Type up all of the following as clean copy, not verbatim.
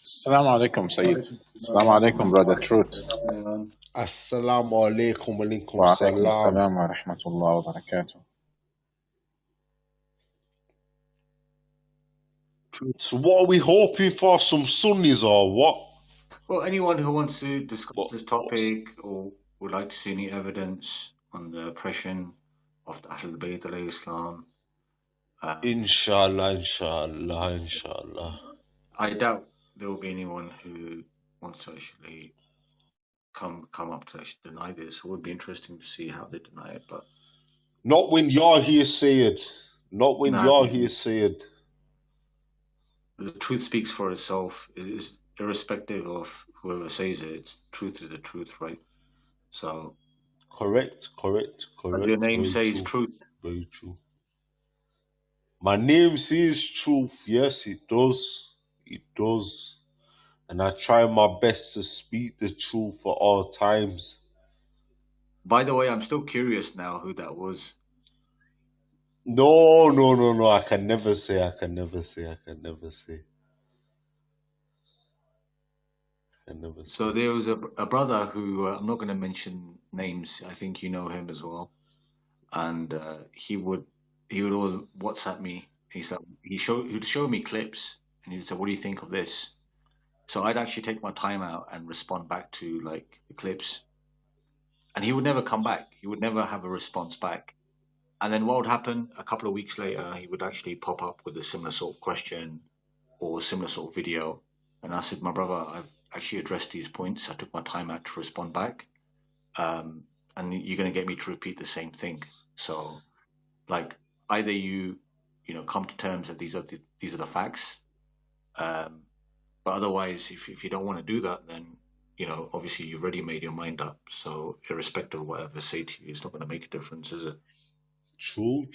Assalamu alaikum, Sayyid. Assalamu alaikum, brother Truth. Assalamu alaikum, alaikum Wa alaikum salam. assalam wa rahmatullah wa barakatuh. So what are we hoping for? Some Sunnis or what? Well, anyone who wants to discuss What? this topic or would like to see any evidence on the oppression of the Ahlul Bayt alayhi Islam, Inshallah, inshallah, inshallah. I doubt there will be anyone who wants to actually come up to actually deny this. It would be interesting to see how they deny it, but Not when you're here, Sayyid. Not when no, you're here, Sayyid. the truth speaks for itself. It is irrespective of whoever says it. It's truth is the truth, right? So, Correct. as your name Very says, true. truth. Very true. My name says truth. Yes, it does. It does. And I try my best to speak the truth at all times. By the way, I'm still curious now who that was. No. I can never say. So there was a brother who I'm not going to mention names. I think you know him as well, and he would always WhatsApp me. He'd show me clips, and he'd say, "What do you think of this?" So I'd actually take my time out and respond back to like the clips, and he would never come back. He would never have a response back. And then what would happen? A couple of weeks later, he would actually pop up with a similar sort of question or a similar sort of video, and I said, "My brother, I've actually addressed these points. I took my time out to respond back. And you're going to get me to repeat the same thing. So, like, either you come to terms that these are the facts, but otherwise, if you don't want to do that, then obviously you've already made your mind up. So, irrespective of whatever I say to you, it's not going to make a difference, is it?" True.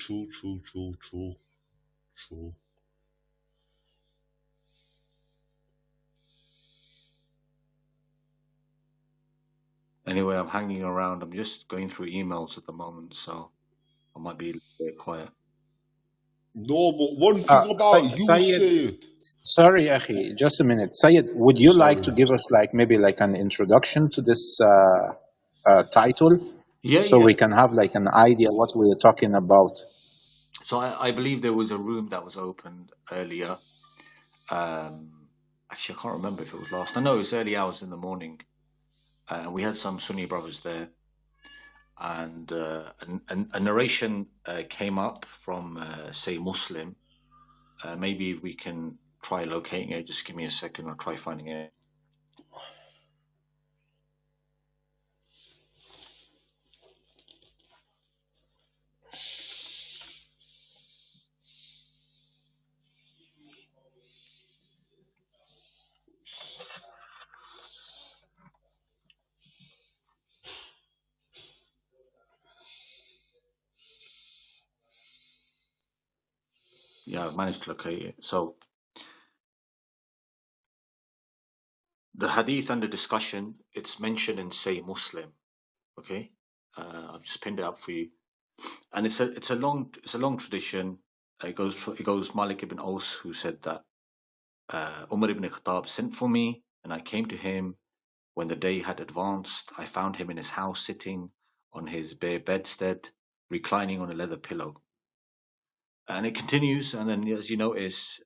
Anyway, I'm hanging around. I'm just going through emails at the moment, so I might be a little bit quiet. No, but one thing about you, Sayyid, Sayyid. sorry, Akhi, just a minute. Sayyid, would you like to Sorry. give us like maybe like an introduction to this title Yeah, so yeah. we can have like an idea what we're talking about? So I believe there was a room that was opened earlier. Actually, I can't remember if it was last. I know it was early hours in the morning. We had some Sunni brothers there, and a narration came up from, say, Muslim. Maybe we can try locating it. Just give me a second. I'll try finding it. Yeah, I've managed to locate it. So the hadith under discussion, it's mentioned in, say, Muslim. Okay, I've just pinned it up for you, and it's a long tradition. It goes Malik ibn Aus, who said that Umar ibn Khattab sent for me, and I came to him. When the day had advanced, I found him in his house sitting on his bare bedstead, reclining on a leather pillow. And it continues, and then as you notice,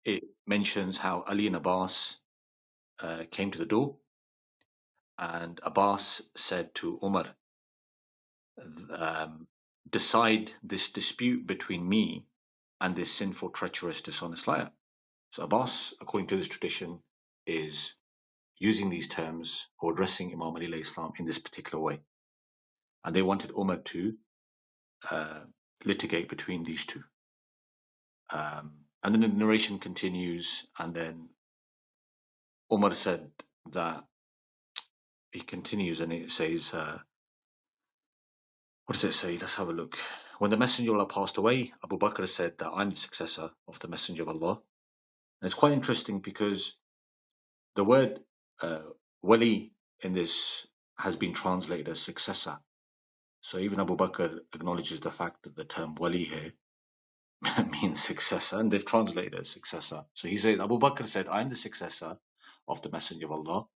it mentions how Ali and Abbas came to the door, and Abbas said to Umar, decide this dispute between me and this sinful, treacherous, dishonest liar. So Abbas, according to this tradition, is using these terms or addressing Imam Ali alayhi salam in this particular way. And they wanted Umar to litigate between these two. And then the narration continues, and then Umar said that he continues, and it says, what does it say? Let's have a look. When the Messenger of Allah passed away, Abu Bakr said that I'm the successor of the Messenger of Allah. And it's quite interesting because the word wali in this has been translated as successor. So even Abu Bakr acknowledges the fact that the term wali here means successor, and they've translated it as successor. So he said, Abu Bakr said, I'm the successor of the Messenger of Allah.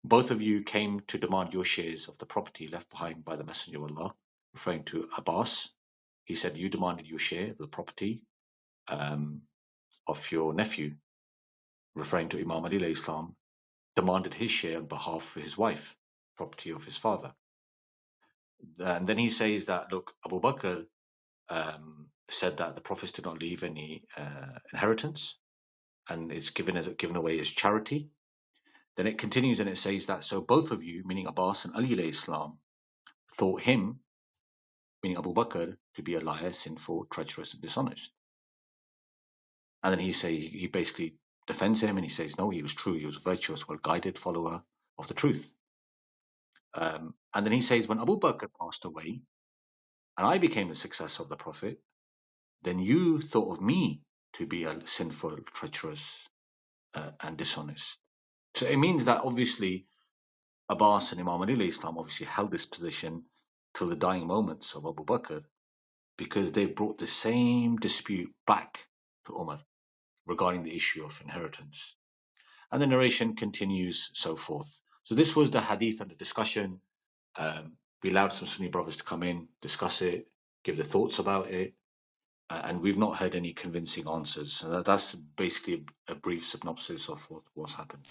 Both of you came to demand your shares of the property left behind by the Messenger of Allah, referring to Abbas. He said, you demanded your share of the property of your nephew, referring to Imam Ali alayhi salam, demanded his share on behalf of his wife, property of his father. And then he says that, look, Abu Bakr said that the Prophet did not leave any inheritance, and it's given away as charity. Then it continues and it says that, so both of you, meaning Abbas and Ali alayhi salam, thought him, meaning Abu Bakr, to be a liar, sinful, treacherous, and dishonest. And then he basically defends him, and he says, no, he was true, he was virtuous, well-guided follower of the truth. And then he says, when Abu Bakr passed away, and I became the successor of the Prophet, then you thought of me to be a sinful, treacherous, and dishonest. So it means that obviously Abbas and Imam Ali Islam obviously held this position till the dying moments of Abu Bakr, because they've brought the same dispute back to Umar regarding the issue of inheritance. And the narration continues, so forth. So this was the hadith and the discussion. We allowed some Sunni brothers to come in, discuss it, give their thoughts about it, and we've not heard any convincing answers. So that's basically a brief synopsis of what's happened.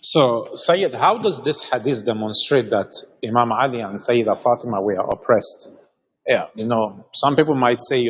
So, Sayyid, how does this hadith demonstrate that Imam Ali and Sayyida Fatima were oppressed? Yeah, some people might say,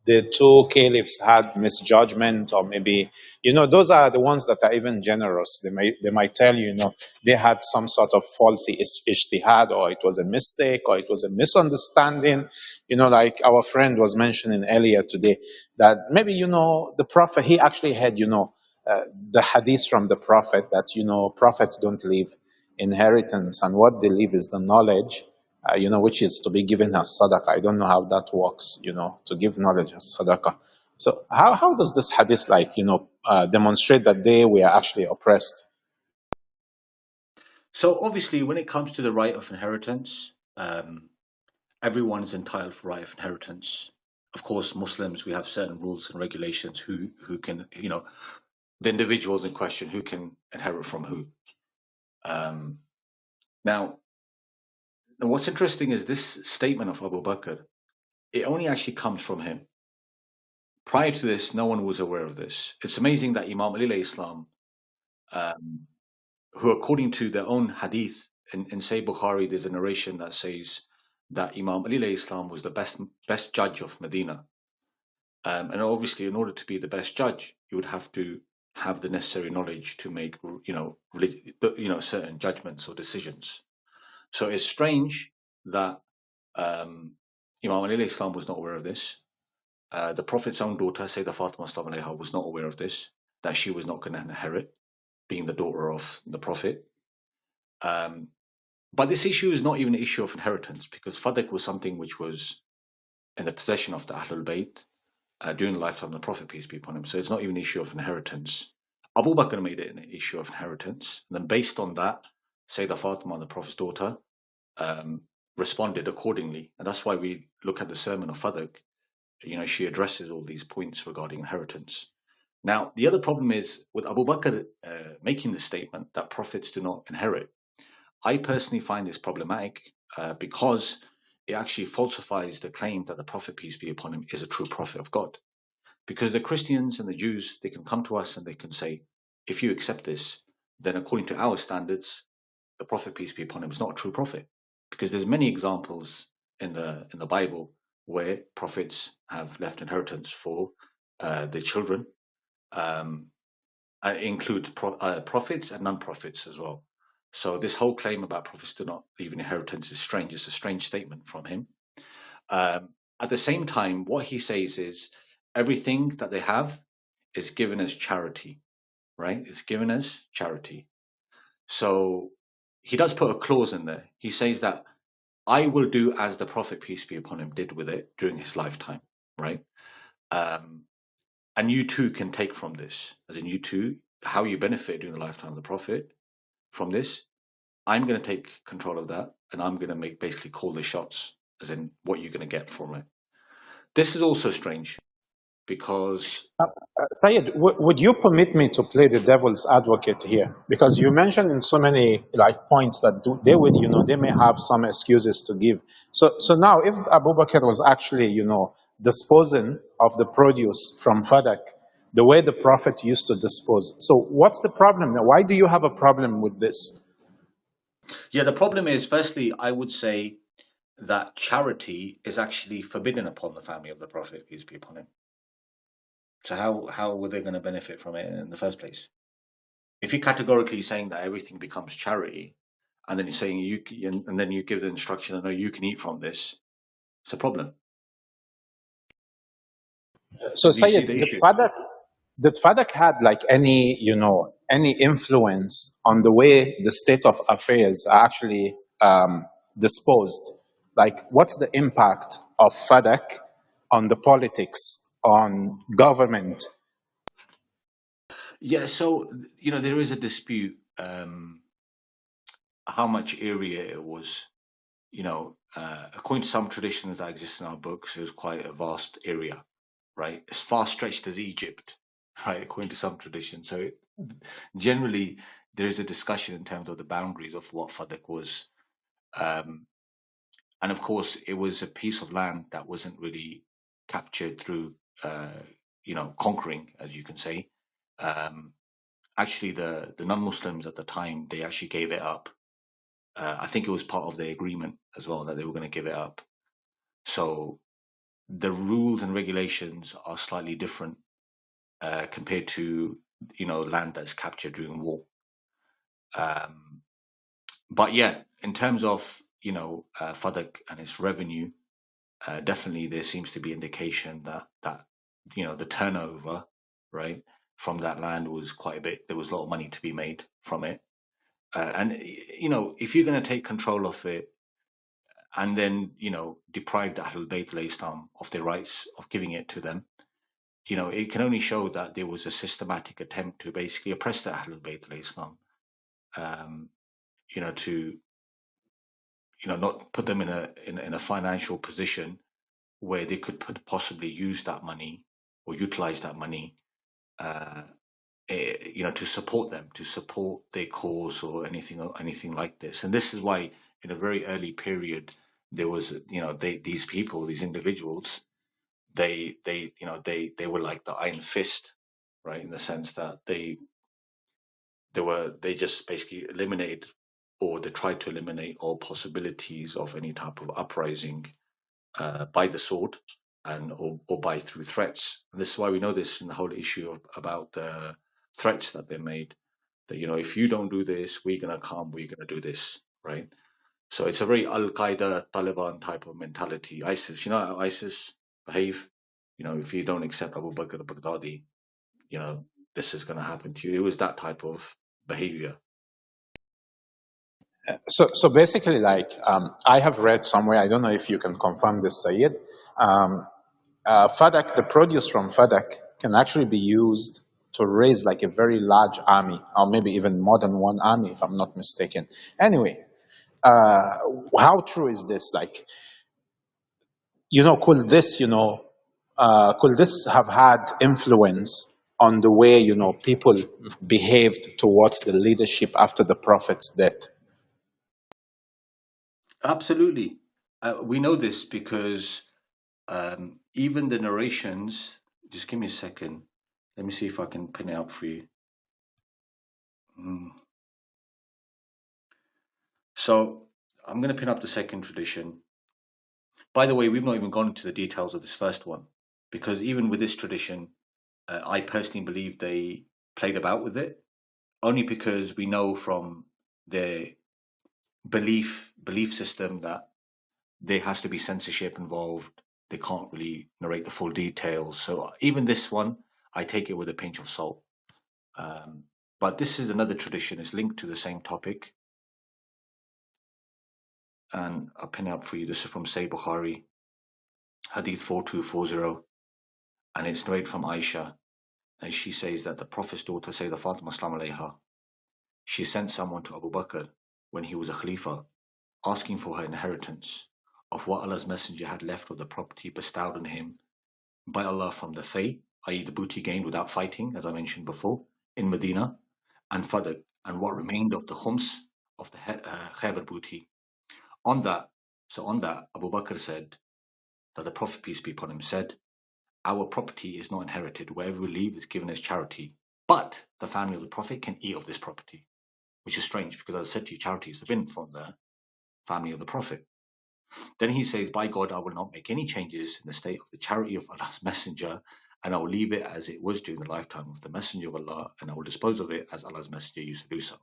the two caliphs had misjudgment, or maybe, those are the ones that are even generous. They might tell you, they had some sort of faulty ijtihad, or it was a mistake, or it was a misunderstanding. Like our friend was mentioning earlier today, that maybe, the Prophet, he actually had, the hadith from the Prophet that, prophets don't leave inheritance, and what they leave is the knowledge, which is to be given as sadaqah. I don't know how that works, to give knowledge as sadaqah. So how does this hadith, demonstrate that they were actually oppressed? So obviously, when it comes to the right of inheritance, everyone is entitled for right of inheritance. Of course, Muslims, we have certain rules and regulations who can, the individuals in question who can inherit from who. Now, what's interesting is this statement of Abu Bakr, it only actually comes from him. Prior to this, no one was aware of this. It's amazing that Imam Ali Islam, who according to their own hadith in Sahih Bukhari, there's a narration that says that Imam Ali Islam was the best judge of Medina. And obviously, in order to be the best judge, you would have to have the necessary knowledge to make, certain judgments or decisions. So it's strange that Imam Ali Islam was not aware of this. The Prophet's own daughter, Sayyida Fatima, was not aware of this, that she was not going to inherit, being the daughter of the Prophet. But this issue is not even an issue of inheritance, because Fadak was something which was in the possession of the Ahlul Bayt during the lifetime of the Prophet, peace be upon him. So it's not even an issue of inheritance. Abu Bakr made it an issue of inheritance. And then based on that, Sayyida Fatima, the Prophet's daughter, responded accordingly. And that's why we look at the sermon of Fadak. She addresses all these points regarding inheritance. Now, the other problem is with Abu Bakr making the statement that prophets do not inherit. I personally find this problematic because it actually falsifies the claim that the Prophet, peace be upon him, is a true prophet of God. Because the Christians and the Jews, they can come to us and they can say, if you accept this, then according to our standards, the Prophet, peace be upon him, is not a true prophet. Because there's many examples in the Bible where prophets have left inheritance for their children, include prophets and non-prophets as well. So this whole claim about prophets do not leave an inheritance is strange. It's a strange statement from him. At the same time, what he says is everything that they have is given as charity, right? It's given as charity. So he does put a clause in there. He says that I will do as the Prophet, peace be upon him, did with it during his lifetime, right? And you too can take from this, as in you too, how you benefit during the lifetime of the Prophet, from this. I'm going to take control of that, and I'm going to basically call the shots, as in what you're going to get from it. This is also strange because Sayyid, would you permit me to play the devil's advocate here? Because you mentioned in so many points that they would, they may have some excuses to give. So now, if Abu Bakr was actually, disposing of the produce from Fadak the way the Prophet used to dispose, so what's the problem? Why do you have a problem with this? yeah, the problem is, firstly, I would say that charity is actually forbidden upon the family of the Prophet, peace be upon him. So how were they going to benefit from it in the first place? If you're categorically saying that everything becomes charity, and then you're saying and then you give the instruction that no, you can eat from this, it's a problem. So Do you see Sayyid, the did issue? Fadak had any influence on the way the state of affairs are actually disposed? Like, what's the impact of Fadak on the politics, on government? Yeah, so there is a dispute how much area it was. According to some traditions that exist in our books, it was quite a vast area, right? As far stretched as Egypt, right? According to some traditions. So generally, there is a discussion in terms of the boundaries of what Fadak was. Um, and of course, it was a piece of land that wasn't really captured through, conquering, as you can say. Um, Actually, the non-Muslims at the time, they actually gave it up. I think it was part of the agreement as well that they were going to give it up. So the rules and regulations are slightly different compared to land that's captured during war. But yeah, in terms of Fadak and its revenue, definitely there seems to be indication that the turnover, right, from that land was quite a bit. There was a lot of money to be made from it. And if you're going to take control of it and then deprive the Ahlul Bayt al-Islam of their rights of giving it to them, it can only show that there was a systematic attempt to basically oppress the Ahlul Bayt al-Islam, to not put them in a financial position where they could possibly use that money or utilize that money, uh, to support them, to support their cause or anything like this. And this is why, in a very early period, there was, these people, these individuals, they were like the iron fist, right, in the sense that they just basically eliminated, or they tried to eliminate all possibilities of any type of uprising by the sword or by through threats. And this is why we know this in the whole issue about the threats that they made. That if you don't do this, we're gonna come. We're gonna do this, right? So it's a very Al Qaeda Taliban type of mentality. ISIS, you know how ISIS behave. If you don't accept Abu Bakr al-Baghdadi, this is going to happen to you. It was that type of behavior. So basically, I have read somewhere, I don't know if you can confirm this, Sayyid, Fadak, the produce from Fadak can actually be used to raise like a very large army, or maybe even more than one army, if I'm not mistaken. Anyway, how true is this? Could this have had influence on the way, people behaved towards the leadership after the Prophet's death? Absolutely. We know this because even the narrations, just give me a second. Let me see if I can pin it up for you. So I'm going to pin up the second tradition. By the way, we've not even gone into the details of this first one, because even with this tradition, I personally believe they played about with it, only because we know from their belief system that there has to be censorship involved. They can't really narrate the full details. So even this one, I take it with a pinch of salt. But this is another tradition. It's linked to the same topic. And I'll pin it up for you. This is from Sahih Bukhari, Hadith 4240. And it's narrated from Aisha. And she says that the Prophet's daughter, Sayyida Fatima, she sent someone to Abu Bakr when he was a Khalifa, asking for her inheritance of what Allah's Messenger had left of the property bestowed on him by Allah from the Fay, i.e. the booty gained without fighting, as I mentioned before, in Medina, and Fadak, and what remained of the Khums of the Khaybar booty. On that, Abu Bakr said that the Prophet, peace be upon him, said, our property is not inherited. Wherever we leave is given as charity. But the family of the Prophet can eat of this property, which is strange because, as I said to you, charity is the bin from the family of the Prophet. Then he says, by God, I will not make any changes in the state of the charity of Allah's Messenger, and I will leave it as it was during the lifetime of the Messenger of Allah, and I will dispose of it as Allah's Messenger used to do so.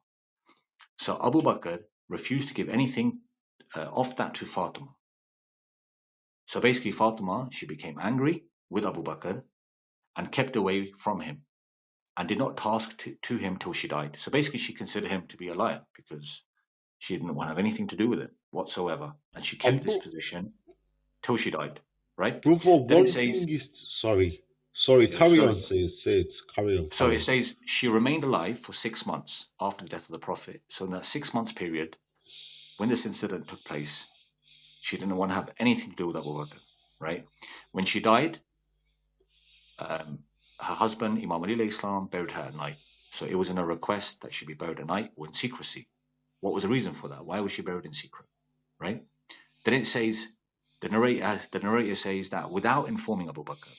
So Abu Bakr refused to give anything of that to Fatima. So basically Fatima, she became angry with Abu Bakr and kept away from him and did not task to him till she died. So basically she considered him to be a liar because she didn't want to have anything to do with it whatsoever. And she kept this position till she died, right? Brother, Then one it says, thing is, sorry, carry on, Sayyid, carry on. So it says she remained alive for 6 months after the death of the Prophet. So in that 6 months period, when this incident took place, she didn't want to have anything to do with Abu Bakr, right? When she died, her husband, Imam Ali Islam, buried her at night. So it was in a request that she be buried at night or in secrecy. What was the reason for that? Why was she buried in secret, right? Then it says, the narrator says that without informing Abu Bakr.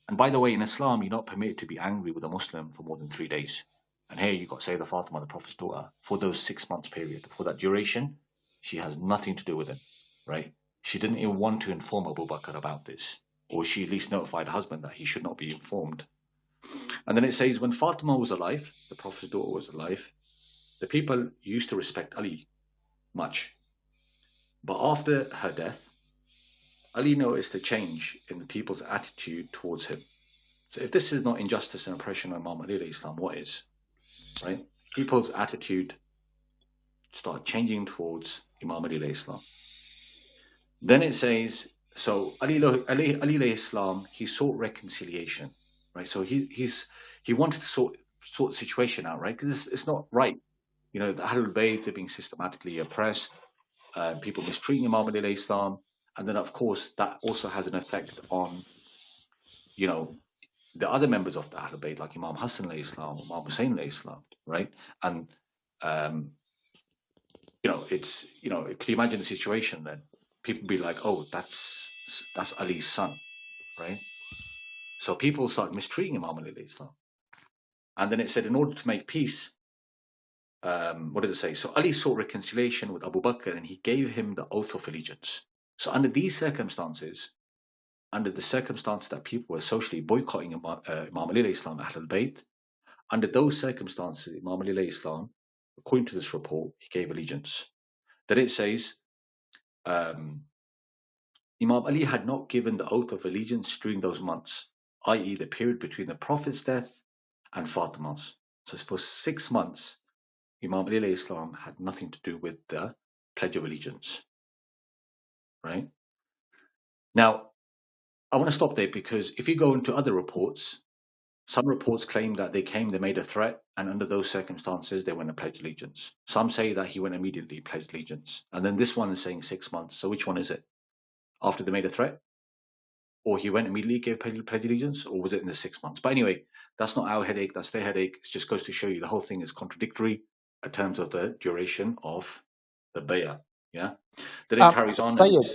And by the way, in Islam, you're not permitted to be angry with a Muslim for more than 3 days. And here you've got Sayyida Fatima, the Prophet's daughter, for those 6 months period. For that duration, she has nothing to do with him, right? She didn't even want to inform Abu Bakr about this. Or she at least notified her husband that he should not be informed. And then it says, when Fatima was alive, the Prophet's daughter was alive, the people used to respect Ali much. But after her death, Ali noticed a change in the people's attitude towards him. So if this is not injustice and oppression on Imam Ali Islam, what is? Right? People's attitude start changing towards Imam Ali Islam. Then it says, so Ali Islam, he sought reconciliation, right? So he wanted to sort the situation out, right? Because it's not right. You know, the Ahlul Bayt are being systematically oppressed, people mistreating Imam Ali Islam, and then of course that also has an effect on, you know, the other members of the Ahlul Bayt, like Imam Hassan Islam, Imam Hussein Islam, right? And you know, it's, you know, can you imagine the situation then? People be like, oh, that's Ali's son, right? So people start mistreating Imam Ali Islam. And then it said, in order to make peace, what did it say? So Ali sought reconciliation with Abu Bakr and he gave him the oath of allegiance. So under these circumstances, under the circumstance that people were socially boycotting Imam Ali Islam, Ahlul Bayt, under those circumstances, Imam Ali Islam, according to this report, he gave allegiance. Then it says, Imam Ali had not given the oath of allegiance during those months, i.e. the period between the Prophet's death and Fatima's. So for 6 months, Imam Ali Islam had nothing to do with the Pledge of Allegiance. Right? Now, I want to stop there because if you go into other reports, some reports claim that they made a threat, and under those circumstances, they went and pledged allegiance. Some say that he went immediately, pledged allegiance. And then this one is saying 6 months. So which one is it? After they made a threat? Or he went immediately, gave pledge allegiance? Or was it in the 6 months? But anyway, that's not our headache. That's their headache. It just goes to show you the whole thing is contradictory in terms of the duration of the bay'ah. Yeah. Then it carries on. Sayyid,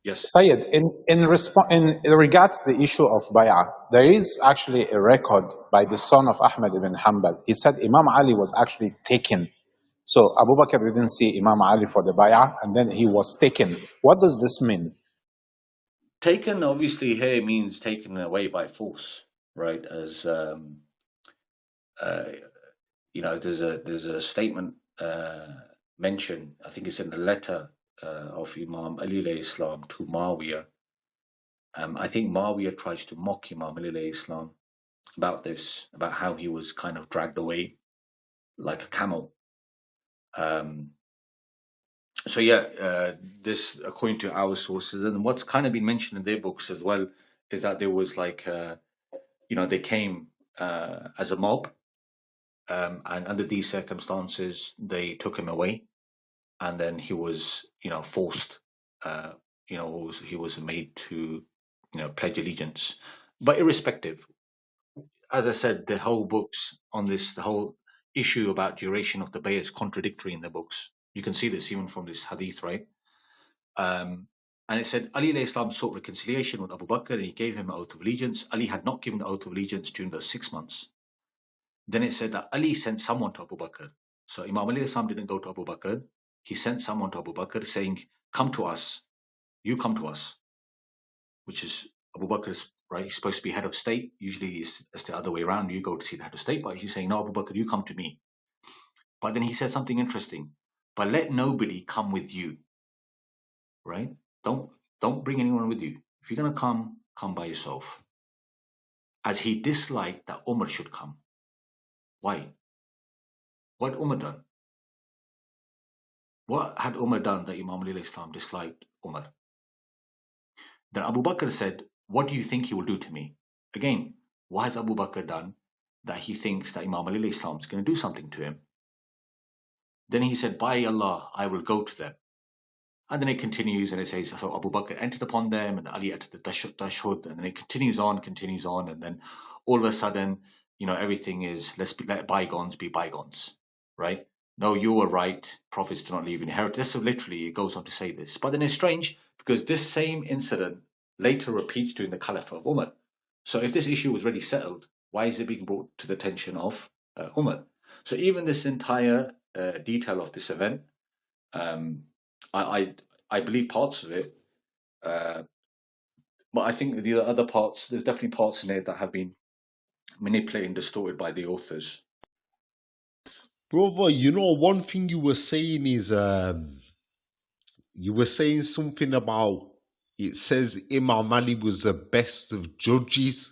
Yes. Sayyid, in regards to the issue of bay'ah, there is actually a record by the son of Ahmad ibn Hanbal. He said Imam Ali was actually taken. So Abu Bakr didn't see Imam Ali for the bay'ah, and then he was taken. What does this mean? Taken, obviously, here means taken away by force, right? As you know, there's a statement mentioned. I think it's in the letter of Imam Ali Islam to Muawiyah. I think Muawiyah tries to mock Imam Ali Islam about this, about how he was kind of dragged away like a camel. So yeah, this according to our sources, and what's kind of been mentioned in their books as well is that there was like, you know, they came as a mob, and under these circumstances, they took him away, and then he was, forced, he was made to, pledge allegiance. But irrespective, as I said, the whole books on this, the whole issue about duration of the bay'ah is contradictory in the books. You can see this even from this hadith, right? And it said Ali alayhi salam sought reconciliation with Abu Bakr and he gave him an oath of allegiance. Ali had not given the oath of allegiance during those 6 months. Then it said that Ali sent someone to Abu Bakr. So Imam Ali alayhi salam didn't go to Abu Bakr. He sent someone to Abu Bakr saying, come to us, you come to us, which is Abu Bakr's, right? He's supposed to be head of state. Usually it's the other way around. You go to see the head of state, but he's saying, no, Abu Bakr, you come to me. But then he said something interesting, but let nobody come with you, right? Don't bring anyone with you. If you're going to come by yourself. As he disliked that Umar should come. Why? What had Umar done? What had Umar done that Imam Ali Islam disliked Umar? Then Abu Bakr said, what do you think he will do to me? Again, what has Abu Bakr done that he thinks that Imam Ali Islam is going to do something to him? Then he said, by Allah, I will go to them. And then it continues and it says, so Abu Bakr entered upon them and Ali entered the tashhud, and then it continues on, and then all of a sudden, everything is, let bygones be bygones, right? No, you were right. Prophets do not leave inheritance. So literally, it goes on to say this. But then it's strange because this same incident later repeats during the Caliphate of Umar. So if this issue was already settled, why is it being brought to the attention of Umar? So even this entire detail of this event, I believe parts of it, but I think the other parts, there's definitely parts in it that have been manipulated and distorted by the authors. Brother, one thing you were saying is, you were saying something about, it says Imam Ali was the best of judges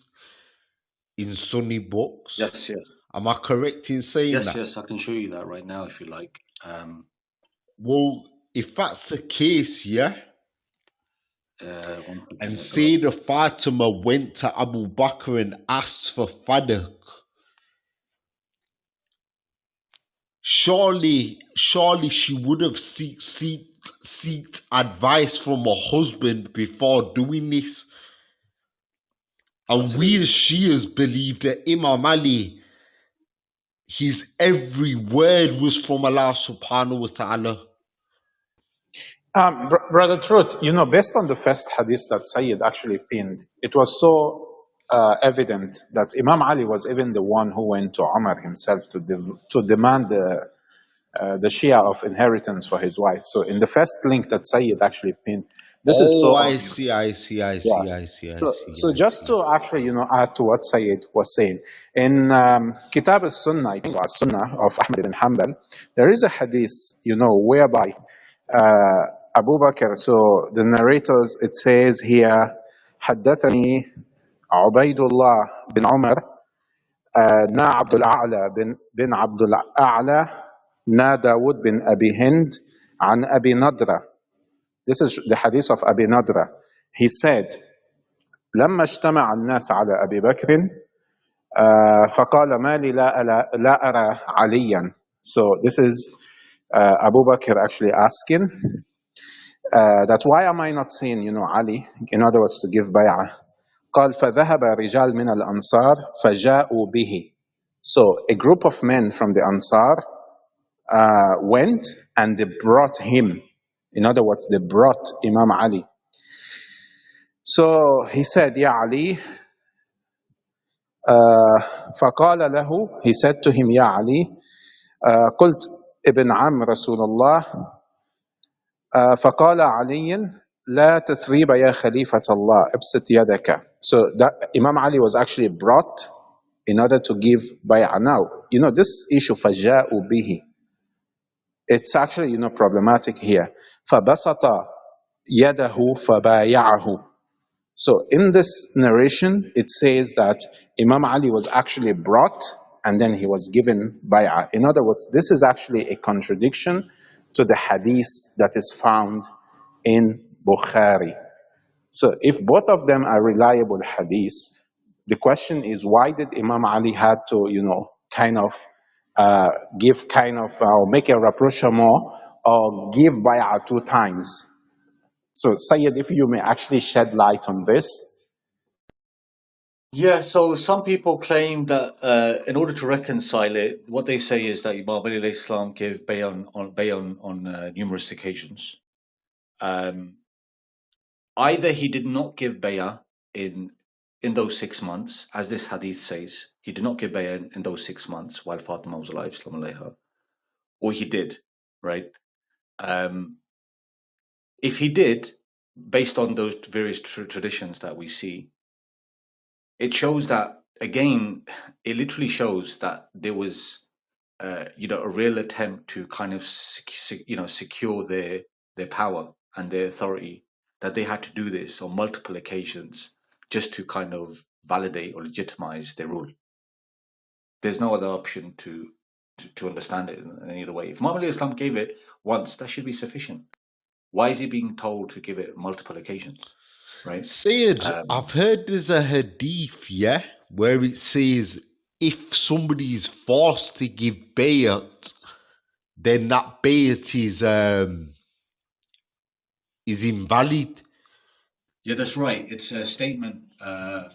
in Sunni books. Yes. Am I correct in saying that? Yes, I can show you that right now if you like. Well, if that's the case, yeah, and Sayyida Fatima went to Abu Bakr and asked for Fadak, surely she would have seeked advice from her husband before doing this. And Absolutely. we as Shias believe that Imam Ali, his every word was from Allah subhanahu wa ta'ala. Brother Truth, based on the first hadith that Sayyid actually pinned, it was so evident that Imam Ali was even the one who went to Umar himself to demand the Shia of inheritance for his wife. So in the first link that Sayyid actually pinned, this is so obvious. I see. So just to actually, add to what Sayyid was saying, in Kitab al-Sunnah, I think Sunnah of Ahmad ibn Hanbal, there is a hadith, whereby Abu Bakr, so the narrators, it says here, حدثني عبيد الله بن عمر نا عبد الأعلى بن عبد الأعلى نا داود بن أبي هند عن أبي نضرة. This is the hadith of Abi Nadra. He said, لما اجتمع الناس على أبي بكر فقال ما لي لا أرى عليا. So this is Abu Bakr actually asking that why am I not seeing, Ali, in other words, to give bay'ah. قال فذهب رجال من الأنصار فجاءوا به. So a group of men from the Ansar went and they brought him. In other words, they brought Imam Ali. So he said, Ya Ali, فقال له, he said to him, Ya Ali, قلت ابن عم رسول الله فقال علي لا تثريب يا خليفة الله ابسط يدك. So that Imam Ali was actually brought in order to give bay'ah. Now, this issue فجاءوا به, it's actually, problematic here. فبسط يده فبايعه. So in this narration, it says that Imam Ali was actually brought and then he was given bay'ah. In other words, this is actually a contradiction to the hadith that is found in Bukhari. So if both of them are reliable hadith, the question is, why did Imam Ali had to, kind of give kind of, or make a rapprochement, or give bay'ah 2 times. So, Sayyid, if you may actually shed light on this. Yeah, so some people claim that in order to reconcile it, what they say is that Imam Ali alayhi salam gave bay'ah on numerous occasions. Either he did not give bay'ah in those 6 months, as this hadith says, he did not give bay'ah in those 6 months while Fatima was alive, salam alayha, or he did, right? If he did, based on those various traditions that we see, it shows that, again, it literally shows that there was a real attempt to kind of secure their power and their authority, that they had to do this on multiple occasions just to kind of validate or legitimize their rule. There's no other option to understand it in any other way. If Muhammad Islam gave it once, that should be sufficient. Why is he being told to give it multiple occasions? Right? Sayyid, I've heard there's a hadith, yeah, where it says if somebody is forced to give bayat, then that bayat is invalid. Yeah, that's right. It's a statement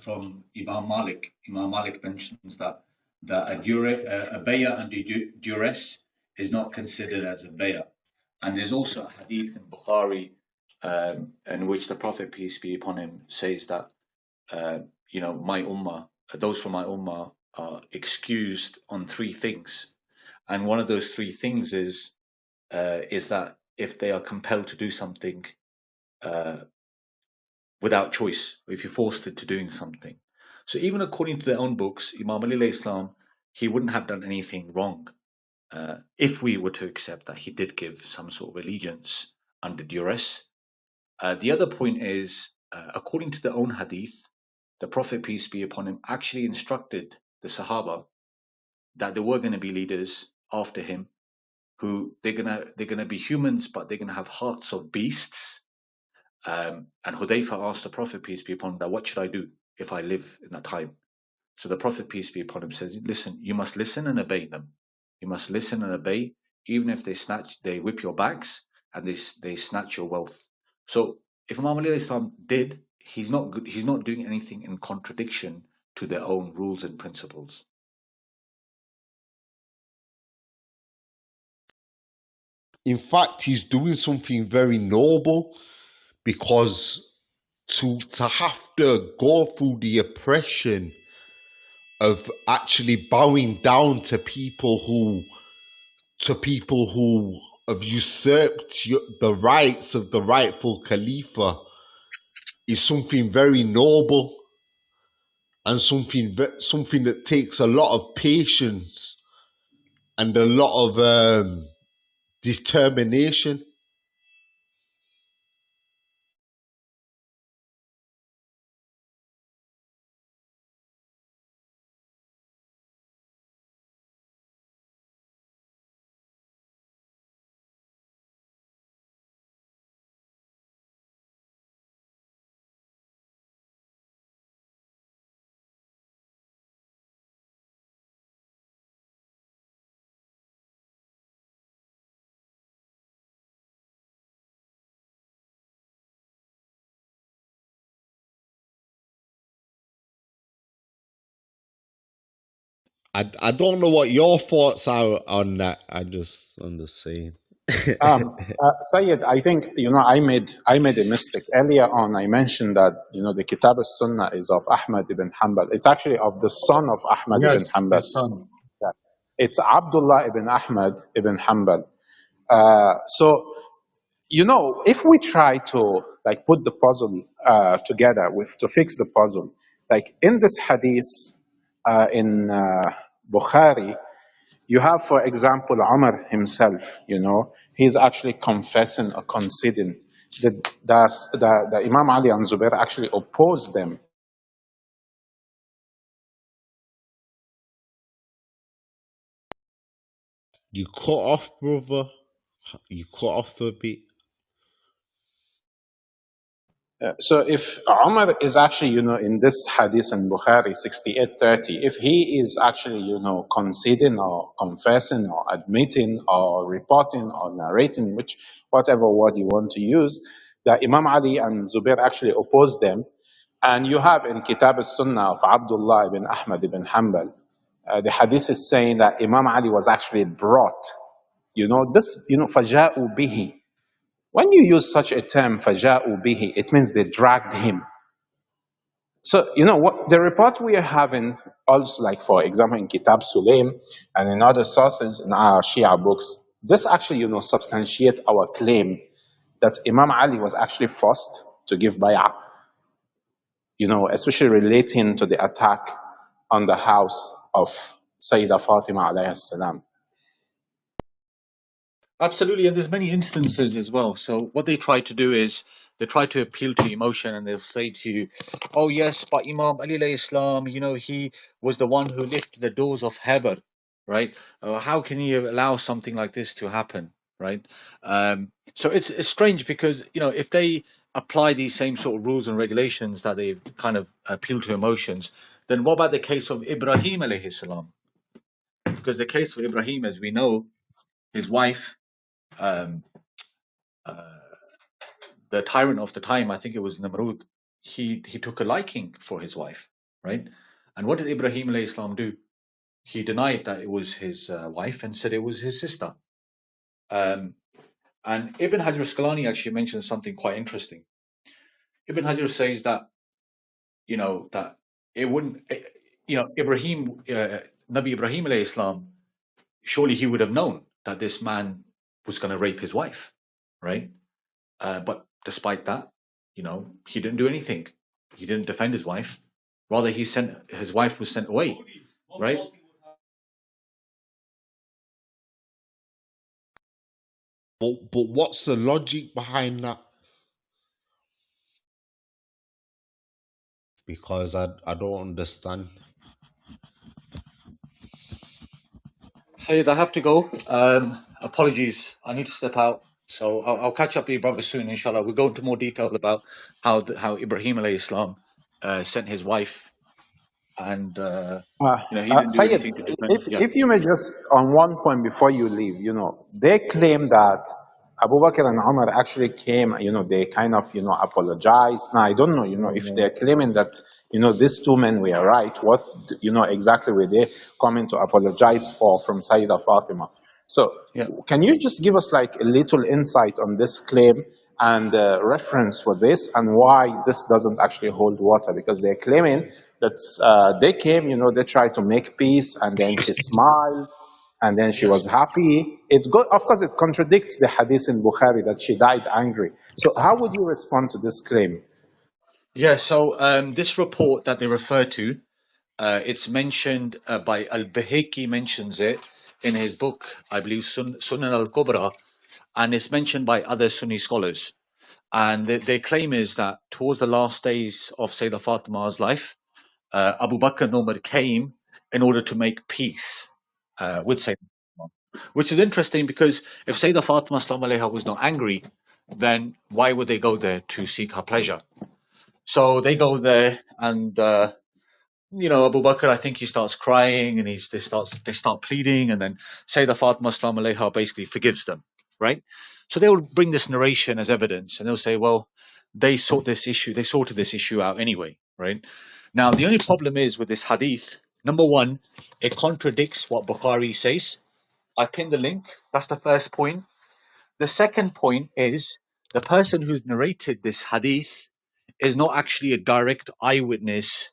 from Imam Malik. Imam Malik mentions that a bay'ah under duress is not considered as a bay'ah. And there's also a hadith in Bukhari in which the Prophet, peace be upon him, says that my ummah, those from my ummah, are excused on 3 things, and one of those 3 things is that if they are compelled to do something without choice, or if you're forced into doing something. So even according to their own books, Imam Ali alayhi salam, he wouldn't have done anything wrong if we were to accept that he did give some sort of allegiance under duress. The other point is, according to their own hadith, the Prophet, peace be upon him, actually instructed the Sahaba that there were going to be leaders after him who they're gonna be humans, but they're gonna have hearts of beasts. And Hudayfa asked the Prophet, peace be upon him, that what should I do if I live in that time? So the Prophet, peace be upon him, says, listen, you must listen and obey them. You must listen and obey, even if they whip your backs and they snatch your wealth. So if Imam Ali Islam did, he's not doing anything in contradiction to their own rules and principles. In fact, he's doing something very noble, because to have to go through the oppression of actually bowing down to people who have usurped the rights of the rightful Khalifa is something very noble, and something that takes a lot of patience and a lot of determination. I don't know what your thoughts are on that. I'm just saying. Sayyid, I think I made a mistake earlier on. I mentioned that the Kitab al-Sunnah is of Ahmad ibn Hanbal. It's actually of the son of Ahmad ibn Yes, Hanbal. his son. Yeah. It's Abdullah ibn Ahmad ibn Hanbal. So if we try to put the puzzle together to fix the puzzle, like in this hadith in Bukhari, you have, for example, Umar himself. He's actually confessing or conceding that the Imam Ali and Zubair actually opposed them. You cut off, brother. You cut off a bit. So if Umar is actually, in this hadith in Bukhari 68:30, if he is actually, conceding or confessing or admitting or reporting or narrating, whatever word you want to use, that Imam Ali and Zubair actually opposed them. And you have in Kitab al-Sunnah of Abdullah ibn Ahmad ibn Hanbal, the hadith is saying that Imam Ali was actually brought, فَجَاءُوا بِهِ. When you use such a term, فَجَاءُوا بِهِ, it means they dragged him. So, what the report we are having, also like, for example, in Kitab Sulaim and in other sources in our Shia books, this actually, substantiates our claim that Imam Ali was actually forced to give bay'ah, especially relating to the attack on the house of Sayyida Fatima alayhi salam. Absolutely, and there's many instances as well. So what they try to do is they try to appeal to emotion, and they'll say to you, "Oh yes, but Imam Ali alayhi Islam, he was the one who lifted the doors of Heber, right? How can you allow something like this to happen, right?" So it's strange because if they apply these same sort of rules and regulations that they've kind of appeal to emotions, then what about the case of Ibrahim alayhi salam? Because the case of Ibrahim, as we know, his wife. Um, uh, the tyrant of the time, I think it was Namrud, he took a liking for his wife, right? And what did Ibrahim alayhi Islam do? He denied that it was his wife and said it was his sister. And Ibn Hajar Asqalani actually mentions something quite interesting. Ibn Hajar says that that it wouldn't, Ibrahim, Nabi Ibrahim alayhi Islam, surely he would have known that this man was going to rape his wife, right? But despite that, he didn't do anything. He didn't defend his wife. Rather, his wife was sent away, right? But what's the logic behind that? Because I don't understand. Sayyid, I have to go. Apologies, I need to step out. So I'll catch up with you, brother, soon, inshallah. We'll go into more detail about how Ibrahim alayhi Islam sent his wife, and he didn't do Sayyid, anything to defend. Yeah, if you may just, on one point before you leave, they claim that Abu Bakr and Umar actually came, they kind of, apologized. Now, I don't know, if they're claiming that, these two men were right, what, exactly were they coming to apologize for from Sayyida Fatima? So, yeah. can you just give us like a little insight on this claim and reference for this and why this doesn't actually hold water? Because they're claiming that they came, they tried to make peace, and then she smiled, and then she was Yes. happy. Of course, it contradicts the hadith in Bukhari that she died angry. So how would you respond to this claim? Yeah, so this report that they refer to, it's mentioned by Al-Bahiki, mentions it in his book, I believe Sunan al-Kubra, and it's mentioned by other Sunni scholars. And their claim is that towards the last days of Sayyida Fatima's life, Abu Bakr and Umar came in order to make peace with Sayyida Fatima. Which is interesting because if Sayyida Fatima Sallallahu Alaiha was not angry, then why would they go there to seek her pleasure? So they go there, and Abu Bakr, I think he starts crying, and they start pleading, and then Sayyidah Fatima Islam alayha basically forgives them, right? So they will bring this narration as evidence, and they'll say, well, they sorted this issue out anyway, right? Now, the only problem is with this hadith, number one, it contradicts what Bukhari says. I pinned the link. That's the first point. The second point is the person who's narrated this hadith is not actually a direct eyewitness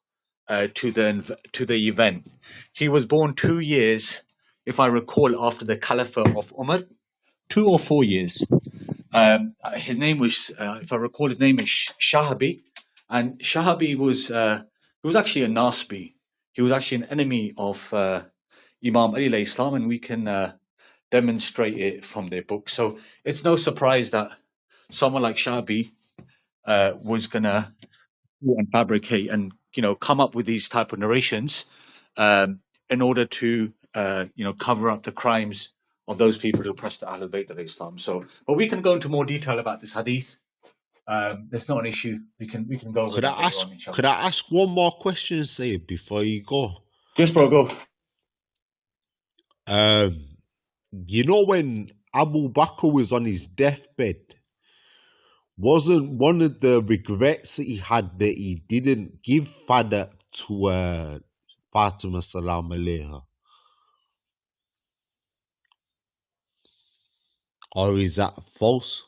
to the event. He was born 2 years, if I recall, after the Caliphate of Umar, 2 or 4 years. His name was, if I recall, his name is Shahabi, and Shahabi was he was actually a Nasbi. He was actually an enemy of Imam Ali alayhi Islam, and we can demonstrate it from their book. So it's no surprise that someone like Shahabi was gonna and fabricate and come up with these type of narrations in order to cover up the crimes of those people who oppressed the Ahlul Bayt of Islam. So, but we can go into more detail about this hadith That's not an issue. We can go over Could that I later ask? on, inshallah. Could I ask one more question, Sayyid, before you go? Yes, bro, go. You know when Abu Bakr was on his deathbed, wasn't one of the regrets that he had that he didn't give Fada to Fatima salam alayha? Or is that false?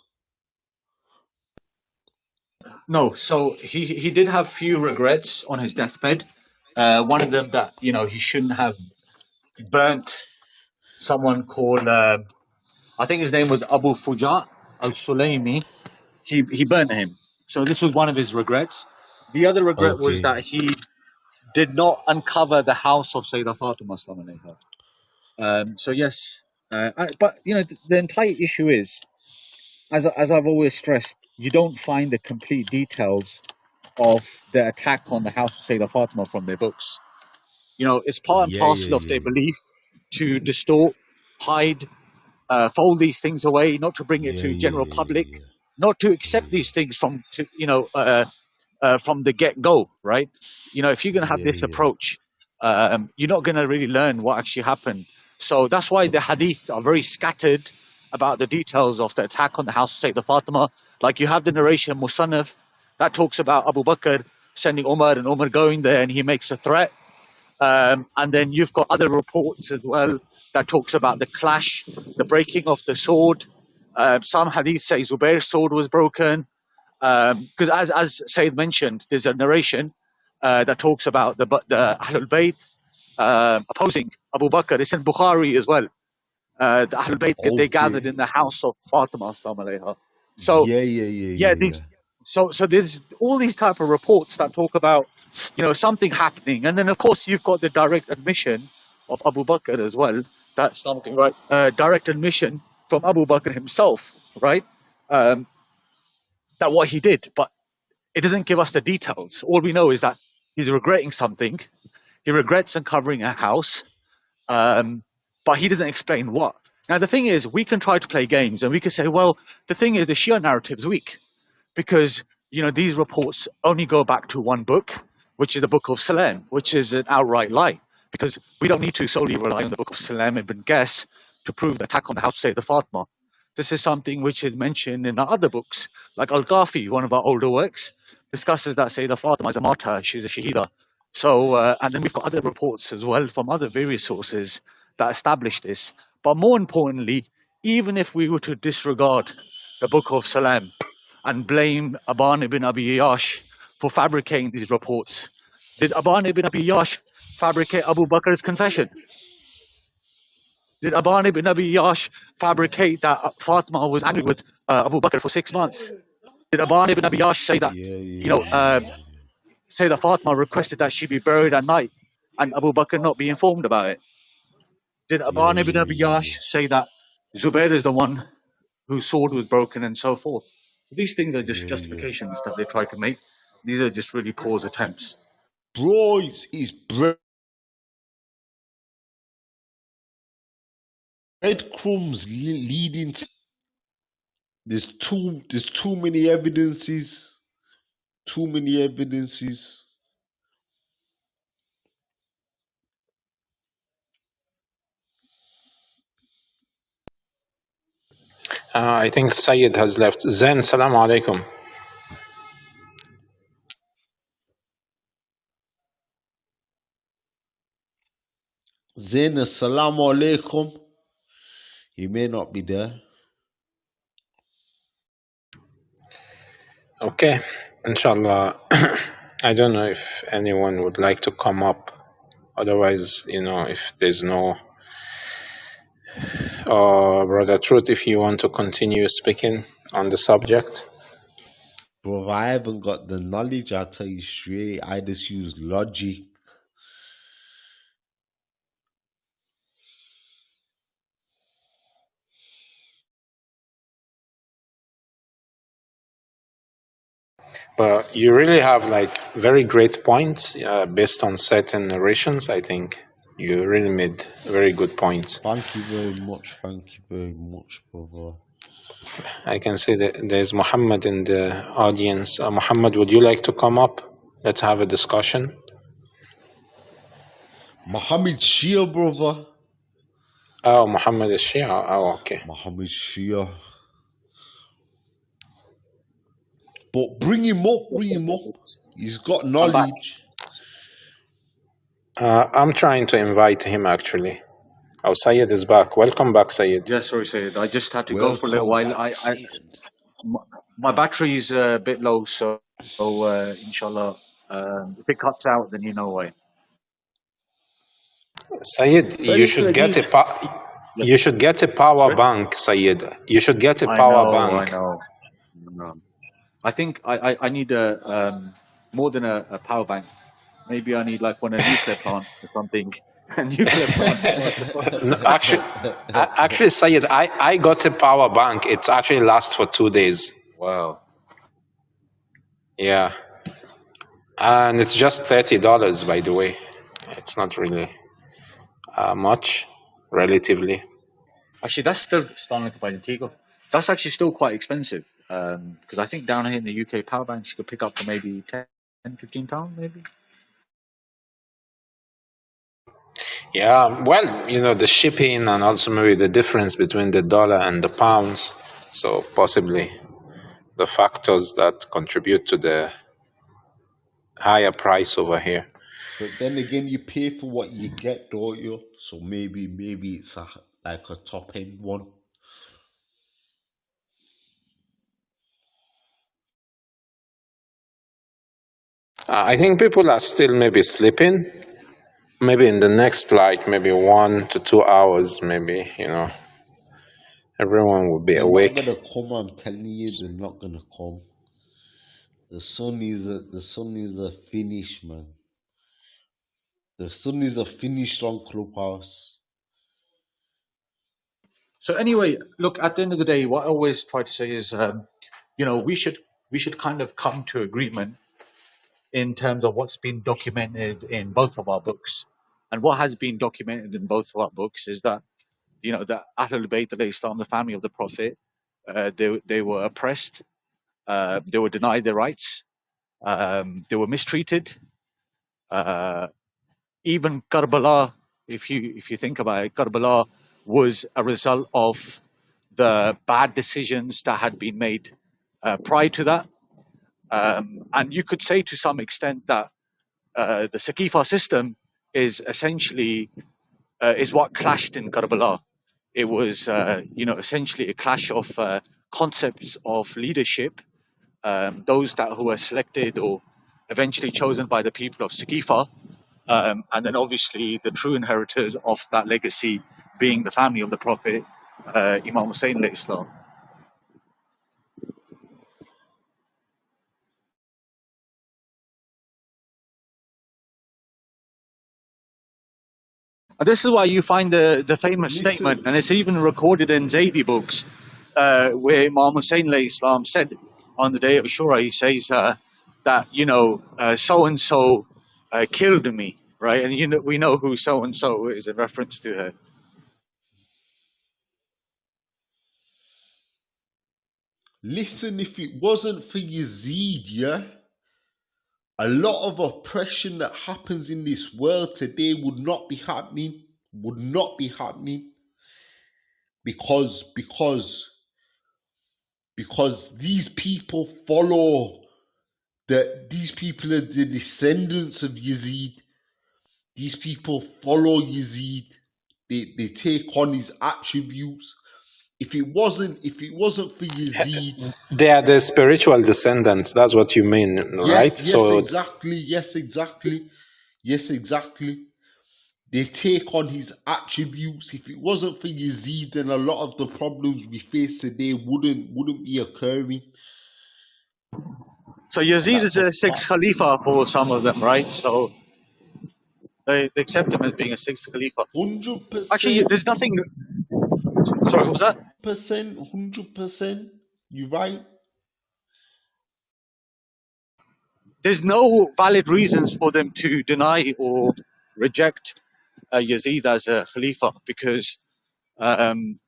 No, so he did have few regrets on his deathbed. One of them that he shouldn't have burnt someone called I think his name was Abu Fuja al-Sulaimi. He burnt him. So this was one of his regrets. The other regret was Okay. that he did not uncover the house of Sayyida Fatima sallallahu alaihi wasallam. So yes, but the entire issue is, as I've always stressed, you don't find the complete details of the attack on the house of Sayyida Fatima from their books. It's part and Yeah, parcel of yeah, their yeah, belief to distort, hide, fold these things away, not to bring it yeah, to general yeah, public, yeah, not to yeah, accept these things from the get go, right? If you're going to have yeah, this yeah, approach, you're not going to really learn what actually happened. So that's why the hadith are very scattered about the details of the attack on the house of Sayyida Fatima. Like you have the narration Musannaf that talks about Abu Bakr sending Umar and Umar going there and he makes a threat. And then you've got other reports as well that talks about the clash, the breaking of the sword. Some hadith say Zubair's sword was broken. Because as Sayyid mentioned, there's a narration that talks about the Ahlul Bayt opposing Abu Bakr. It's in Bukhari as well. The Ahlul Bayt, they gathered okay. in the house of Fatima. So Yeah, yeah, yeah, yeah, yeah, yeah. so there's all these type of reports that talk about something happening, and then of course you've got the direct admission of Abu Bakr as well. That's something, right? Direct admission from Abu Bakr himself, right? That what he did, but it doesn't give us the details. All we know is that he's regretting something. He regrets uncovering a house, but he doesn't explain what. Now, the thing is, we can try to play games and we can say, well, the thing is, the Shia narrative is weak because, these reports only go back to one book, which is the Book of Salam, which is an outright lie because we don't need to solely rely on the Book of Salam ibn Qas to prove the attack on the house of Sayyida Fatima. This is something which is mentioned in our other books, like Al-Ghafi, one of our older works, discusses that Sayyida Fatima is a martyr, she's a Shahida. So, and then we've got other reports as well from other various sources that establish this. But more importantly, even if we were to disregard the Book of Salam and blame Aban ibn Abi Yash for fabricating these reports, did Aban ibn Abi Yash fabricate Abu Bakr's confession? Did Aban ibn Abi Yash fabricate that Fatima was angry with Abu Bakr for 6 months? Did Aban ibn Abi Yash say that, Yeah, yeah, yeah, say that Fatima requested that she be buried at night and Abu Bakr not be informed about it? Did yeah, Aban ibn Abi yeah, Yash say that Zubair is the one whose sword was broken and so forth? These things are just yeah, yeah. justifications that they try to make. These are just really poor attempts. Bro, it's breadcrumbs leading to. There's too many evidences. Too many evidences. I think Sayyid has left. Zen, salam alaikum. Zain, assalamu alaikum. He may not be there. Okay, inshallah. I don't know if anyone would like to come up. Otherwise, if there's no Brother Truth, if you want to continue speaking on the subject. Bro, I haven't got the knowledge, I'll tell you straight. I just use logic. But you really have like very great points based on certain narrations. I think you really made very good points. Thank you very much, brother. I can see that there's Muhammad in the audience. Muhammad, would you like to come up? Let's have a discussion. Muhammad Shia, brother. Oh, Muhammad is Shia. Oh, okay. Muhammad Shia. But bring him up. He's got knowledge. I'm trying to invite him actually. Oh, Sayyid is back. Welcome back, Sayyid. Yeah, sorry, Sayyid. I just had to go for a little while. My battery is a bit low, so inshallah, if it cuts out, then you know why. Sayyid, you should get a power bank, Sayyid. You should get a power bank. I know. I think I need more than a power bank. Maybe I need like one of a nuclear plant or something. A nuclear plant. No, actually, Sayyid, I got a power bank. It's actually lasts for 2 days. Wow. Yeah. And it's just $30, by the way. It's not really much, relatively. Actually, that's still Stanley by Antigua. That's actually still quite expensive. Because I think down here in the UK, power banks you could pick up for maybe 10, 15 pounds, maybe. Yeah, well, the shipping and also maybe the difference between the dollar and the pounds. So possibly the factors that contribute to the higher price over here. But then again, you pay for what you get, don't you? So maybe it's like a top end one. I think people are still maybe sleeping. Maybe in the next flight, maybe 1 to 2 hours, maybe, everyone will be awake. They're not gonna come, I'm telling you, they're not gonna come. The Sunnis are finished, man. The Sunnis are finished on Clubhouse. So anyway, look, at the end of the day, what I always try to say is, we should kind of come to agreement in terms of what's been documented in both of our books. And what has been documented in both of our books is that, that Ahlul Bayt al-Islam, the family of the Prophet, they were oppressed, they were denied their rights, they were mistreated. Even Karbala, if you think about it, Karbala was a result of the bad decisions that had been made prior to that. And you could say to some extent that the Saqifa system is essentially is what clashed in Karbala. It was, essentially a clash of concepts of leadership. Those who were selected or eventually chosen by the people of Saqifa, and then obviously the true inheritors of that legacy being the family of the Prophet, Imam Hussein alayhi Islam. And this is why you find the famous statement, and it's even recorded in Zaydi books, where Imam Hussein alayhi Islam said on the day of Ashura, he says that, so-and-so killed me, right? And we know who so-and-so is in reference to her. Listen, if it wasn't for Yazid, yeah, a lot of oppression that happens in this world today would not be happening. Because these people these people are the descendants of Yazid. These people follow Yazid. They take on his attributes. If it wasn't for Yazid, they are the spiritual descendants. That's what you mean, right? Yes, exactly. They take on his attributes. If it wasn't for Yazid, then a lot of the problems we face today wouldn't be occurring. So Yazid is a sixth Khalifa for some of them, right? So they accept him as being a sixth Khalifa. 100%. Actually, there's nothing. Sorry, what was that? 100%. You're right. There's no valid reasons for them to deny or reject Yazid as a Khalifa, because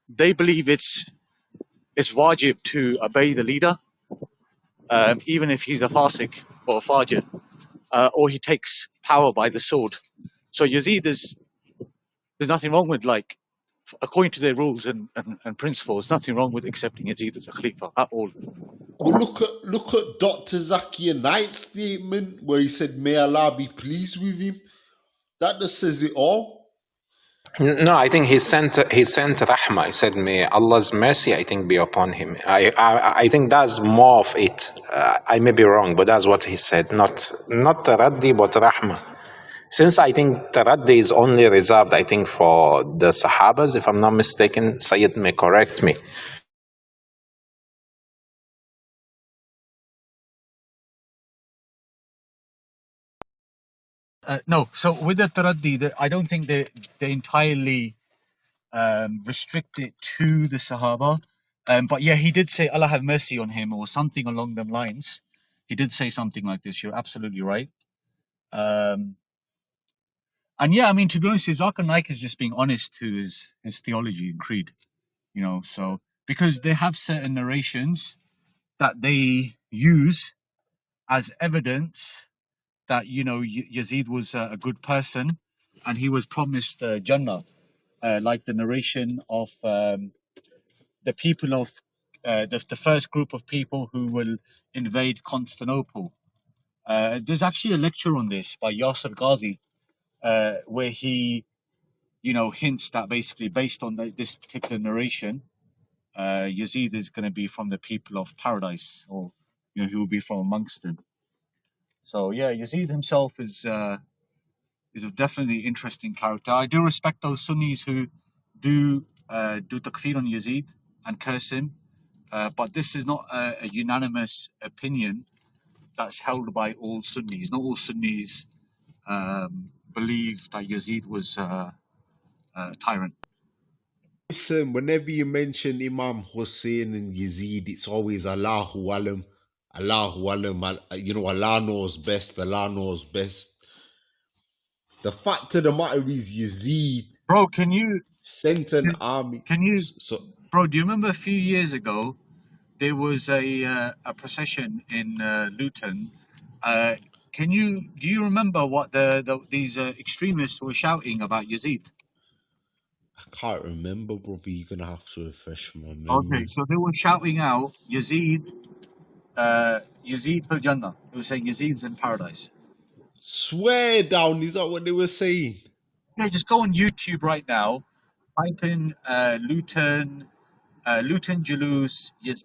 they believe it's it's wajib to obey the leader, even if he's a fasik or a fajr, or he takes power by the sword. So Yazid there's nothing wrong with, like, according to their rules and principles, nothing wrong with accepting Yazid as a Khalifa at all. Well, look at Dr. Zakir Naik's statement where he said, "May Allah be pleased with him." That just says it all. No, I think he sent rahmah. He said, "May Allah's mercy, I think, be upon him." I think that's more of it. I may be wrong, but that's what he said. Not taraddi, but rahmah. Since I think taraddi is only reserved, I think, for the Sahabas, if I'm not mistaken. Sayyid may correct me. No, so with the taraddi, I don't think they entirely restrict it to the Sahaba. But yeah, he did say Allah have mercy on him or something along them lines. He did say something like this. You're absolutely right. And yeah, I mean, to be honest, Zakir Naik is just being honest to his theology and creed, so because they have certain narrations that they use as evidence that, Yazid was a good person and he was promised Jannah, like the narration of the people of the first group of people who will invade Constantinople. There's actually a lecture on this by Yasser Ghazi, where he, hints that basically based on this particular narration, Yazid is going to be from the people of paradise, or he will be from amongst them. So yeah, Yazid himself is a definitely interesting character. I do respect those Sunnis who do takfir on Yazid and curse him. But this is not a unanimous opinion that's held by all Sunnis. Not all Sunnis believe that Yazid was a tyrant. Listen, whenever you mention Imam Hussein and Yazid, it's always Allahu Alam, Allahu Alam. Allah knows best. Allah knows best. The fact of the matter is, Yazid, Bro, can you sent an army. Bro, do you remember a few years ago there was a procession in Luton? Do you remember what these extremists were shouting about Yazid? I can't remember, brother. You're gonna have to refresh my memory. Okay, so they were shouting out Yazid fil Jannah. They were saying Yazid's in paradise. Swear down, is that what they were saying? Yeah, just go on YouTube right now, type in Luton Julus, Yazid,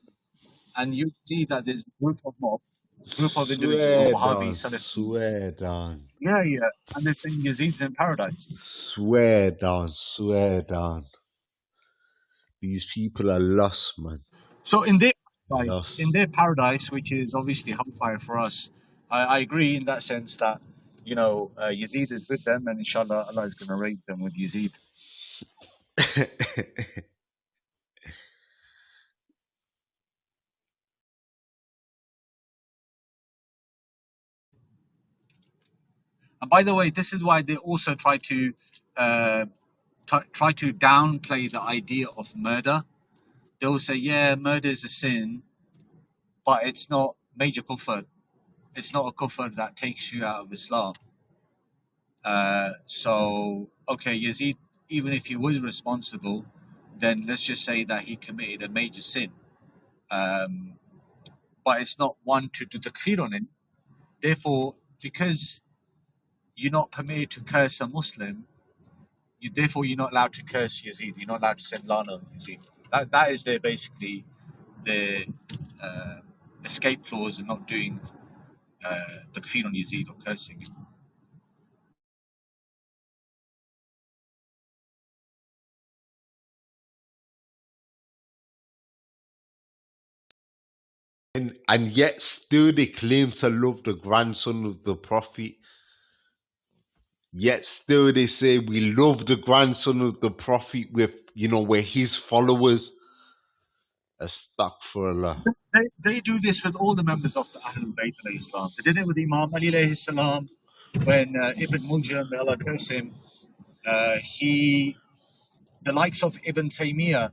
and you see that there's a group of individuals, Wahhabi, Salafi. Swear down. Yeah, and they're saying Yazid's in paradise. Swear down. These people are lost, man. So in their paradise, which is obviously hellfire for us, I agree in that sense that Yazid is with them, and inshallah Allah is going to raise them with Yazid. And by the way, this is why they also try to downplay the idea of murder. They will say, yeah, murder is a sin, but it's not major kufr. It's not a kufr that takes you out of Islam. So, okay, Yazid, even if he was responsible, then let's just say that he committed a major sin. But it's not one to do takfir on him. Therefore, because you're not permitted to curse a Muslim, therefore you're not allowed to curse Yazid. You're not allowed to send lana on Yazid. That is basically the escape clause and not doing takfir on Yazid or cursing him. And yet still they claim to love the grandson of the Prophet. Yet still they say we love the grandson of the Prophet, we're his followers. Astaghfirullah. They do this with all the members of the Ahlul Bayt of Islam. They did it with Imam Ali alayhi salam when Ibn Muljam, may Allah curse him, the likes of Ibn Taymiyyah,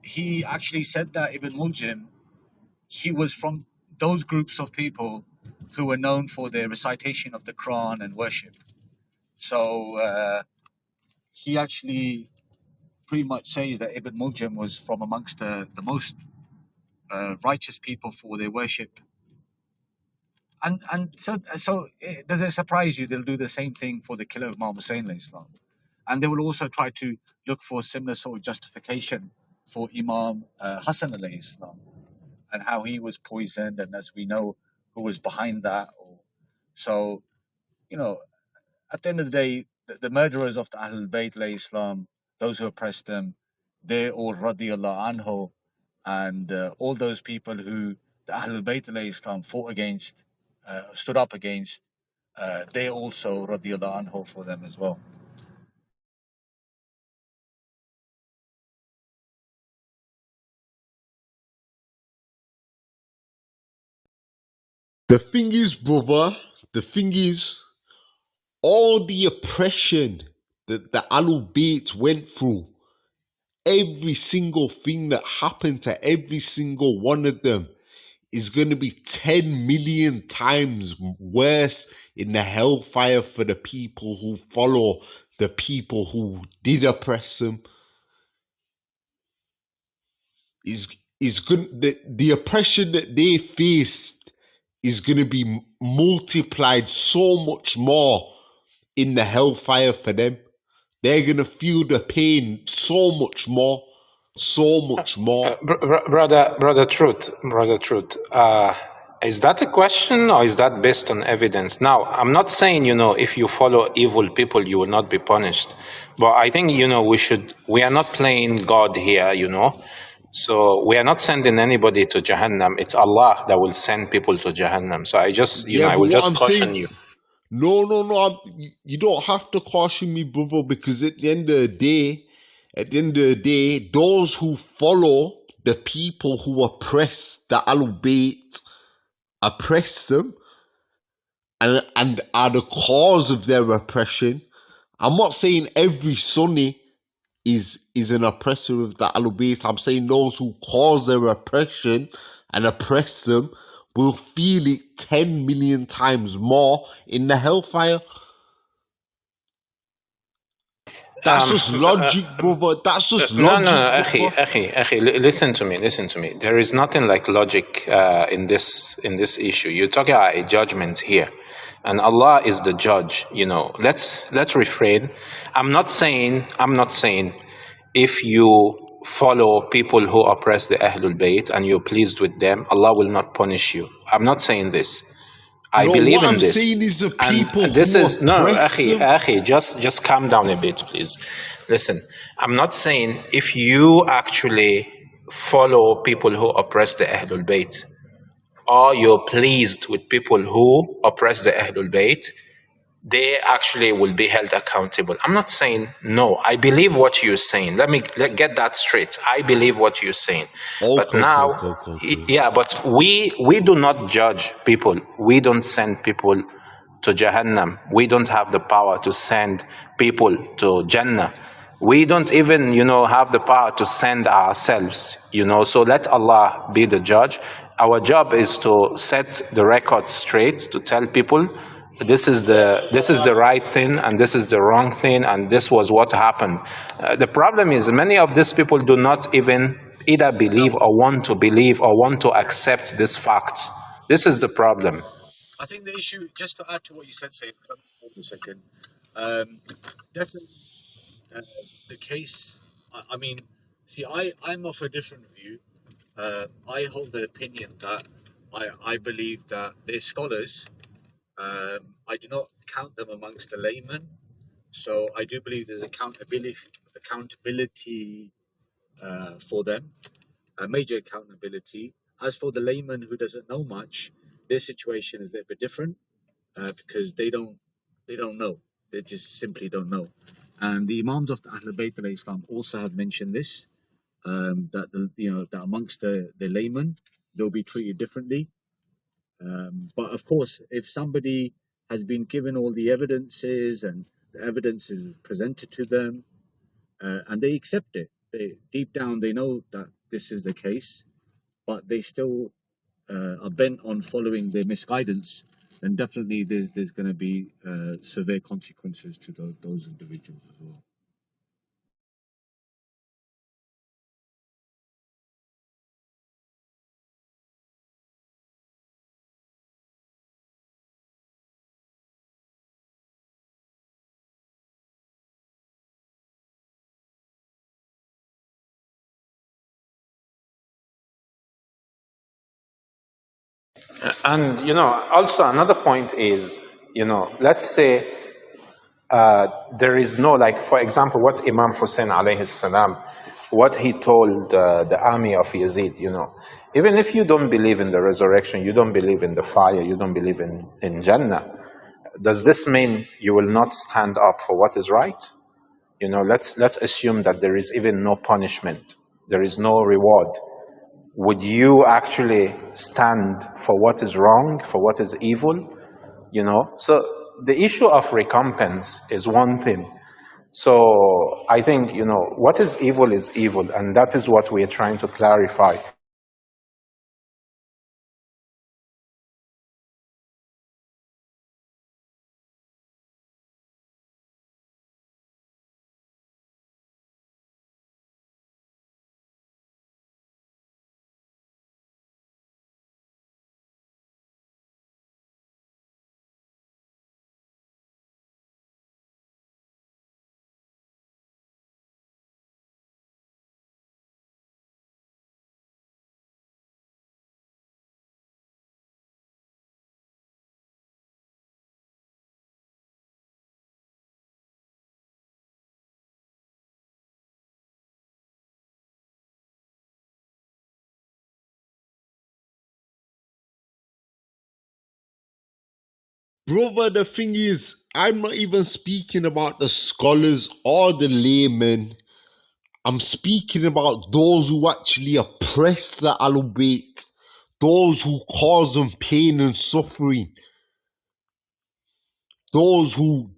he actually said that Ibn Muljim, he was from those groups of people who were known for their recitation of the Quran and worship. So he actually pretty much says that Ibn Muljim was from amongst the most righteous people for their worship. And so does it surprise you they'll do the same thing for the killer of Imam Hussein alayhi salam? And they will also try to look for a similar sort of justification for Imam Hassan alayhi salam, and how he was poisoned, and as we know who was behind that. So, you know, at the end of the day, the murderers of the Ahlul Bayt alayhi salam, those who oppressed them, they're all radiyallahu anhu, and all those people who the Ahlul Bayt alayhi salam fought against, stood up against, they also radiyallahu anhu for them as well. The thing is, brother, all the oppression that the Ahlul Bayt went through, every single thing that happened to every single one of them is going to be 10 million times worse in the hellfire for the people who follow the people who did oppress them. Is going the oppression that they faced is going to be multiplied so much more in the hellfire for them. They're going to feel the pain so much more. Brother Truth. Is that a question or is that based on evidence? Now, I'm not saying, if you follow evil people, you will not be punished. But I think, we are not playing God here, So we are not sending anybody to Jahannam. It's Allah that will send people to Jahannam. So I will just caution you. No, you don't have to caution me, brother, because at the end of the day, those who follow the people who oppress the Ahlul Bayt, oppress them, and are the cause of their oppression. I'm not saying every Sunni is an oppressor of the Ahlul Bayt. I'm saying those who cause their oppression and oppress them will feel it 10 million times more in the hellfire. That's just logic, brother. That's just logic. No, Akhi, listen to me. There is nothing like logic in this issue. You're talking about a judgment here, and Allah is the judge. Let's refrain. I'm not saying if you follow people who oppress the Ahlul Bayt and you're pleased with them, Allah will not punish you. I'm not saying this. I believe in this. Saying is the people and this who is no, oppress Akhi, just calm down a bit, please. Listen, I'm not saying if you actually follow people who oppress the Ahlul Bayt, or you're pleased with people who oppress the Ahlul Bayt, they actually will be held accountable. I'm not saying no. I believe what you're saying. Let get that straight. I believe what you're saying. But now, yeah, but we do not judge people. We don't send people to Jahannam. We don't have the power to send people to Jannah. We don't even, have the power to send ourselves, So let Allah be the judge. Our job is to set the record straight, to tell people this is the right thing and this is the wrong thing and this was what happened. The problem is many of these people do not even either believe or want to accept these facts. This is the problem. I think the issue, just to add to what you said, Sayyid, for a second, definitely the case. I mean, see, I'm of a different view. I hold the opinion that I believe that they're scholars. I do not count them amongst the laymen, so I do believe there's accountability for them, major accountability. As for the layman who doesn't know much, their situation is a bit different because they don't know. They just simply don't know. And the Imams of the Ahlul Bayt of Islam also have mentioned this, that that amongst the laymen they'll be treated differently. But of course, if somebody has been given all the evidences and the evidence is presented to them and they accept it, deep down they know that this is the case, but they still are bent on following their misguidance, then definitely there's going to be severe consequences to those individuals as well. And also another point is, let's say there is no, like, for example, what Imam Hussein alayhi salam, what he told the army of Yazid, even if you don't believe in the resurrection, you don't believe in the fire, you don't believe in Jannah, does this mean you will not stand up for what is right? Let's assume that there is even no punishment, there is no reward. Would you actually stand for what is wrong, for what is evil? So the issue of recompense is one thing. So I think, what is evil, and that is what we are trying to clarify. Brother, the thing is, I'm not even speaking about the scholars or the laymen. I'm speaking about those who actually oppress the Ahlul Bayt, those who cause them pain and suffering, those who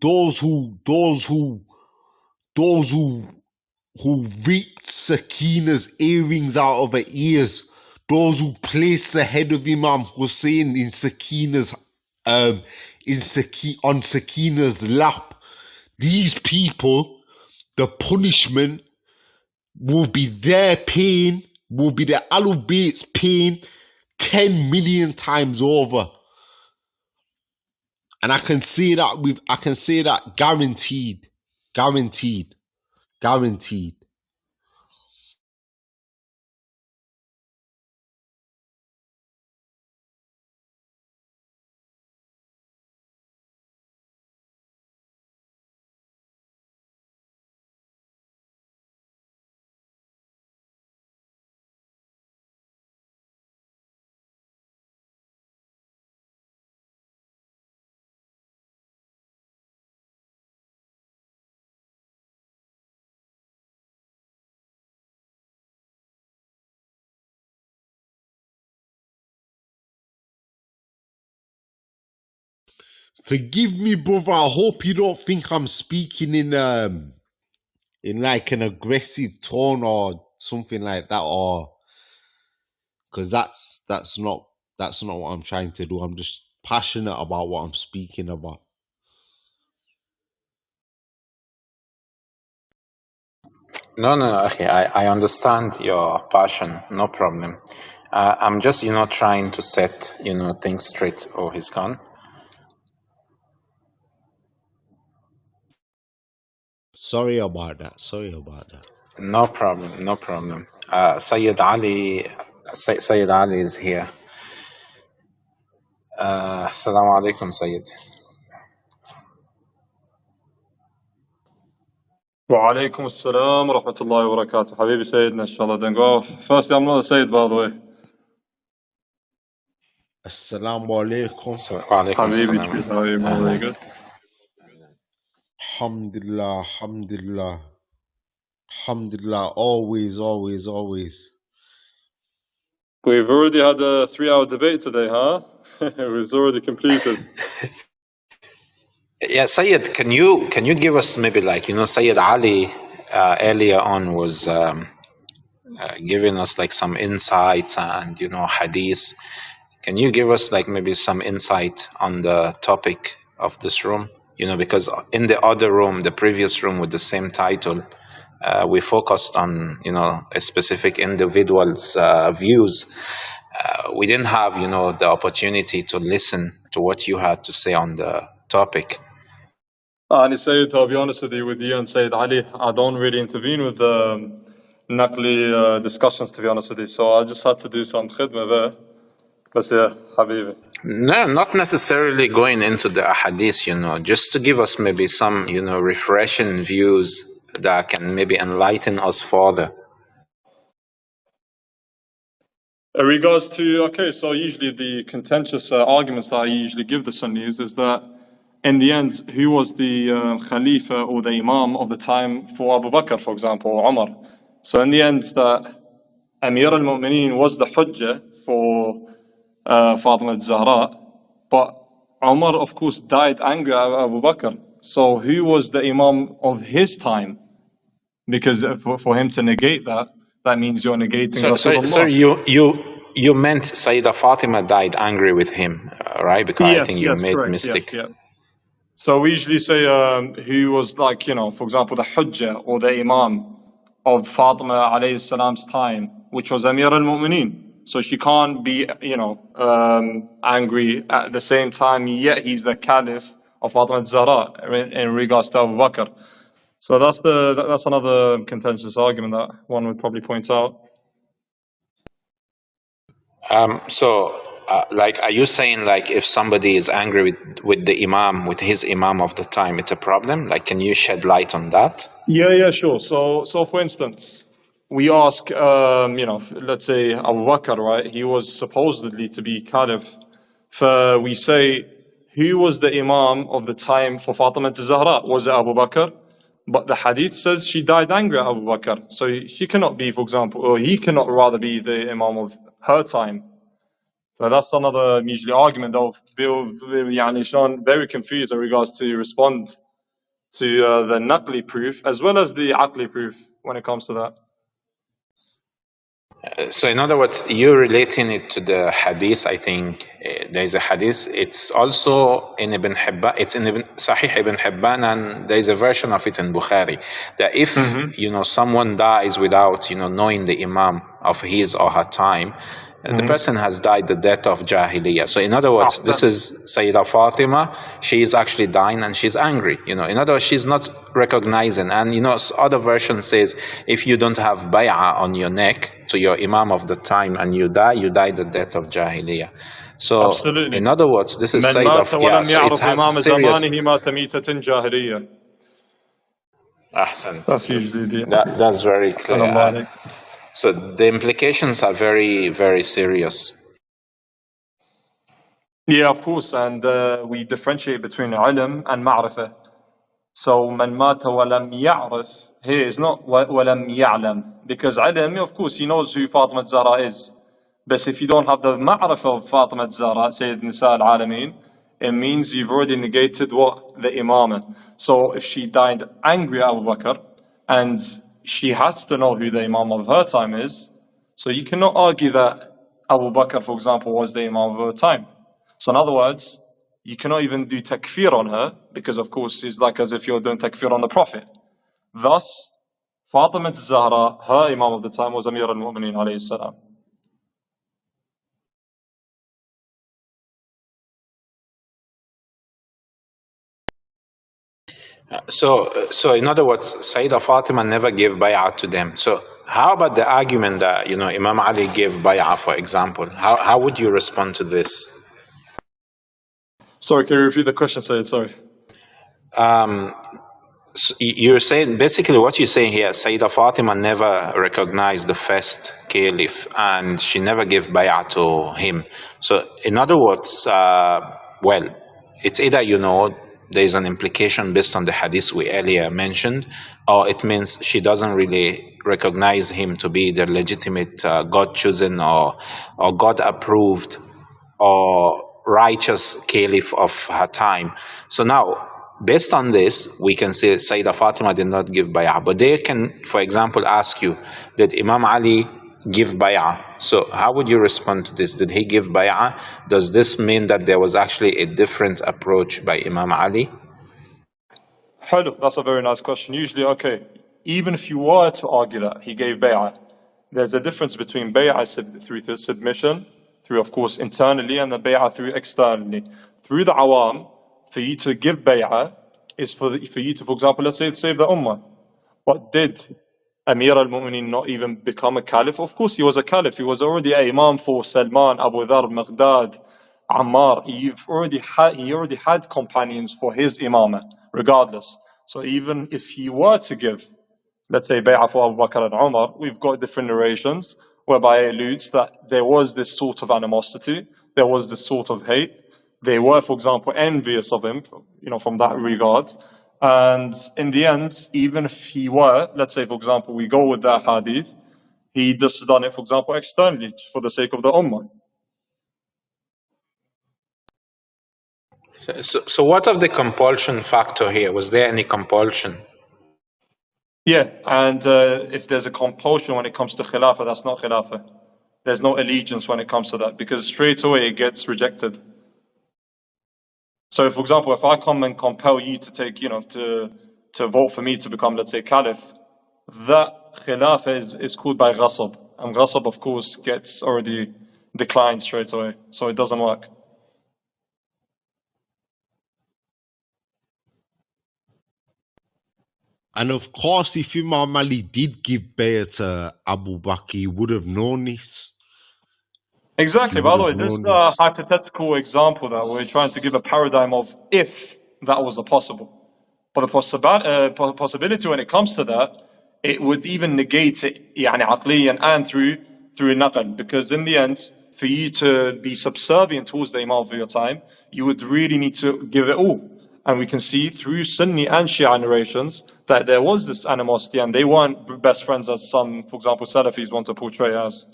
ripped Sakina's earrings out of her ears, those who placed the head of Imam Hussein in on Sakina's lap. These people, the punishment will be their pain, will be the Ahlul Bayt's pain 10 million times over. And I can say that guaranteed. Forgive me, brother. I hope you don't think I'm speaking in like an aggressive tone or something like that, or because that's not what I'm trying to do. I'm just passionate about what I'm speaking about. No, okay, I understand your passion, no problem. I'm just, trying to set, things straight. Oh, he's gone. Sorry about that. No problem. Sayyid Ali is here. Assalamu alaikum, Sayyid. وعليكم السلام ورحمة الله وبركاته. حبيبي سيدنا, inshallah doing well. Firstly, I'm not a Sayyid, by the way. Assalamu alaikum. Habibi, how are you? Very good. Alhamdulillah. Always. We've already had a 3-hour debate today, huh? It was already completed. Yeah, Sayyid, can you give us maybe, like, Sayyid Ali, earlier on was giving us like some insights and hadith. Can you give us like maybe some insight on the topic of this room? Because in the other room, the previous room with the same title, we focused on a specific individual's views. We didn't have the opportunity to listen to what you had to say on the topic. Ali Sayyid, I'll be honest with you and Sayyid Ali, I don't really intervene with Naqli discussions, to be honest with you. So I just had to do some khidmah there. But yeah, Habibi. No, not necessarily going into the hadith, just to give us maybe some, refreshing views that can maybe enlighten us further. In regards to, okay, so usually the contentious arguments that I usually give the Sunnis is that in the end, who was the Khalifa or the Imam of the time for Abu Bakr, for example, or Umar? So in the end, that Amir al-Mu'mineen was the Hujjah for Fatima al-Zahra, but Umar, of course, died angry at Abu Bakr. So who was the Imam of his time? Because for him to negate that, that means you're negating Rasulullah. So you meant Sayyida Fatima died angry with him, right? Because yes, I think you made correct. mistake. Yeah. So we usually say who was like, for example, the Hujjah or the Imam of Fatima alayhi salam's time, which was Amir al-Mu'mineen. So she can't be, angry at the same time, yet he's the Caliph of Fatima al-Zahra in regards to Abu Bakr. So that's another contentious argument that one would probably point out. Are you saying like if somebody is angry with the Imam, with his Imam of the time, it's a problem? Like, can you shed light on that? Yeah, sure. So for instance, we ask, let's say Abu Bakr, right? He was supposedly to be Caliph. We say, who was the Imam of the time for Fatima al-Zahra? Was it Abu Bakr? But the hadith says she died angry at Abu Bakr. So she cannot be, for example, or he cannot rather be the Imam of her time. So that's another usually argument of Sean very confused in regards to respond to the Naqli proof as well as the Aqli proof when it comes to that. So in other words, you're relating it to the hadith. I think there's a hadith. It's also in Ibn Hibban. It's in Sahih Ibn Hibban, and there's a version of it in Bukhari. That if someone dies without knowing the Imam of his or her time, the person has died the death of Jahiliyyah. So in other words, this is Sayyida Fatima. She is actually dying and she's angry. In other words, she's not recognizing. And other version says, if you don't have bay'ah on your neck to your Imam of the time and you die the death of Jahiliyyah. So absolutely. In other words, this is Sayyida. So it has serious. That's usually the. That's very clear. So the implications are very, very serious. Yeah, of course, and we differentiate between ilm and ma'rifah. So man mata wa lam ya'rif here is not wa lam ya'lam, because ilm, of course, he knows who Fatima al-Zahra is. But if you don't have the ma'rifah of Fatima al-Zahra, Sayyid Nisa al-Alameen, it means you've already negated what? The imamah. So if she died angry at Abu Bakr, and she has to know who the Imam of her time is. So you cannot argue that Abu Bakr, for example, was the Imam of her time. So in other words, you cannot even do takfir on her, because of course it's like as if you're doing takfir on the Prophet. Thus, Fatima al-Zahra, her Imam of the time was Amir al-Mu'mineen alayhi salam. So in other words, Sayyida Fatima never gave bay'ah to them. So how about the argument that Imam Ali gave bay'ah, for example? How would you respond to this? Sorry, can you repeat the question, Sayyid? Sorry. So you're saying basically what you're saying here, Sayyida Fatima never recognized the first caliph and she never gave bay'ah to him. So in other words, it's either there's an implication based on the hadith we earlier mentioned, or it means she doesn't really recognize him to be the legitimate God-chosen or God-approved or righteous caliph of her time. So now, based on this, we can say Sayyida Fatima did not give bay'ah. But they can, for example, ask you, did Imam Ali give bay'ah? So how would you respond to this? Did he give bay'ah? Does this mean that there was actually a different approach by Imam Ali? Hello, that's a very nice question. Usually, okay, even if you were to argue that he gave bay'ah, there's a difference between bay'ah through submission, through, of course, internally, and the bay'ah through externally. Through the awam, for you to give bay'ah is for you to, for example, let's say, save the ummah. But did Amir al-Mu'minin not even become a caliph? Of course he was a caliph. He was already an imam for Salman, Abu Dhar, Maghdad, Ammar. He already had companions for his imamah, regardless. So even if he were to give, let's say, bay'ah for Abu Bakr and Umar, we've got different narrations whereby it alludes that there was this sort of animosity, there was this sort of hate. They were, for example, envious of him, from that regard. And in the end, even if he were, let's say, for example, we go with that hadith, he just done it, for example, externally for the sake of the ummah. So what of the compulsion factor here? Was there any compulsion? Yeah, and if there's a compulsion when it comes to khilafah, that's not khilafah. There's no allegiance when it comes to that, because straight away it gets rejected. So, for example, if I come and compel you to take, to vote for me to become, let's say, caliph, that khilafah is called by ghasab. And ghasab, of course, gets already declined straight away. So it doesn't work. And of course, if Imam Ali did give bay'ah to Abu Bakr, he would have known this. Exactly. By the way, this hypothetical example that we're trying to give a paradigm of if that was possible. But the possibility when it comes to that, it would even negate it, يعني عقليا and through naql, because in the end, for you to be subservient towards the Imam of your time, you would really need to give it all. And we can see through Sunni and Shia narrations that there was this animosity, and they weren't best friends as some, for example, Salafis want to portray as.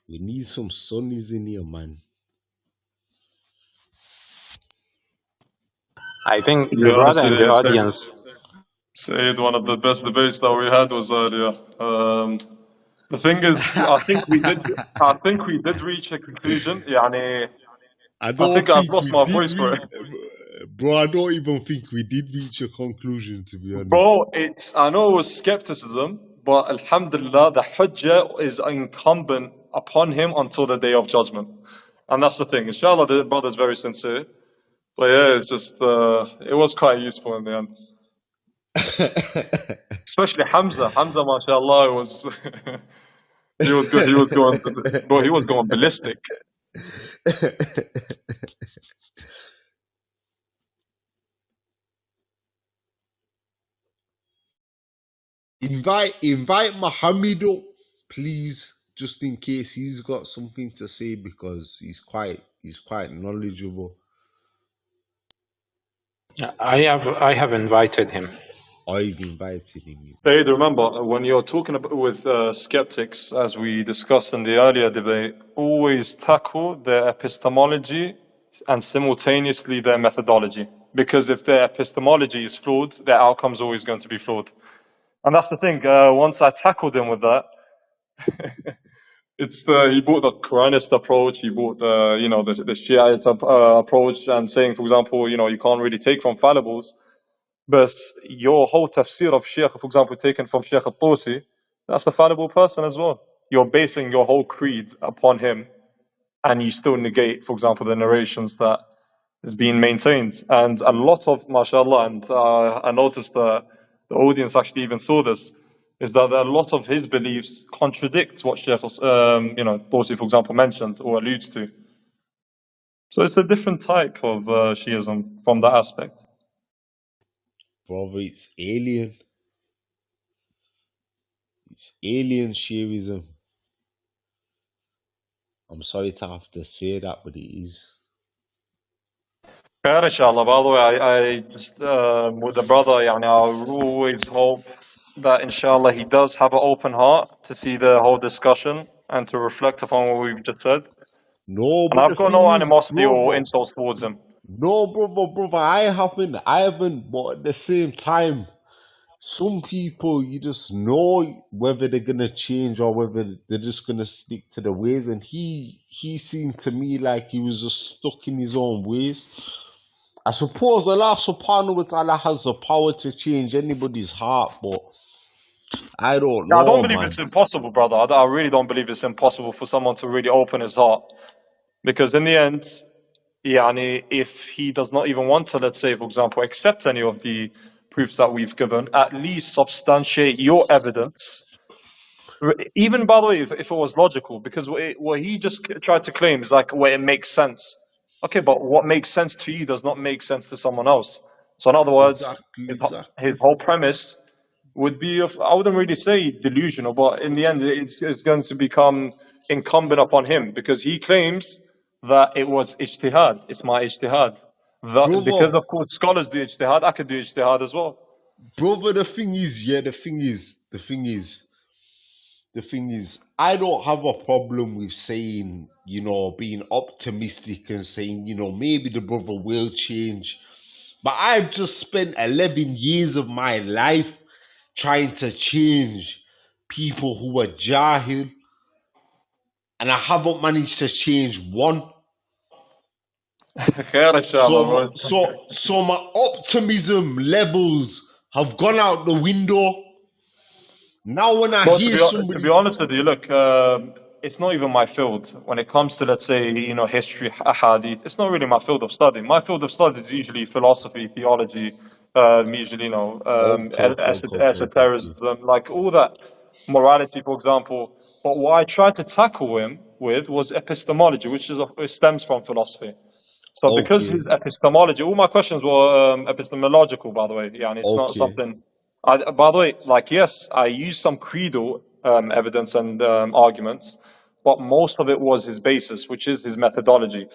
We need some Sunnis in here, man. I think To be the honest brother with in the you, audience. Sayyid, one of the best debates that we had was earlier. The thing is, I think we did reach a conclusion. يعني, I I don't think I've think lost we my did voice for it. bro, I don't even think we did reach a conclusion, to be honest. Bro, I know it was skepticism, but alhamdulillah, the hujjah is incumbent upon him until the day of judgment. And that's the thing. Inshallah, the brother's very sincere. But yeah, it's just, it was quite useful in the end. Especially Hamza. Hamza, mashallah, was, he was good. He was going ballistic. Invite Muhammad up, please, just in case he's got something to say, because he's quite knowledgeable. I have invited him. I've invited him. Sayyid, remember, when you're talking with skeptics, as we discussed in the earlier debate, always tackle their epistemology and simultaneously their methodology. Because if their epistemology is flawed, their outcome's always going to be flawed. And that's the thing. Once I tackled him with that, he brought the Quranist approach. He brought the Shiite approach, and saying, for example, you can't really take from fallibles. But your whole tafsir of Sheikh, for example, taken from Sheikh al-Tusi, that's a fallible person as well. You're basing your whole creed upon him, and you still negate, for example, the narrations that is being maintained. And a lot of, mashallah, and I noticed that the audience actually even saw this, is that a lot of his beliefs contradict what Sheikh, Tusi, for example, mentioned or alludes to. So it's a different type of Shiism from that aspect. Brother, it's alien. It's alien Shiism. I'm sorry to have to say that, but it is. Khair, inshallah. By the way, I just, with the brother, yani, I always hope that inshallah he does have an open heart to see the whole discussion and to reflect upon what we've just said. No, And but I've the got thing no is, animosity or brother, insults towards him. no, brother, I haven't, but at the same time, some people, you just know whether they're gonna change or whether they're just gonna stick to the ways. And he seemed to me like he was just stuck in his own ways. I suppose Allah subhanahu wa ta'ala has the power to change anybody's heart, but I don't I don't know, believe man. it's impossible, brother. I really don't believe it's impossible for someone to really open his heart. Because in the end, yani, if he does not even want to, let's say, for example, accept any of the proofs that we've given, at least substantiate your evidence. Even, by the way, if it was logical, because what he just tried to claim is like where it makes sense. Okay, but what makes sense to you does not make sense to someone else. So, in other words, Exactly, his exactly. whole premise would be, I wouldn't really say delusional, but in the end, it's going to become incumbent upon him because he claims that it was ijtihad. It's my ijtihad. Because, Brother, of course, scholars do ijtihad, I could do ijtihad as well. brother, the thing is, I don't have a problem with saying, being optimistic and saying, maybe the brother will change. But I've just spent 11 years of my life trying to change people who are jahil, and I haven't managed to change one. Khair, inshallah, So, bro. so my optimism levels have gone out the window. Now, when I Well, hear to somebody, be honest with you, look, it's not even my field. When it comes to, let's say, history, hadith, it's not really my field of study. My field of study is usually philosophy, theology, usually, okay. esotericism, like all that, morality, for example. But what I tried to tackle him with was epistemology, which it stems from philosophy. So because Okay, his epistemology, all my questions were epistemological, by the way. Yeah, and it's not okay, something. By the way, like yes, I used some creedal evidence and arguments, but most of it was his basis, which is his methodology.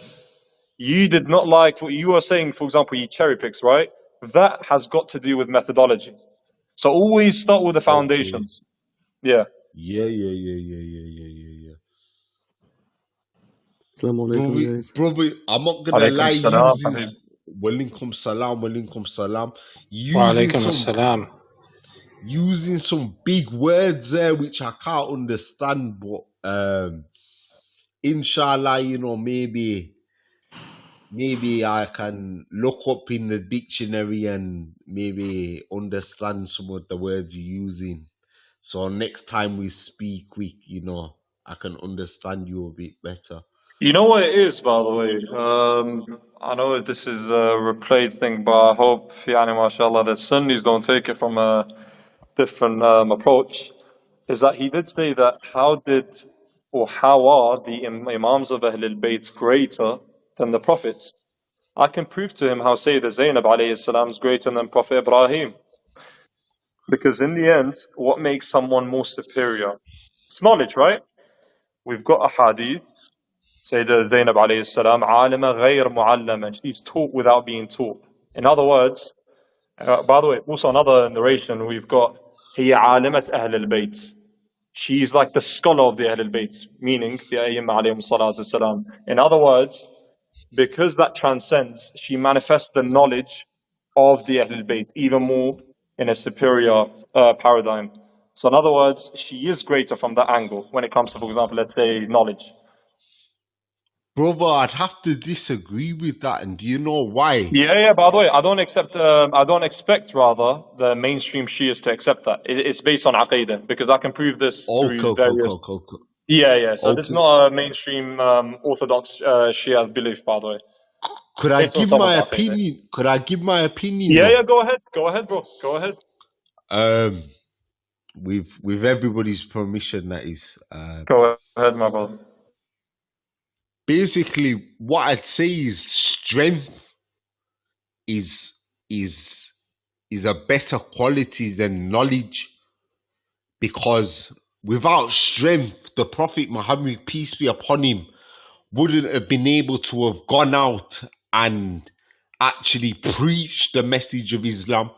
You did not like what you were saying, for example, he cherry picks, right? That has got to do with methodology. So always start with the okay. foundations. Yeah. Yeah. Assalamu alaikum, guys. Brother, I'm not gonna Alaykum lie, salam. using walaikum salam, Wa using alaikum some assalam. using some big words there which I can't understand, but inshallah, maybe I can look up in the dictionary and maybe understand some of the words you're using. So next time we speak, I can understand you a bit better. You know what it is, by the way? I know this is a replayed thing, but I hope, yani, mashallah, that Sunnis don't take it from a different approach. Is that he did say that how are the Imams of Ahlul Bayt greater than the Prophets? I can prove to him how Sayyida Zainab alayhi salam is greater than Prophet Ibrahim. Because in the end, what makes someone more superior? It's knowledge, right? We've got a hadith. Sayyida Zainab alayhi salam, alima ghayr mu'allama. She's taught without being taught. In other words, by the way, also another narration we've got, هي عالمة أهل البيت. She's like the scholar of the Ahl al-Bayt, meaning the Ayyimah alayhim salatu salam. In other words, because that transcends, she manifests the knowledge of the Ahl al-Bayt even more in a superior paradigm. So in other words, she is greater from that angle when it comes to, for example, let's say knowledge. Brother, I'd have to disagree with that, and do you know why? Yeah. By the way, I don't expect rather the mainstream Shias to accept that. It's based on aqidah because I can prove this through various. Yeah. So this is Okay. not a mainstream Orthodox Shia belief, by the way. Could I Based on give someone's my aqidah. opinion? Could I give my opinion Yeah. though? Go ahead, bro. Go ahead. With everybody's permission, that is. Go ahead, my brother. Basically, what I'd say is strength is a better quality than knowledge, because without strength, the Prophet Muhammad, peace be upon him, wouldn't have been able to have gone out and actually preach the message of Islam.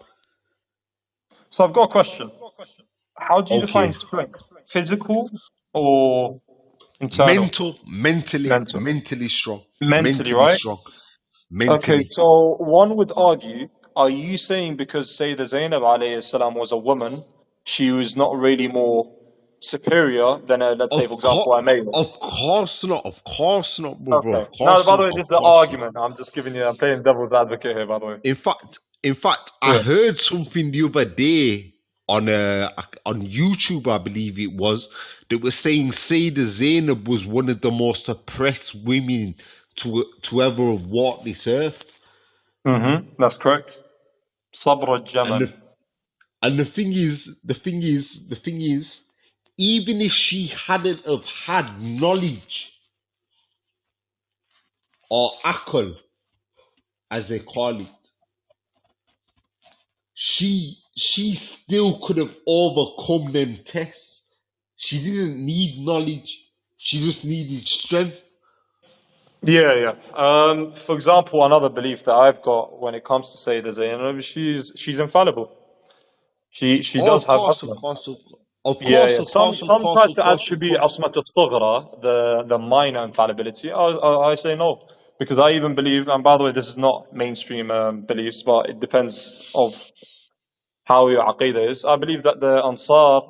So I've got a question. How do you define Okay. strength? Physical or internal? Mental. Mentally strong. Mentally, Mentally right? strong. Okay, Mentally. so one would argue, are you saying because Sayyida Zainab alayhi salam was a woman, she was not really more superior than, let's say, for example, a male? Of course not. Of course not, brother. Okay. Of Now, course by the not. way, Of this is the course not. argument. I'm playing devil's advocate here, by the way. In fact, I Yeah. heard something the other day on YouTube, I believe it was, that was saying Sayyida Zainab was one of the most oppressed women to ever have walked this earth. That's correct. Sabr al-Jamal. And the thing is, even if she hadn't have had knowledge or akal, as they call it, she still could have overcome them tests. She didn't need knowledge. She just needed strength. Yeah. For example, another belief that I've got when it comes to Sayyida Zainab, she's infallible. She Oh, does of have course, of asma. course, of Yeah. course, of Some course, of some course, try of to course, of attribute course. asmat al-sughra, the minor infallibility. I say no, because I even believe, and by the way, this is not mainstream beliefs, but it depends of how your aqidah is. I believe that the Ansar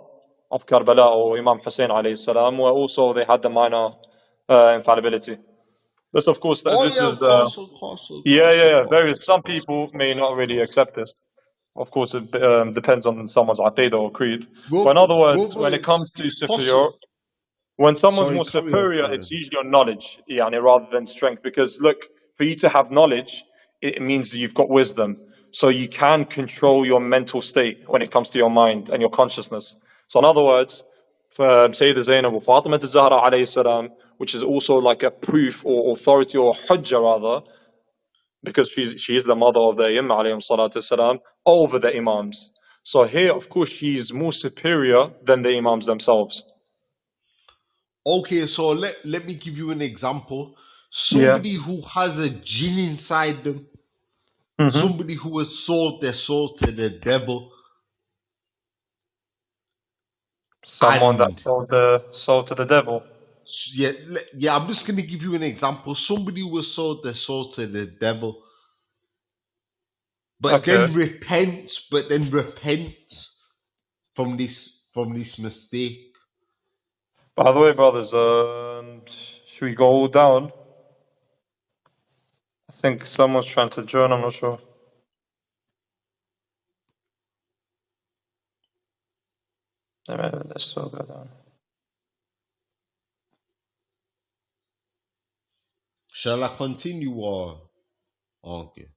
of Karbala or Imam Hussein alayhi salam were also, they had the minor infallibility. This, of course, Oh this yeah, is of course, of course, of yeah, course, yeah, of yeah. course, Various, of some course, people of may course, not of really course. accept this. Of course, it depends on someone's aqidah or creed. But in other words, when But it it's comes to possible. when someone's Sorry, more carry on, superior, carry it's on. usually on knowledge, yani, rather than strength. Because look, for you to have knowledge, it means that you've got wisdom. So you can control your mental state when it comes to your mind and your consciousness. So in other words, for Sayyida Zainab or Fatima al-Zahra alayhi salam, which is also like a proof or authority or hujjah rather, because she's the mother of the Imam alayhi salatu salam, over the Imams. So here, of course, she's more superior than the Imams themselves. Okay, so let me give you an example. Yeah. Somebody who has a jinn inside them, Mm-hmm. somebody who has sold their soul to the devil, Someone that and sold the soul to the devil. yeah, I'm just gonna give you an example. Somebody who has sold their soul to the devil, Okay. but then repents from this mistake. By the way, brothers, should we go down? I think someone's trying to join. I'm not sure. Let's still go down. Shall I continue or okay?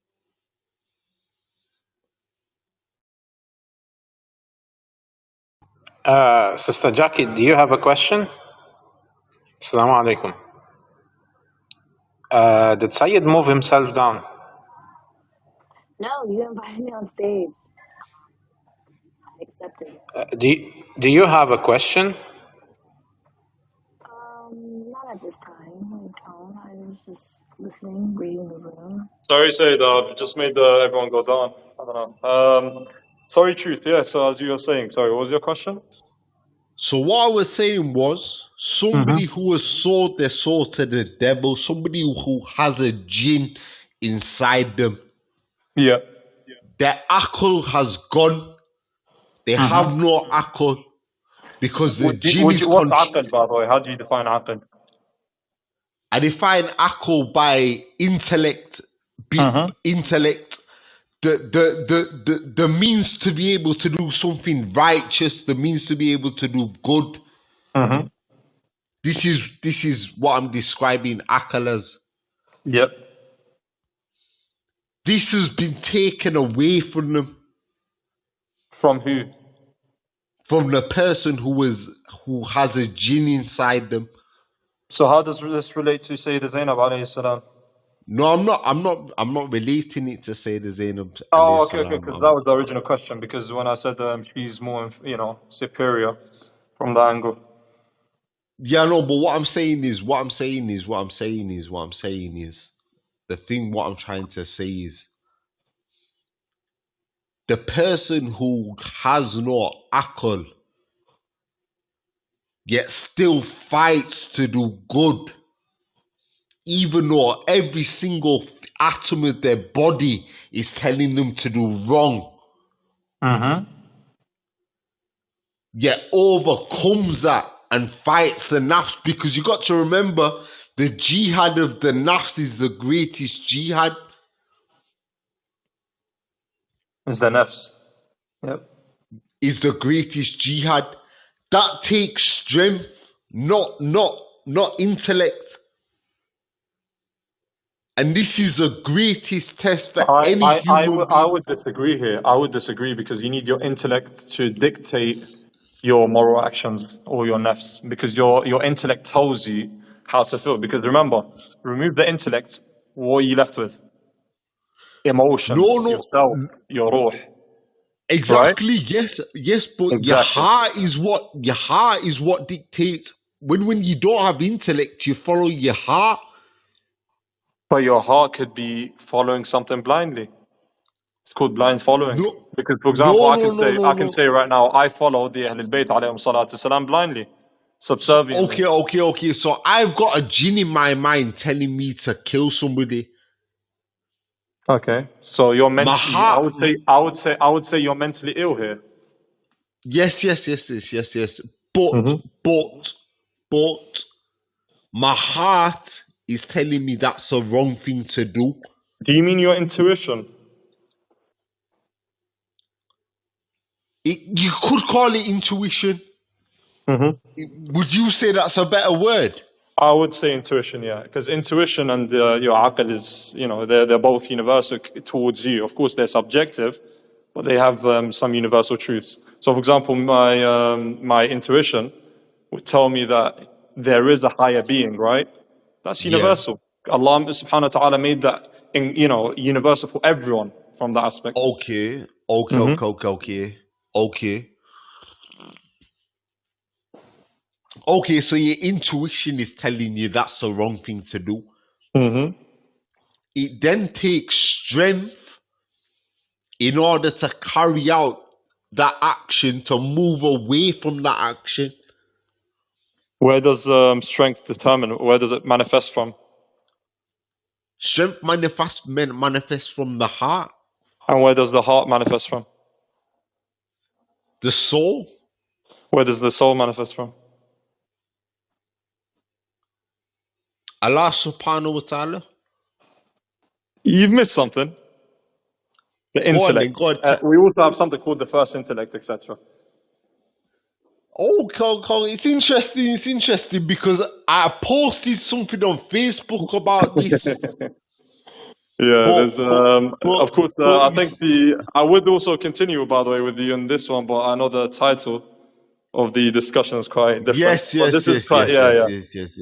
Sister Jackie, do you have a question? Assalamu alaikum. Did Sayyid move himself down? No, you invited me on stage. I accepted it. Do you have a question? Not at this time. I was just listening, reading the room. Sorry, Sayyid, I've just made everyone go down. I don't know. Sorry, Truth. Yeah, so as you were saying, sorry, what was your question? So what I was saying was Mm-hmm. somebody who has sold their soul to the devil, somebody who has a jinn inside them, Yeah. their akal has gone. They have Mm-hmm. no akal because the jinn is What's aql, by the way? How do you define aql? I define akal by intellect, Mm-hmm. intellect, the means to be able to do something righteous, the means to be able to do good. Mm-hmm. This is what I'm describing akal as. Yep. This has been taken away from them, From who? from the person who has a jinn inside them. So how does this relate to Sayyida Zainab alayhi salam? No, I'm not relating it to Sayyida Zainab Oh, alayhi okay, salam. because that was the original question. Because when I said she's more, superior from the angle. Yeah, no, but what I'm saying is what I'm trying to say is the person who has no akal yet still fights to do good, even though every single atom of their body is telling them to do wrong, yet overcomes that and fights the nafs. Because you got to remember, the jihad of the nafs is the greatest jihad. It's the nafs. Yep. Is the greatest jihad. That takes strength, not intellect. And this is the greatest test for any human being. I would disagree here. I would disagree because you need your intellect to dictate your moral actions or your nafs, because your intellect tells you how to feel. Because remember, remove the intellect, what are you left with? Emotions, yourself, your ruh. Exactly. Right? Yes, but exactly. your heart is what dictates. When you don't have intellect, you follow your heart. But your heart could be following something blindly. It's called blind following. No, because, for example, I can say no. right now, I follow the Ahlul Bayt alayhim salatu salam blindly, subserviently. Okay. So I've got a jinn in my mind telling me to kill somebody. Okay, so you're mentally. I would say you're mentally ill here. Yes. But my heart is telling me that's the wrong thing to do. Do you mean your intuition? You could call it intuition. Would you say that's a better word? I would say intuition, yeah, because intuition and your aql is, they're both universal towards you. Of course, they're subjective, but they have some universal truths. So, for example, my intuition would tell me that there is a higher being, right? That's universal. Yeah. Allah subhanahu wa ta'ala made that universal for everyone from that aspect. Okay. Okay, so your intuition is telling you that's the wrong thing to do. It then takes strength in order to carry out that action, to move away from that action. Where does strength determine? Where does it manifest from? Strength manifests from the heart. And where does the heart manifest from? The soul. Where does the soul manifest from? Allah subhanahu wa ta'ala. You've missed something. The intellect. Go on. We also have something called the first intellect, etc. Oh, it's interesting because I posted something on Facebook about this. There's of course. I think I would also continue, by the way, with you on this one, but I know the title of the discussion is quite different. Yes.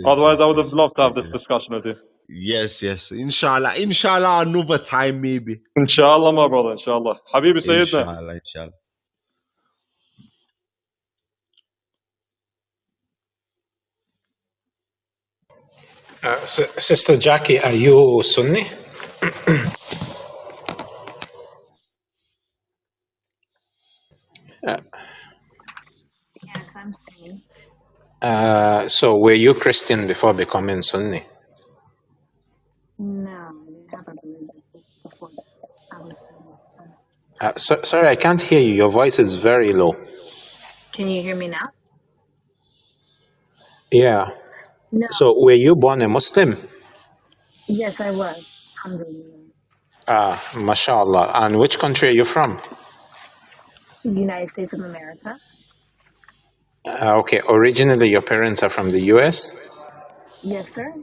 Otherwise, I would have loved to have this discussion with you. Yes. Inshallah, another time maybe. Inshallah, my brother. Inshallah. Habibi Sayyidna. Inshallah. Sister Jackie, are you Sunni? Yes, I'm Sunni. So were you Christian before becoming Sunni? No, I didn't have a religion before I was Sorry, I can't hear you. Your voice is very low. Can you hear me now? Yeah. No. So were you born a Muslim? Yes, I was. Alhamdulillah. MashaAllah. And which country are you from? The United States of America. Okay. Originally, your parents are from the U.S.? Yes, sir.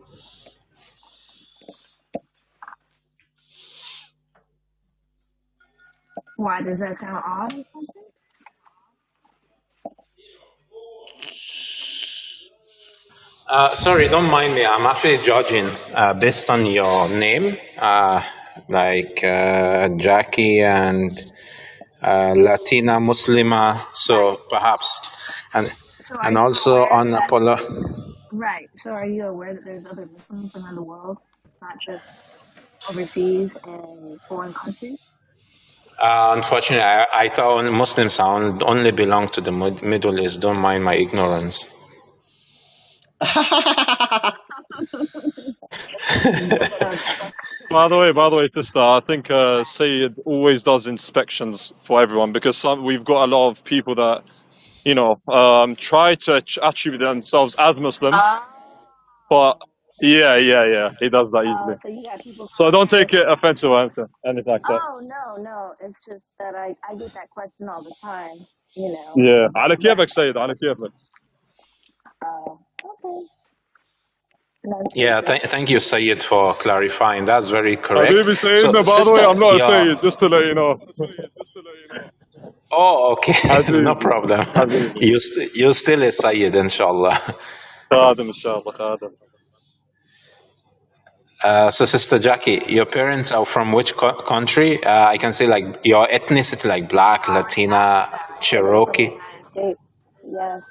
Why does that sound odd or something? Sorry, don't mind me. I'm actually judging based on your name, like Jackie and Latina Muslima. So perhaps, and also on Apollo. Right. So are you aware that there's other Muslims around the world, not just overseas in foreign countries? Unfortunately, I thought Muslims only belong to the Middle East. Don't mind my ignorance. By the way, sister, I think Sayyid always does inspections for everyone because we've got a lot of people that try to attribute themselves as Muslims, Oh, but yeah, he does that usually. so you got people So calling don't take it Muslims. offensive or anything like that. Oh, no. It's just that I get that question all the time, you know. Yeah, على But, كيفك سيد على كيفك. okay. None Yeah, takers. thank you, Sayyid, for clarifying. That's very correct. حبيبي So, سيدنا, by the way, sister, I'm not a Sayyid, just to let you know. oh, okay, no حبيبي problem. حبيبي. You still a Sayyid, inshallah. خادم إن شاء الله خادم. So, Sister Jackie, your parents are from which country? I can say like your ethnicity, like Black, Latina, They were from the Cherokee. United States. Yes.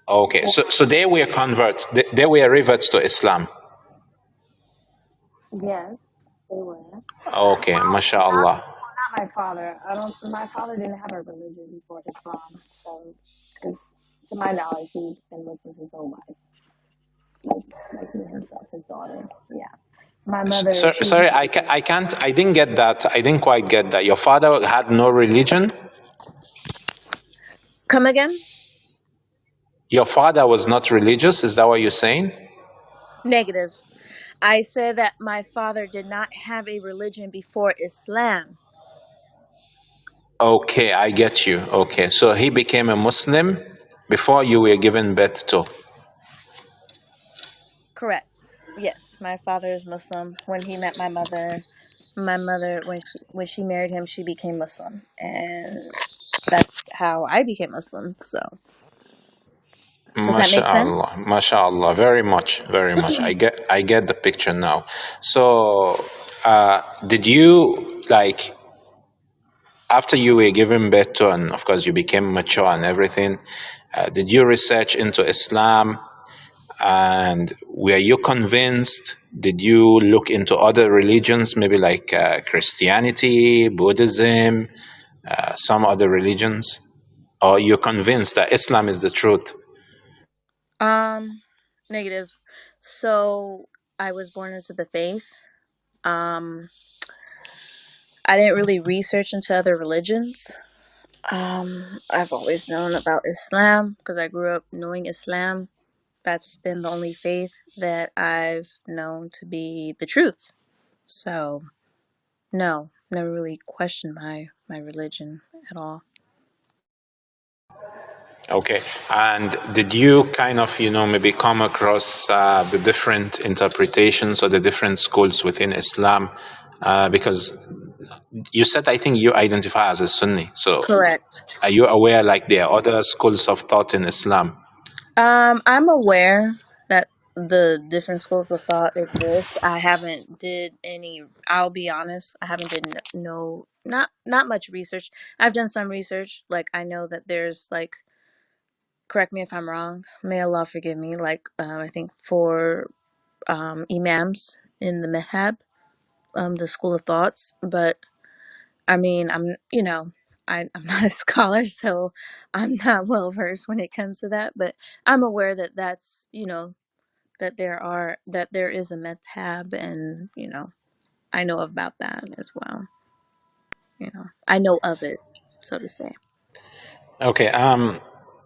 Okay, so they were converts. They were reverts to Islam. Yes, they were. Okay, mashallah. Not my father. My father didn't have a religion before Islam. So, because to my knowledge, he's been Muslim his whole life. Like me himself, his daughter. Yeah. My mother. Sorry, I didn't get that. I didn't quite get that. Your father had no religion? Come again? Your father was not religious? Is that what you're saying? Negative. I said that my father did not have a religion before Islam. Okay, I get you. Okay, so he became a Muslim before you were given birth to. Correct. Yes, my father is Muslim. When he met my mother, when she married him, she became Muslim, and that's how I became Muslim. So, does that make sense? MashaAllah, MashaAllah, very much, very much. I get the picture now. So, did you like after you were given birth to, and of course you became mature and everything? Did you research into Islam? And were you convinced? Did you look into other religions, maybe like Christianity, Buddhism, some other religions? Or you're convinced that Islam is the truth? Negative. So I was born into the faith. I didn't really research into other religions. I've always known about Islam because I grew up knowing Islam. That's been the only faith that I've known to be the truth. So, no, never really questioned my religion at all. Okay. And did you kind of, maybe come across the different interpretations or the different schools within Islam? Because you said, I think you identify as a Sunni. So Correct. are you aware like there are other schools of thought in Islam? I'm aware that the different schools of thought exist. I haven't did any. I'll be honest. I haven't did no not much research. I've done some research. Like I know that there's like. Correct me if I'm wrong. May Allah forgive me. Like I think 4 imams in the Mehab, the school of thoughts. But I mean, I'm not a scholar, so I'm not well versed when it comes to that. But I'm aware that that's that there is a Mehab, and I know about that as well. I know of it, so to say. Okay.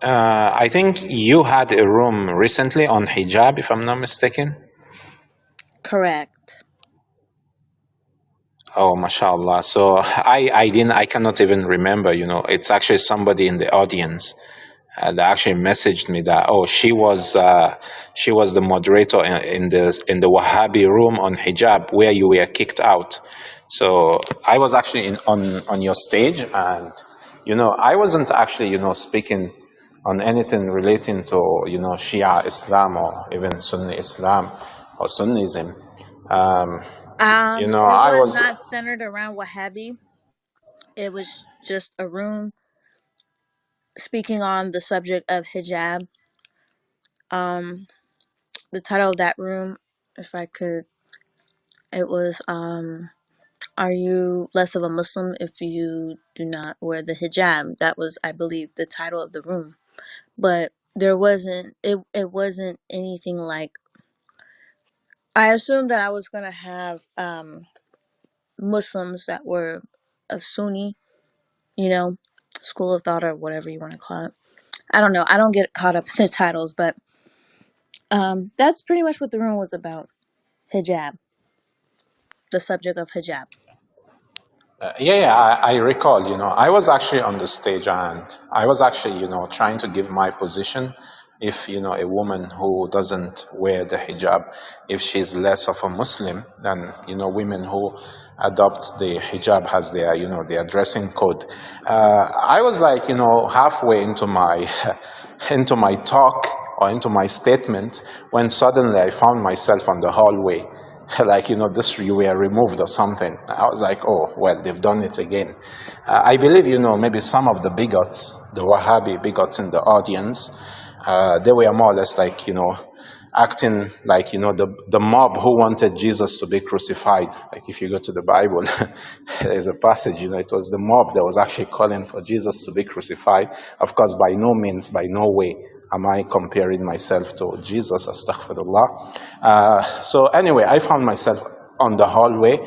I think you had a room recently on hijab, if I'm not mistaken. Correct. Oh, mashallah. So I cannot even remember, it's actually somebody in the audience that actually messaged me that, she was the moderator in the Wahhabi room on hijab where you were kicked out. So I was actually on your stage, and, I wasn't actually, speaking on anything relating to, Shia Islam or even Sunni Islam or Sunnism. It I was was. not centered around Wahhabi. It was just a room speaking on the subject of hijab. The title of that room, if I could It was, are you less of a Muslim if you do not wear the hijab? That was, I believe, the title of the room. But there wasn't, it wasn't anything like, I assumed that I was going to have Muslims that were of Sunni, school of thought or whatever you want to call it. I don't know. I don't get caught up in the titles, but that's pretty much what the room was about. Hijab. The subject of hijab. I recall, I was actually on the stage and I was actually, trying to give my position. If, a woman who doesn't wear the hijab, if she's less of a Muslim than, women who adopt the hijab as their, their dressing code. I was like, halfway into my, into my talk or into my statement when suddenly I found myself on the hallway. Like, this you were removed or something. I was like, oh, well, they've done it again. I believe, maybe some of the bigots, the Wahhabi bigots in the audience, they were more or less like, acting like, the mob who wanted Jesus to be crucified. Like if you go to the Bible, there's a passage, it was the mob that was actually calling for Jesus to be crucified. Of course, by no means, by no way am I comparing myself to Jesus, astaghfirullah. So anyway, I found myself on the hallway,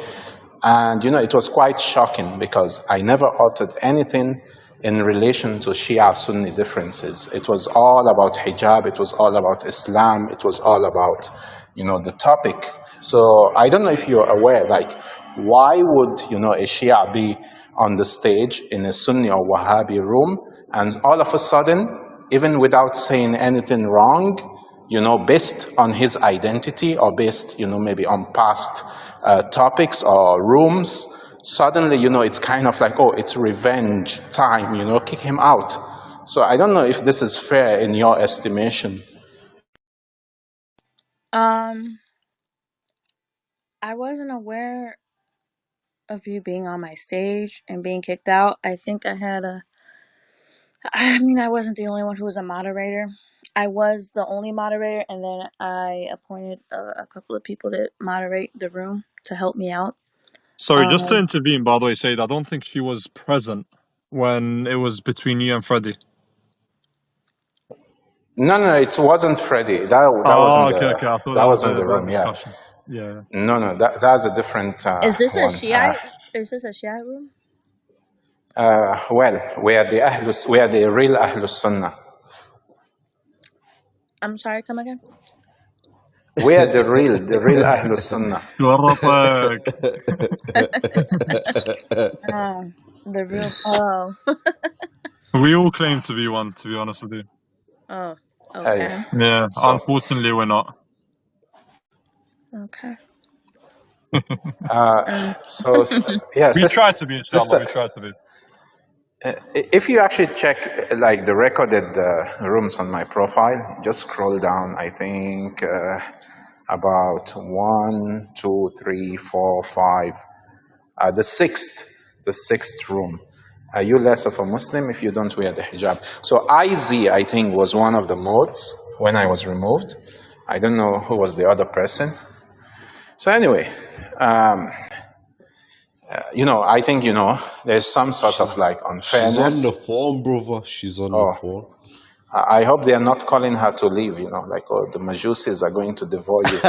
and it was quite shocking because I never uttered anything in relation to Shia Sunni differences. It was all about hijab, it was all about Islam, it was all about, the topic. So I don't know if you're aware, like, why would, a Shia be on the stage in a Sunni or Wahhabi room, and all of a sudden, even without saying anything wrong, based on his identity or based, maybe on past topics or rooms, suddenly, it's kind of like, oh, it's revenge time, kick him out. So I don't know if this is fair in your estimation. I wasn't aware of you being on my stage and being kicked out. I think I wasn't the only one who was a moderator. I was the only moderator, and then I appointed a couple of people to moderate the room to help me out. Sorry, just to intervene, by the way, Sayyid, I don't think she was present when it was between you and Freddie. No, it wasn't Freddie. That wasn't okay. I thought that wasn't the room. Discussion. Yeah. No, that's a different. Is this one. a Shia? Is this a Shia room? Well, we are the real Ahlus Sunnah. I'm sorry, come again? We are the real Ahlus Sunnah. The real. Oh. We all claim to be one, to be honest with you. Oh, okay. Yeah, so, unfortunately, we're not. Okay. Yeah, we try to be, inshallah. We try to be. If you actually check like the recorded rooms on my profile, just scroll down, I think about 1, 2, 3, 4, 5, the sixth room. Are you less of a Muslim if you don't wear the hijab? So IZ, I think, was one of the modes when I was removed. I don't know who was the other person. So anyway, I think, there's some sort of like unfairness. She's on the phone, brother. She's on the phone. I hope they are not calling her to leave, like, oh, the Majusis are going to devour you.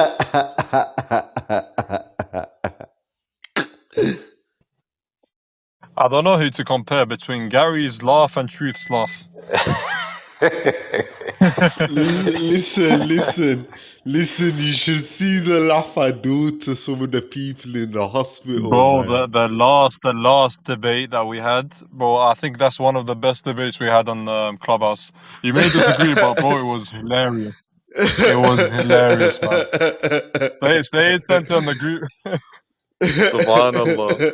I don't know who to compare between Gary's laugh and Truth's laugh. Listen, you should see the laugh I do to some of the people in the hospital. Bro, the last debate that we had, bro, I think that's one of the best debates we had on Clubhouse. You may disagree, but bro, it was hilarious. It was hilarious, man. Say it, sent on the group. Subhanallah.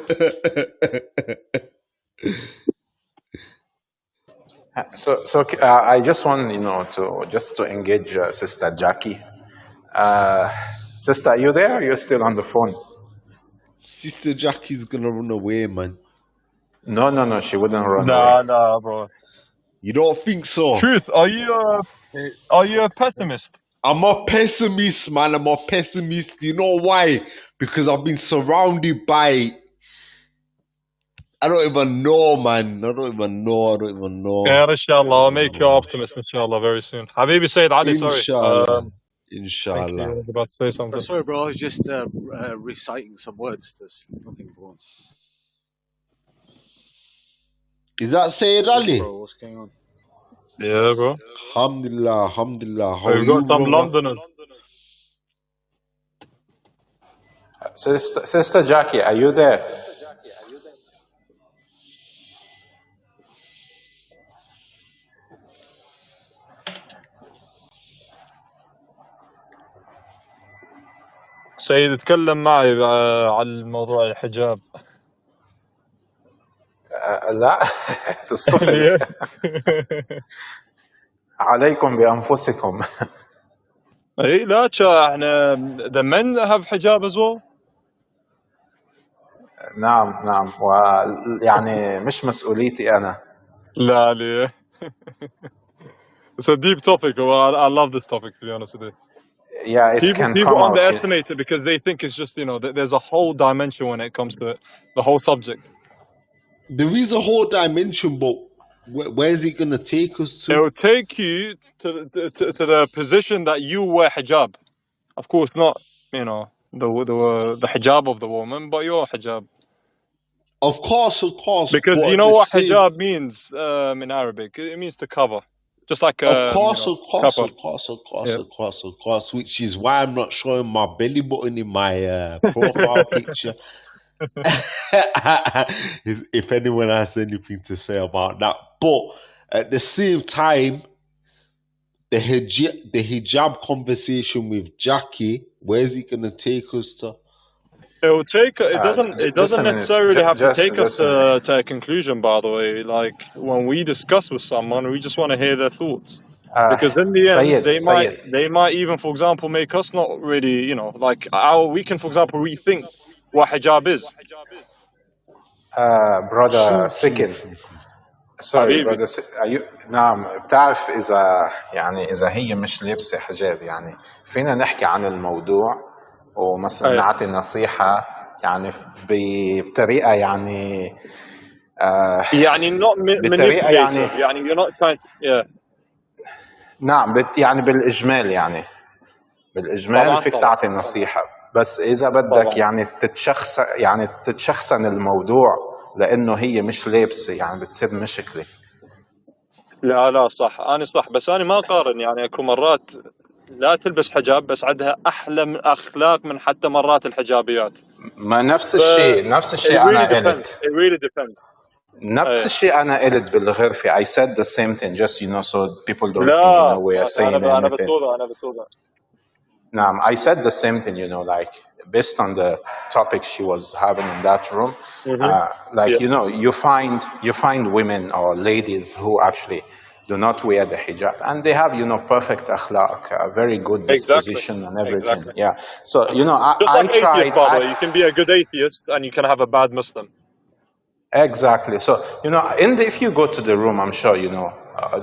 So I just want, to engage Sister Jackie. Sister, are you there? Or are you still on the phone? Sister Jackie's gonna run away, man. No, she wouldn't run away. Nah, bro. You don't think so? Truth, are you a pessimist? I'm a pessimist, man. I'm a pessimist. You know why? Because I've been surrounded by. I don't even know, man. I don't even know. Yeah, inshallah. I'll make you optimist, inshallah, very soon. Habibi Sayyid Ali, sorry. Inshallah. Thank you. Inshallah. You were about to say something. Sorry, bro. I was just reciting some words. There's nothing wrong. Is that Sayyid Yes, Ali? bro. What's going on? Yeah, bro. Alhamdulillah, alhamdulillah. How We've got some Londoners. Sister Jackie, are you there? سيد اتكلم معي على موضوع الحجاب. لا تصطفل عليكم بأنفسكم. اي لا احنا the men have hijab as well. نعم ويعني مش مسؤوليتي أنا. لا ليه. It's a deep topic. Well, I love this topic, to be honest with you. Yeah, it can People come out. underestimate it because they think it's just, there's a whole dimension when it comes to it, the whole subject. There is a whole dimension, but where's it going to take us to? It will take you to the position that you wear hijab. Of course, not, the hijab of the woman, but your hijab. Of course. Because you know what hijab means in Arabic? It means to cover. Just like of course, which is why I'm not showing my belly button in my profile picture. If anyone has anything to say about that, but at the same time, the hijab conversation with Jackie, where's it gonna take us to? It doesn't necessarily have to take us to a conclusion, by the way. Like when we discuss with someone, we just want to hear their thoughts. Because in the end, they might even, for example, make us not really, we can, for example, rethink what hijab is. Brother Sikin. Sorry brother نعم بتعرف إذا هي مش لابسة حجاب يعني فينا نحكي عن الموضوع ومثلا نعطي نصيحة يعني بطريقة يعني بطريقة يعني you're not trying to نعم يعني بالإجمال فيك تعطي نصيحة بس إذا بدك يعني تتشخصن الموضوع لأنه هي مش لابسة يعني بتصير مشكلة. لا صح أنا صح بس أنا ما أقارن يعني أكو مرات لا تلبس حجاب بس عندها أحلى من أخلاق من حتى مرات الحجابيات. ما نفس الشيء أنا قلت. It really depends. نفس الشيء أنا قلت بالغرفة. I said the same thing just so people don't think we are saying anything. أنا بسوى that. نعم I said the same thing like based on the topic she was having in that room. You find women or ladies who actually do not wear the hijab and they have perfect akhlaq, a very good disposition and everything. Yeah, so I tried. You can be a good atheist and you can have a bad Muslim. Exactly. So if you go to the room, I'm sure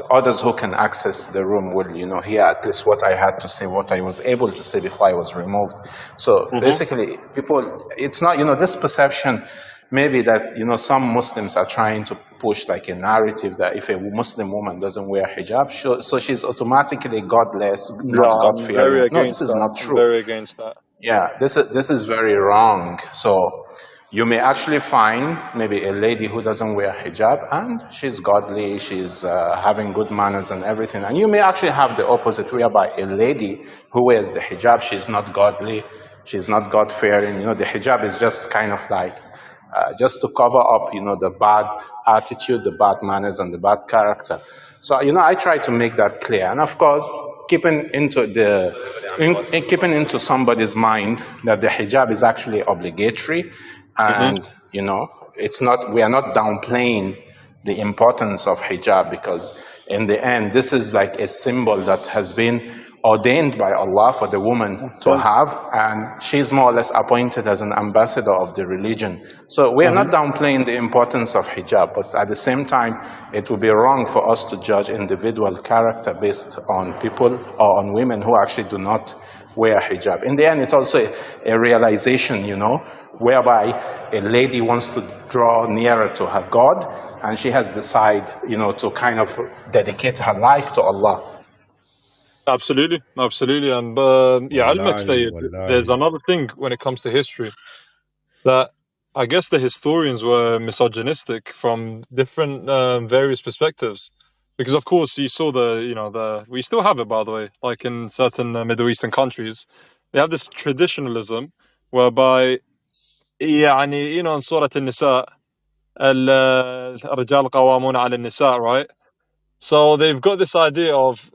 others who can access the room will hear at least what I had to say, what I was able to say before I was removed. So basically, people, it's not this perception maybe that some Muslims are trying to push like a narrative that if a Muslim woman doesn't wear hijab, so she's automatically godless, not God-fearing. No, this is not true. I'm very against that. Yeah, this is very wrong. So you may actually find maybe a lady who doesn't wear hijab and she's godly, she's having good manners and everything. And you may actually have the opposite, whereby a lady who wears the hijab, she's not godly, she's not God-fearing. The hijab is just kind of like just to cover up, the bad attitude, the bad manners, and the bad character. So, I try to make that clear. And of course, keeping into somebody's mind that the hijab is actually obligatory. And, we are not downplaying the importance of hijab because in the end, this is like a symbol that has been ordained by Allah for the woman to have, and she's more or less appointed as an ambassador of the religion. So we are not downplaying the importance of hijab, but at the same time, it would be wrong for us to judge individual character based on people or on women who actually do not wear hijab. In the end, it's also a realization, whereby a lady wants to draw nearer to her God, and she has decided, to kind of dedicate her life to Allah. Absolutely. And yeah, Al-Mak Sayyid, there's another thing when it comes to history, that I guess the historians were misogynistic from different various perspectives. Because of course you saw we still have it, by the way, like in certain Middle Eastern countries, they have this traditionalism whereby in Surah An-Nisa, الرجال قوامون على النساء, right? So they've got this idea of,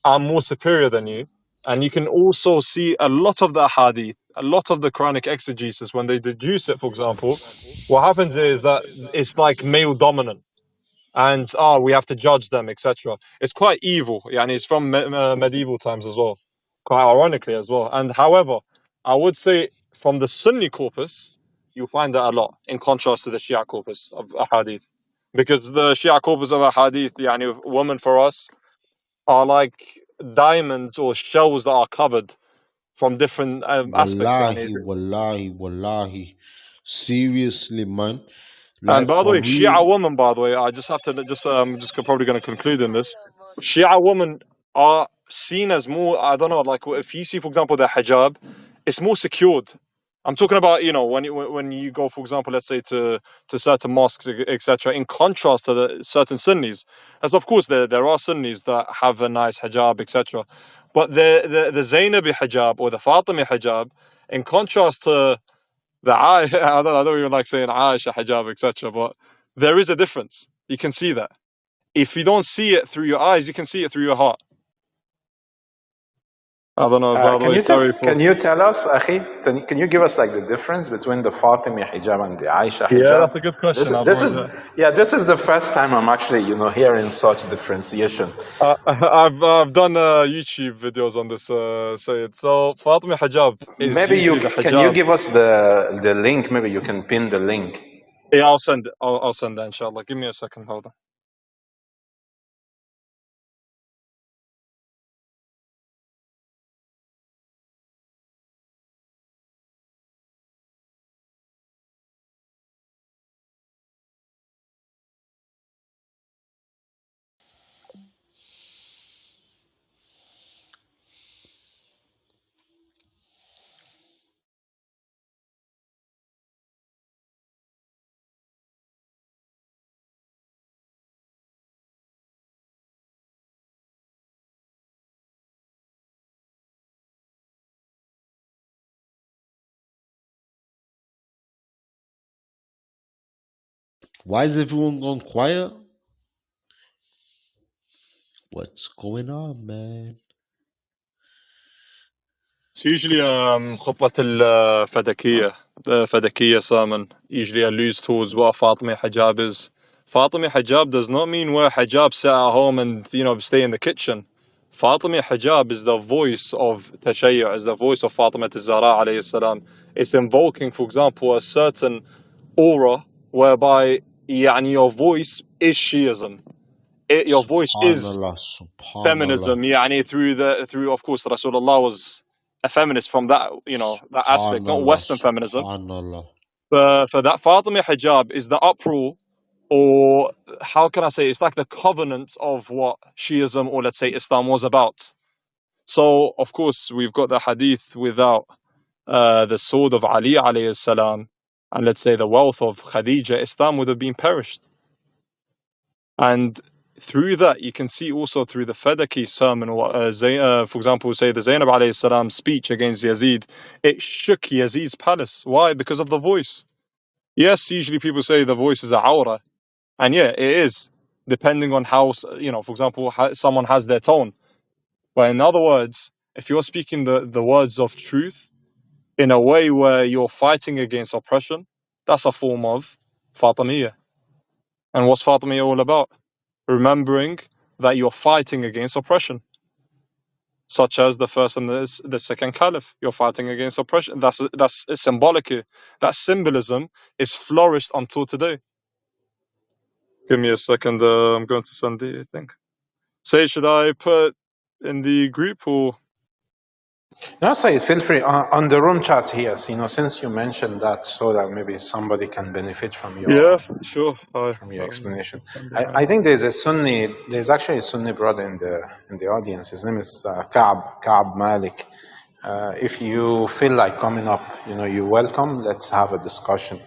I'm more superior than you. And you can also see a lot of the hadith, a lot of the Quranic exegesis, when they deduce it, for example, what happens is that it's like male dominant. And we have to judge them, etc. It's quite evil. And it's from medieval times as well, quite ironically as well. And however, I would say from the Sunni corpus, you'll find that a lot, in contrast to the Shia corpus of ahadith. Because the Shia corpus of ahadith, women for us are like diamonds or shells that are covered from different aspects. Wallahi. Seriously, man. And by the way, Shia women, by the way, I just have to probably going to conclude in this. Shia women are seen as more, I don't know, like if you see, for example, the hijab, it's more secured. I'm talking about, when you go, for example, let's say to certain mosques, etc., in contrast to the certain Sunnis. As of course, there are Sunnis that have a nice hijab, etc. But the Zainabi hijab or the Fatimi hijab, in contrast to the Aisha, I don't even like saying Aisha hijab, etc. But there is a difference. You can see that. If you don't see it through your eyes, you can see it through your heart. I don't know. By the way, can you tell us, Akhi? Can you give us like the difference between the Fatimi hijab and the Aisha hijab? Yeah, that's a good question. This is the first time I'm actually, hearing such differentiation. I've done YouTube videos on this, Sayyid. So Fatima hijab is maybe can you give us the link? Maybe you can pin the link. Yeah, I'll send it. I'll send that, inshallah. Give me a second. Hold on. Why is everyone gone quiet? What's going on, man? It's usually خطبة الفدكية, the Fadakiyya sermon usually alludes towards what Fatima hijab is. Fatima hijab does not mean wear hijab, sit at home and stay in the kitchen. Fatima hijab is the voice of Tashayyu', is the voice of Fatima az-Zahra alayhi salam. It's invoking, for example, a certain aura whereby your voice is Shiism. Your voice is feminism. Through of course Rasulullah was a feminist from that that aspect, not Western feminism. For that Fatima hijab is the uproar, or how can I say, it's like the covenant of what Shiism, or let's say Islam, was about. So of course we've got the hadith without the sword of Ali alayhi salam, and let's say the wealth of Khadija, Islam would have been perished. And through that, you can see also through the Fadaki sermon, for example, say the Zainab alayhi salam speech against Yazid, it shook Yazid's palace. Why? Because of the voice. Yes, usually people say the voice is a awra, and yeah, it is, depending on how, for example, how someone has their tone. But in other words, if you're speaking the words of truth in a way where you're fighting against oppression, that's a form of Fatimiyya. And what's Fatimiyya all about? Remembering that you're fighting against oppression. such as the first and the second caliph. You're fighting against oppression. That's symbolic here. That symbolism is flourished until today. Give me a second. I'm going to send the thing. Say, should I put in the group or? No, Sayyid, feel free. On the room chat here, since you mentioned that, so that maybe somebody can benefit from Yeah, your sure. explanation. I think there's actually a Sunni brother in the audience. His name is Ka'b Malik. If you feel like coming up, you're welcome. Let's have a discussion.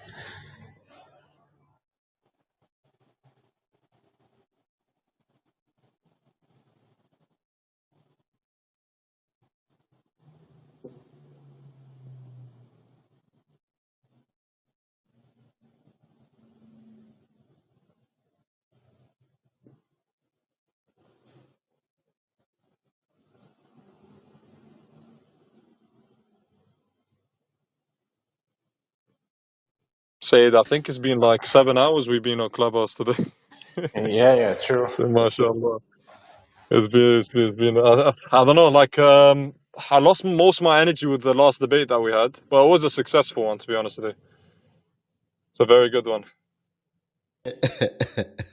Sayyid, I think it's been like 7 hours we've been on Clubhouse today. Yeah, true. So, mashallah. It's been I don't know, like I lost most of my energy with the last debate that we had, but it was a successful one, to be honest with you. It's a very good one. I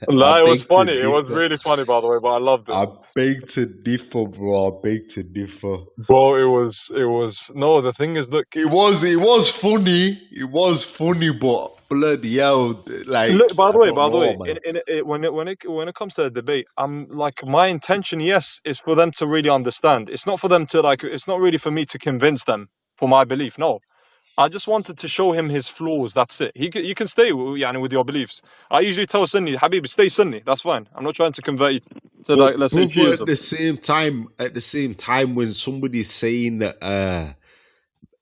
It was beg to funny. It was differ. really funny, by the way, but I loved it. I beg to differ, bro. I beg to differ. Bro, it was no, the thing is, look, It was funny. It was funny, but bloody hell, like, look, by the way, man. when it comes to a debate, I'm like, my intention, yes, is for them to really understand. It's not for them to it's not really for me to convince them for my belief. No, I just wanted to show him his flaws. That's it. You can stay with your beliefs. I usually tell Sunni, Habib, stay Sunni. That's fine. I'm not trying to convert you to, like, let's say, Brother, Shiism. at the same time, when somebody's saying that,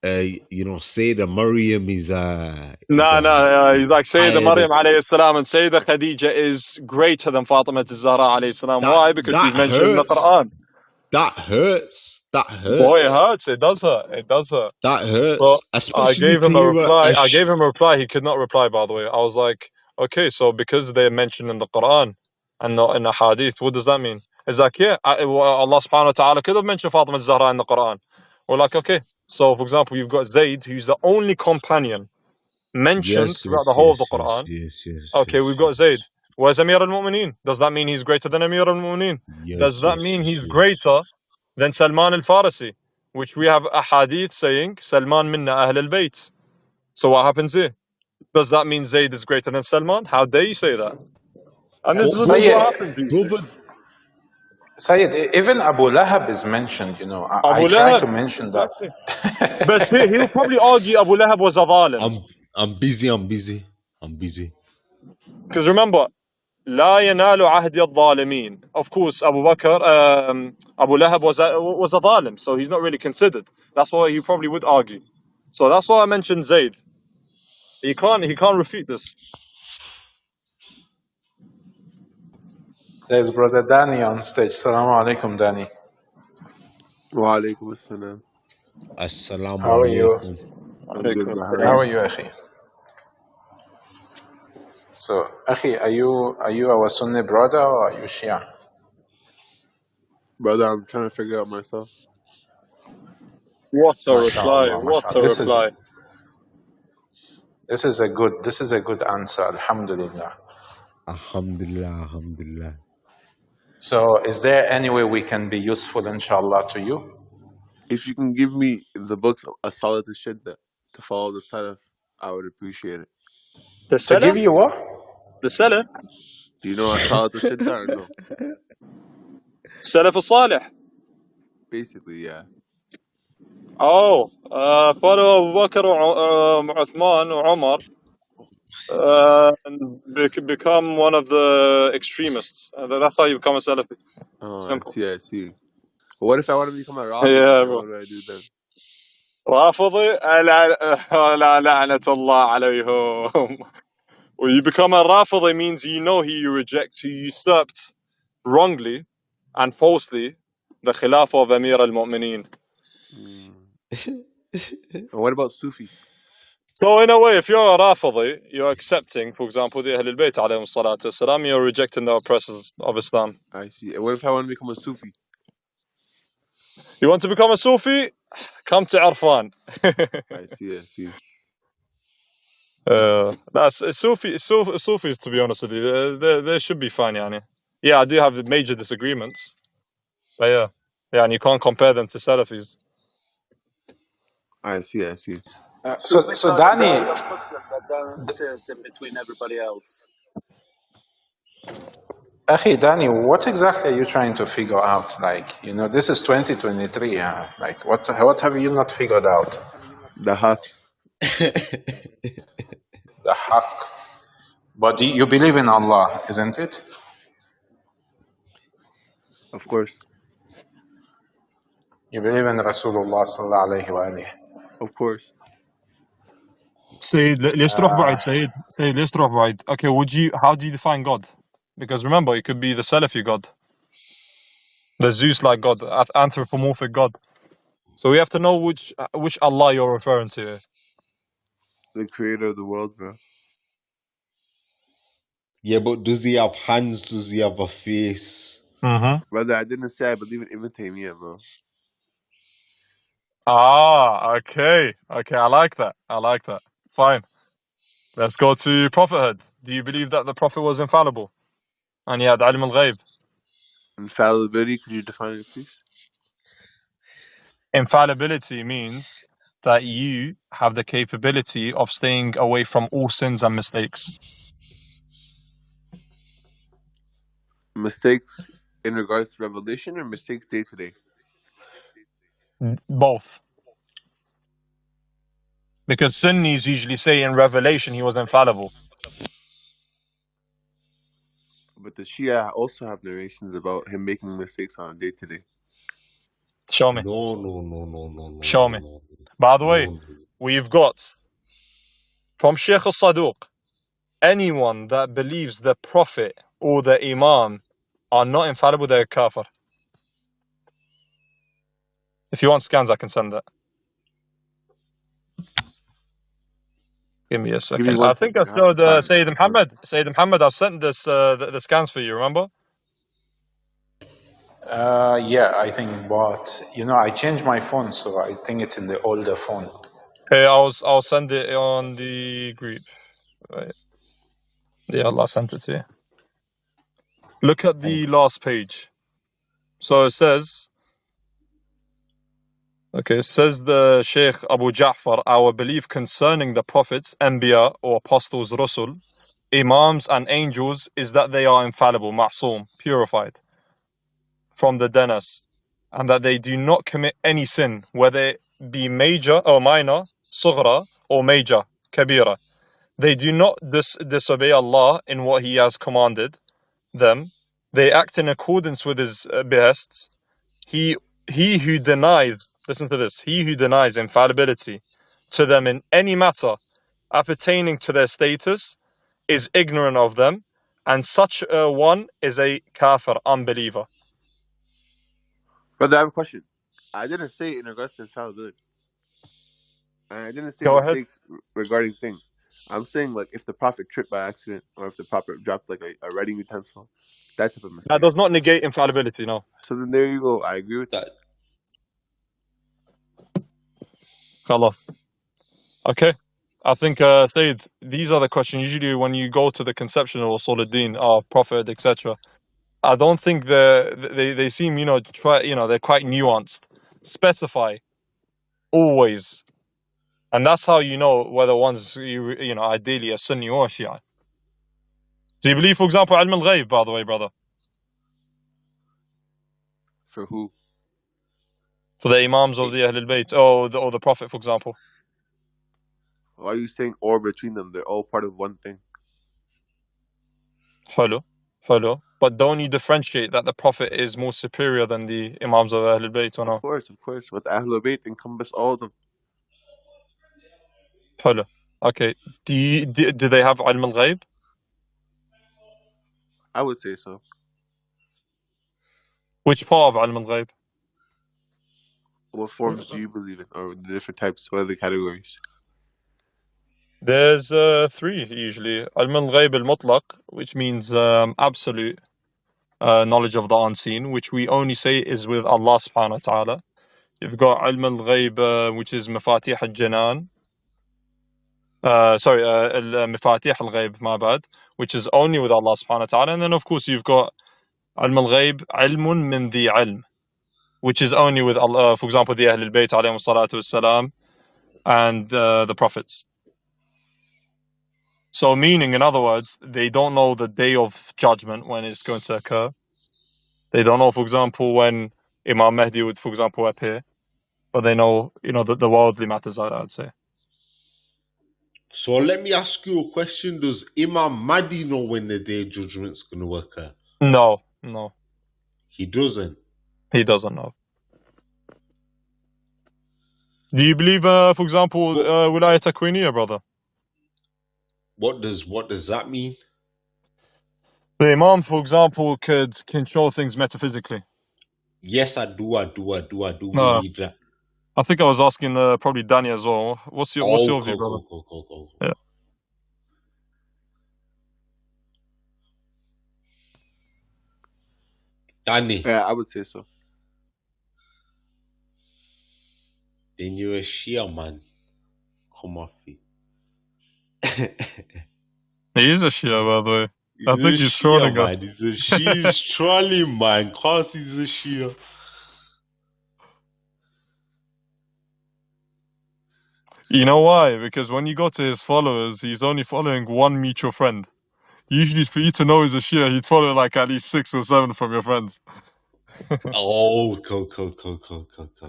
Sayyida Maryam is No, he's like Sayyida higher Maryam than alayhi salam and Sayyida Khadija is greater than Fatima Zahra alayhi salam. Why? Because she's that mentioned in the hurts. Quran. That hurts. That hurts. Boy, it hurts. It does hurt. It does hurt. That hurts. But I Especially gave to him a hear reply. I gave him a reply. He could not reply, by the way. I was like, okay, so because they're mentioned in the Quran and not in the Hadith, what does that mean? It's like, yeah, Allah subhanahu wa ta'ala could have mentioned Fatima Zahra in the Quran. We're like, okay. So, for example, you've got Zayd, who's the only companion mentioned throughout the whole of the Quran. Okay, we've got Zayd. Where's Amir al-Mu'mineen? Does that mean he's greater than Amir al-Mu'mineen? Does that mean he's greater than Salman al-Farisi? Which we have a hadith saying, Salman minna ahl al-bayt. So what happens here? Does that mean Zayd is greater than Salman? How dare you say that? And this is what happens usually. Sayyid, even Abu Lahab is mentioned, I try to mention that. But he'll probably argue Abu Lahab was a zalim. I'm busy. Because remember, لا ينال عهد الظالمين. Of course, Abu Lahab was a zalim, so he's not really considered. That's why he probably would argue. So that's why I mentioned Zayd. He can't refute this. There's brother Danny on stage. Assalamu alaikum, Danny. Wa alaikum assalam. Assalamu How are you? How are you, Akhi? So, Akhi, are you our Sunni brother or are you Shia? Brother, I'm trying to figure out myself. What a reply! What a reply! This is a good answer. Alhamdulillah. Alhamdulillah. So, is there any way we can be useful, inshallah, to you? If you can give me the books As-Salat al-Shidda to follow the Salaf, I would appreciate it. The Salaf? To give you what? The Salaf? Do you know As-Salat al-Shidda or no? Salaf al-Salih? Basically, yeah. Oh, follow Abubakr, Uthman, or Umar, and become one of the extremists. That's how you become a Salafi. Oh, I see. What if I want to become a Rafidi? Yeah, bro. What do I do then? Rafidi? La la'natullah alayhum. When you become a Rafidi means you know who you reject, who usurped wrongly and falsely the Khilafah of Amir al-Mu'mineen. And what about Sufi? So in a way, if you're a Rafidi, you're accepting, for example, the Ahlul Bayt alayhim salatu wasalam, you're rejecting the oppressors of Islam. I see. And what if I want to become a Sufi? You want to become a Sufi? Come to Arfan. I see. That's Sufis, to be honest with you. They should be fine, yani. Yeah, I do have major disagreements, but yeah, and you can't compare them to Salafis. I see. So, Sufis so are Danny, the Muslim that dances in between everybody else. Akhi, Danny, what exactly are you trying to figure out? Like, this is 2023. Like, what have you not figured out? The haq, The haqq. But you believe in Allah, isn't it? of course. You believe in Rasulullah sallallahu alayhi wa alihi. Of course. Sayyid, let's تروح بعيد. Sayyid, let's تروح بعيد. Okay, how do you define God? Because remember, it could be the Salafi God, the Zeus-like God, anthropomorphic God. So we have to know which Allah you're referring to. The creator of the world, bro. Yeah, but does he have hands? Does he have a face? Brother, I didn't say I believe in Ibn Taymiyyah, bro. Ah, okay, I like that. Fine. Let's go to prophethood. Do you believe that the prophet was infallible and he had ilm al-ghaib? Infallibility, could you define it, please? Infallibility means that you have the capability of staying away from all sins and mistakes. Mistakes in regards to revelation or mistakes day to day? Both. Because Sunnis usually say in Revelation he was infallible. But the Shia also have narrations about him making mistakes on a day to day. Show me. No. Show me. By the way, No. we've got from Sheikh al-Saduq, anyone that believes the Prophet or the Imam are not infallible, they're kafir. If you want scans, I can send that. Give me a Give me second. one I think I second. I have to showed find Sayyid Muhammad. Sayyid Muhammad, I've sent this the scans for you, remember? Yeah, I think, but I changed my phone, so I think it's in the older phone. Okay, I'll send it on the group. Right. Yeah, Allah sent it to you. Look at the last page. So it says, the Sheikh Abu Ja'far, our belief concerning the prophets, Anbiya or apostles, Rasul, Imams and angels is that they are infallible, ma'soom, purified from the denas, and that they do not commit any sin, whether it be major or minor, sughra, or major, kabira. They do not disobey Allah in what He has commanded them. They act in accordance with His behests. He who denies, listen to this, he who denies infallibility to them in any matter appertaining to their status is ignorant of them, and such a one is a kafir, unbeliever. Brother, I have a question. I didn't say in regards to infallibility. And I didn't say Go ahead. mistakes regarding things. I'm saying, like, if the prophet tripped by accident or if the prophet dropped, like, a writing utensil, that type of That mistake. does not negate infallibility, no. So then there you go. I agree with that. Khalas. Okay. I think, Sayyid, these are the questions usually when you go to the conception of Usul-ud-Din, Prophet, etc. I don't think they seem, they're quite nuanced. Specify always. And that's how you know whether one's, ideally a Sunni or a Shia. Do you believe, for example, Ilm al-Ghaib, by the way, brother? For who? For the Imams of the Ahlul Bayt, or the Prophet, for example. Why are you saying or between them? They're all part of one thing. Hello. But don't you differentiate that the Prophet is more superior than the Imams of the Ahlul Bayt, or no? Of course. But Ahlul Bayt encompass all of them. Hello. Okay. Do they have Ilm al-Ghaib? I would say so. Which part of Ilm al-Ghaib? What forms do you believe in? Or the different types? What are the categories? There's three usually. Ilm al-Ghaib al-Mutlaq, which means absolute. knowledge of the unseen, which we only say is with Allah subhanahu wa ta'ala. You've got ilm al-ghayb, which is mafatih al-janan. Mafatih al-ghayb, my bad, which is only with Allah subhanahu wa ta'ala. And then, of course, you've got ilm al-ghayb, ilmun min dhi ilm, which is only with Allah, for example, the Ahlul Bayt alayhi salatu wassalam, and the prophets. So meaning, in other words, they don't know the day of judgment when it's going to occur. They don't know, for example, when Imam Mahdi would, for example, appear. But they know, the worldly matters, I'd say. So let me ask you a question. Does Imam Mahdi know when the day of judgment's going to occur? No. He doesn't. He doesn't know. Do you believe, for example, Wilayat Takwiniya, brother? What does that mean? The Imam, for example, could control things metaphysically. Yes, I do believe that. I think I was asking probably Danny as well. What's your view, brother? Cool. Yeah. Danny. Yeah, I would say so. Then you're a Shia, man. Come off it. He is a Shia, by the way. I think he's trolling us. He's trolling, man. Of course he's a Shia. You know why? Because when you go to his followers, he's only following one mutual friend. Usually, for you to know he's a Shia, he'd follow like at least 6 or 7 from your friends. Oh, cool.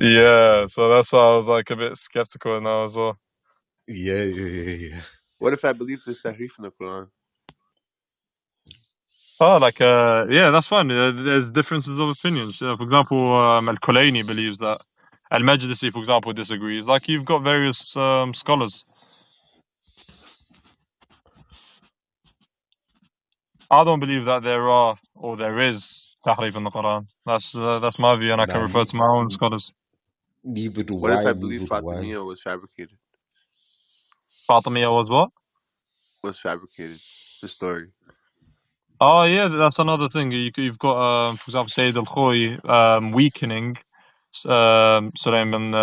Yeah, so that's why I was like a bit skeptical now as well. Yeah. What if I believe there's tahrif in the Quran? Oh, yeah, that's fine. There's differences of opinions. For example, Al-Kulayni believes that. Al-Majlisi, for example, disagrees. Like, you've got various scholars. I don't believe that there is tahrif in the Quran. That's my view, and I can refer to my own scholars. Neither do What I. if I believe Fatima was fabricated? Fatima was what? Was fabricated. The story. Oh, yeah, that's another thing. You've got, for example, Sayyid al-Khoy weakening Sulaim bin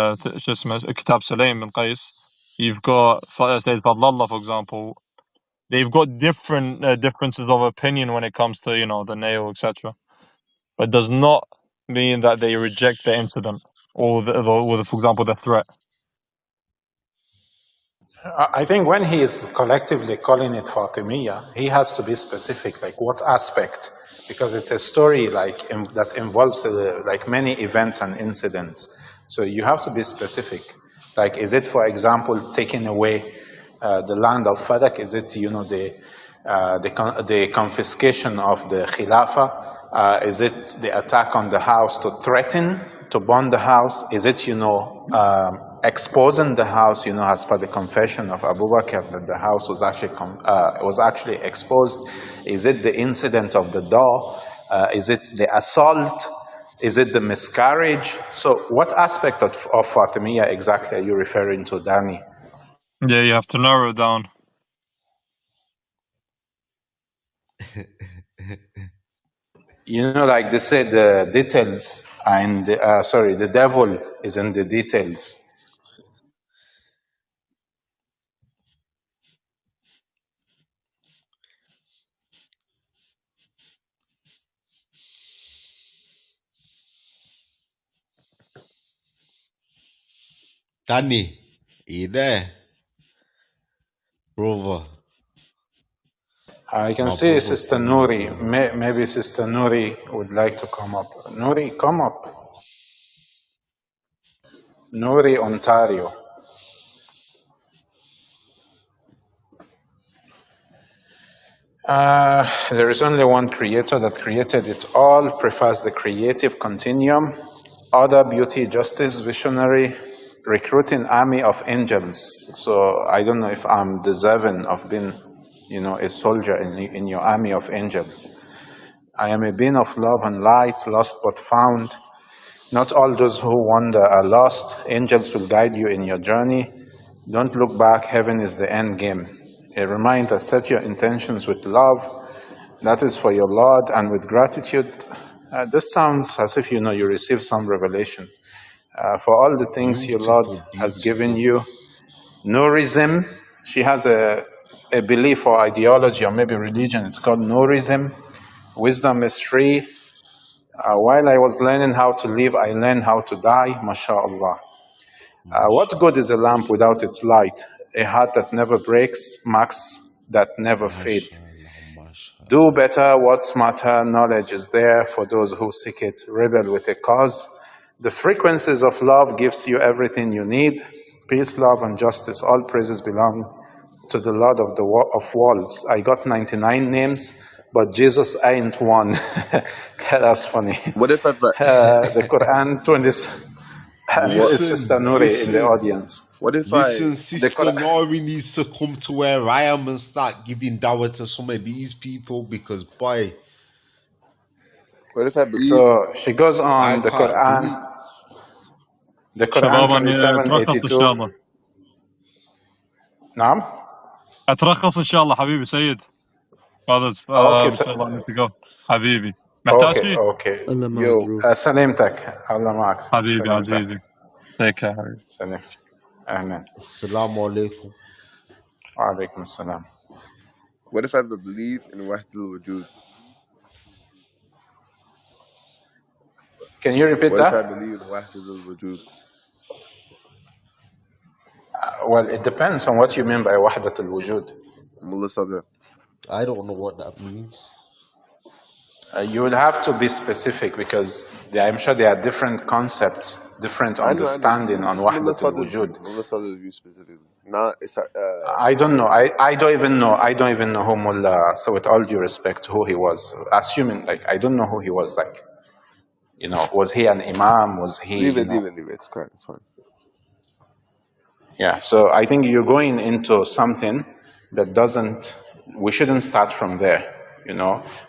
Kitab Sulaim bin Qais. You've got Sayyid Fadlallah, for example. They've got different differences of opinion when it comes to, the nail, etc. But it does not mean that they reject the incident or, for example, the threat. I think when he is collectively calling it Fatimiyya, he has to be specific, like what aspect, because it's a story that involves many events and incidents. So you have to be specific. Like, is it, for example, taking away the land of Fadak? Is it, the confiscation of the Khilafah? Is it the attack on the house to threaten to burn the house? Is it, exposing the house, as per the confession of Abubakr, that the house was actually exposed? Is it the incident of the door? Is it the assault? Is it the miscarriage? So what aspect of Fatimiyya exactly are you referring to, Danny? Yeah, you have to narrow it down. Like they say, the details and the devil is in the details. Danny, are you there? Brother. I can see Sister Nouri. Maybe Sister Nouri would like to come up. Nouri, come up. Nouri, Ontario. There is only one creator that created it all, prefers the creative continuum, order, beauty, justice, visionary, recruiting army of angels. So I don't know if I'm deserving of being, a soldier in your army of angels. I am a being of love and light, lost but found. Not all those who wander are lost. Angels will guide you in your journey. Don't look back, heaven is the end game. A reminder, set your intentions with love. That is for your Lord, and with gratitude. This sounds as if you receive some revelation. For all the things your Lord Beautiful, has given beautiful. you. Nourism, she has a belief or ideology or maybe religion. It's called Nourism. Wisdom is free. While I was learning how to live, I learned how to die. MashaAllah. What good is a lamp without its light? A heart that never breaks, marks that never fade. MashaAllah, MashaAllah. Do better, what's matter, knowledge is there for those who seek it. Rebel with a cause. The frequencies of love gives you everything you need. Peace, love, and justice, all praises belong to the Lord of of worlds. I got 99 names, but Jesus ain't one. That's funny. What if I The Quran 20. Is Sister Listen, Nuri in the listen, audience? what if I listen. The Sister Quran. Nori needs to come to where I am and start giving dawah to some of these people because, boy, believe So she goes I on the can't do it. Quran. The Quran شباب اني اترخص ان شاء 27:82. الله. نعم. اترخص ان شاء الله حبيبي سيد. هذا Okay. ان شاء الله اني تقول حبيبي. محتاج Okay. شيء؟ Okay. Allah Ma'ak, yo? bro. سلامتك. الله معك. حبيبي سلامتك. عزيزي. take care حبيبي. سلام. أهلا. Assalamu alaikum. وعليكم السلام. What if I believe in Wahdatul Wujud? Can you repeat What if I that? believe in Wahdatul Wujud? Well, it depends on what you mean by وحدة الوجود. Mullah Sadr. I don't know what that means. You will have to be specific because I'm sure there are different concepts, different I know. understanding on Just Mullah وحدة Sadr's view. الوجود. Mullah Sadr's view specifically. Not, it's, I don't know. I don't even know. I don't even know who Mullah. So with all due respect, who he was. Assuming I don't know who he was. Was he an imam? Was he? leave it. It's correct. It's fine. Yeah. So I think you're going into something that doesn't. We shouldn't start from there.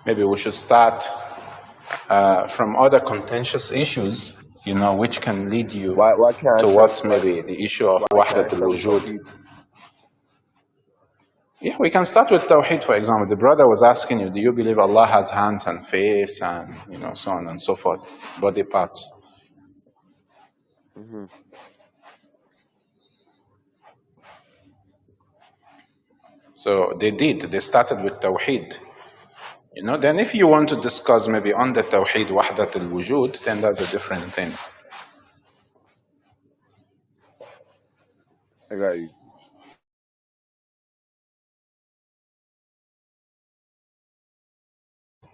Maybe we should start from other contentious issues. Which can lead you Why can't I towards try? maybe the issue of Why can't I وحدة start with الوجود. Tawheed? Yeah, we can start with Tawheed, for example. The brother was asking you, do you believe Allah has hands and face and, so on and so forth, body parts? Mm-hmm. So they started with Tawheed. Then if you want to discuss maybe on the Tawheed, Wahdat al-Wujud, then that's a different thing. I got you.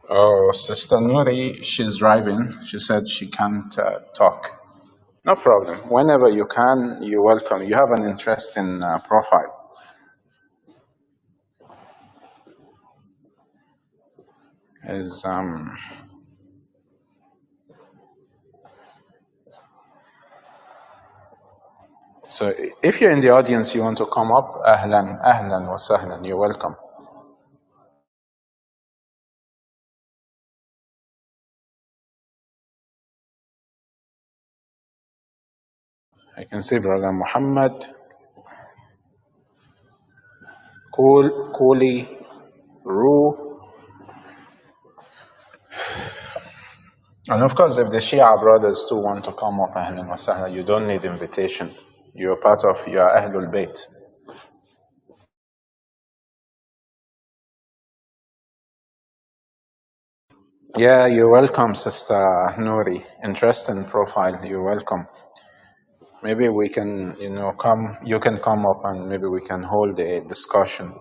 Oh, Sister Nuri, she's driving. She said she can't talk. No problem. Whenever you can, you're welcome. You have an interesting profile. So if you're in the audience, you want to come up, ahlan wa sahlan, you're welcome. I can see Brother Muhammad, Kuli, Ru. And of course, if the Shia brothers too want to come up, ahlan wa sahlan, you don't need invitation. You're part of your Ahlul Bayt. Yeah, you're welcome, Sister Nuri. Interesting profile. You're welcome. Maybe we can, you can come up and maybe we can hold a discussion.